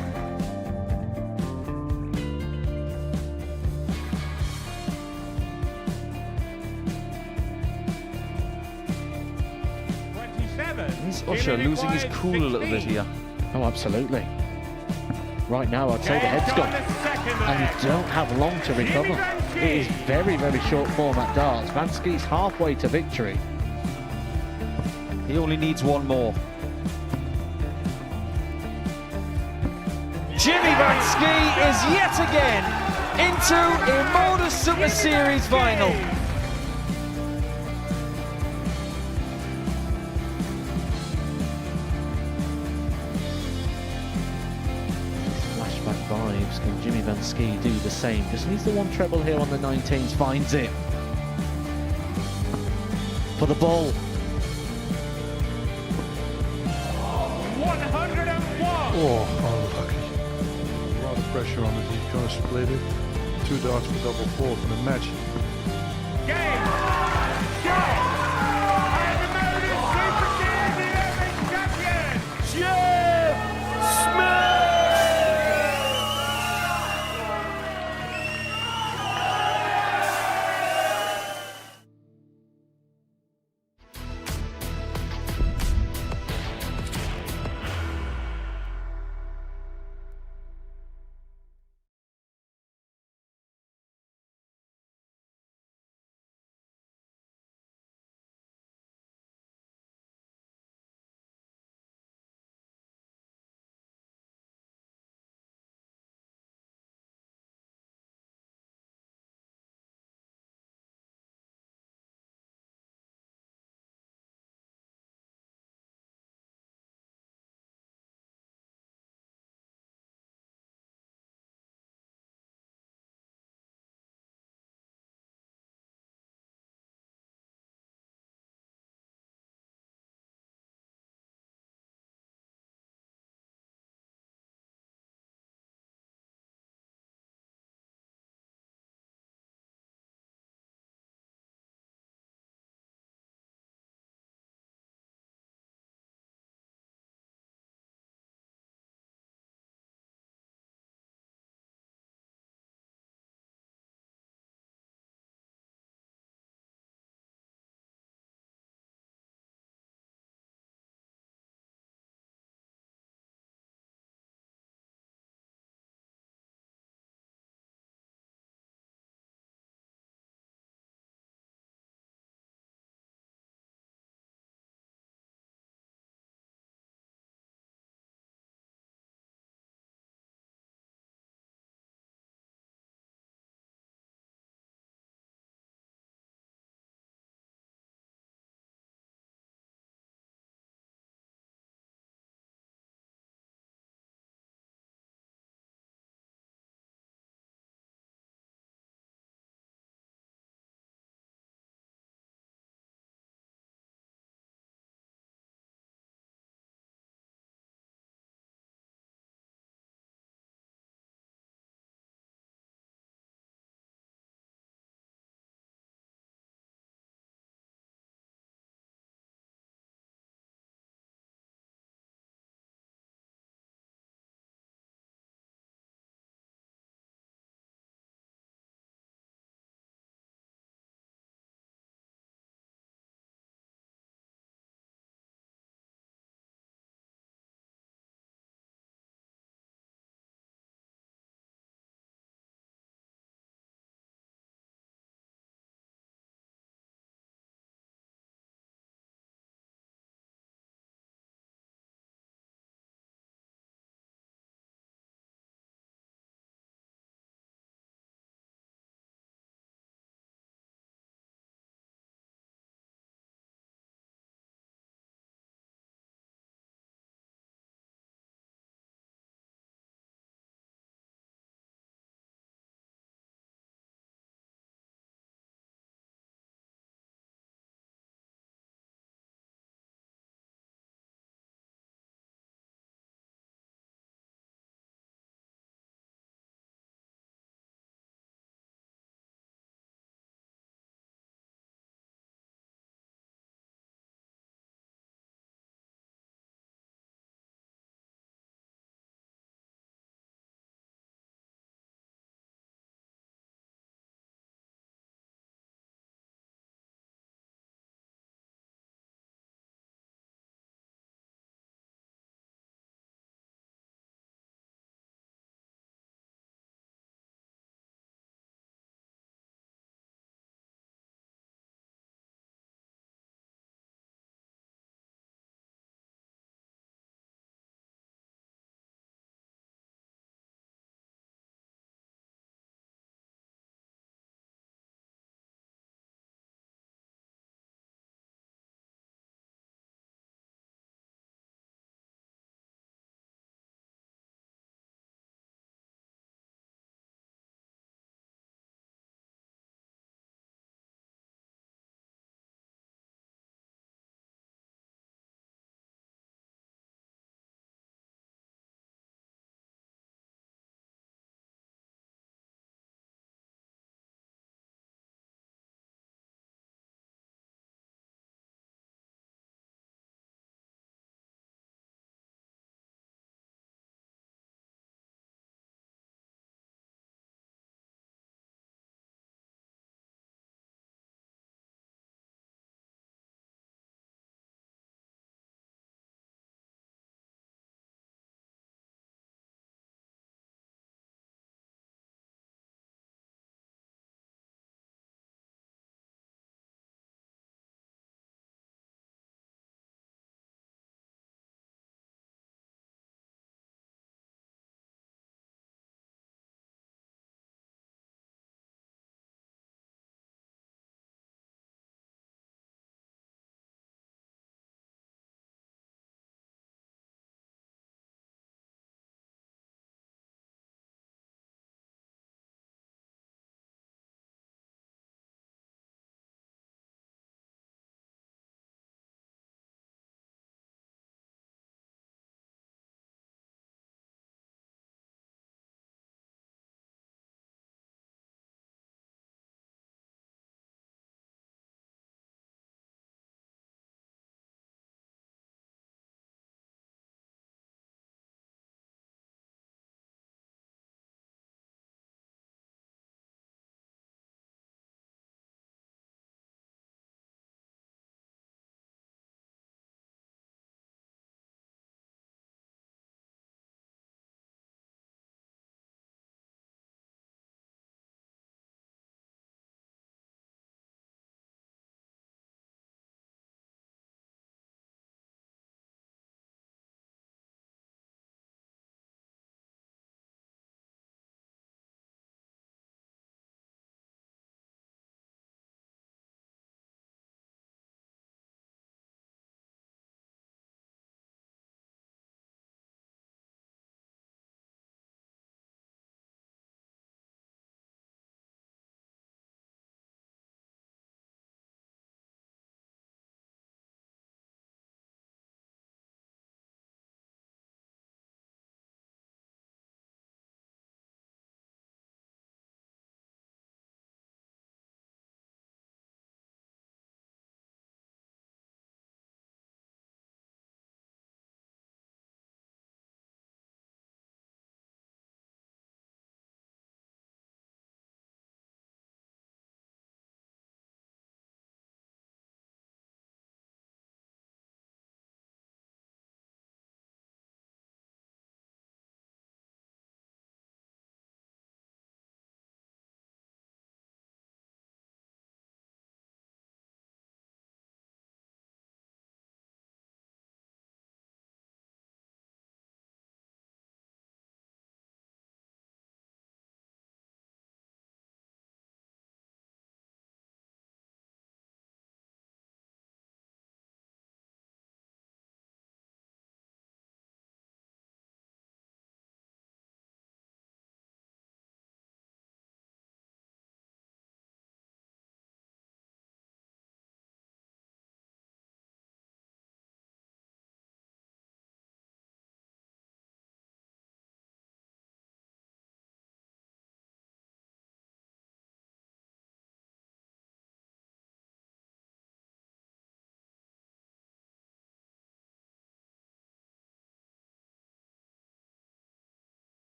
Is Usher losing his cool a little bit here? Oh, absolutely. Right now, I'd say the head's gone. And you don't have long to recover. It is very, very short format darts. Vansky's halfway to victory. He only needs one more. Jimmy Vansky is yet again into a Modus Super Series final. Flashback vibes. Can Jimmy Vansky do the same? Just needs the one treble here on the 19s. Finds it. For the ball. 101. Oh, unlucky. A lot of pressure on it. He's going to split it. 2 darts for double 4 for the match. Game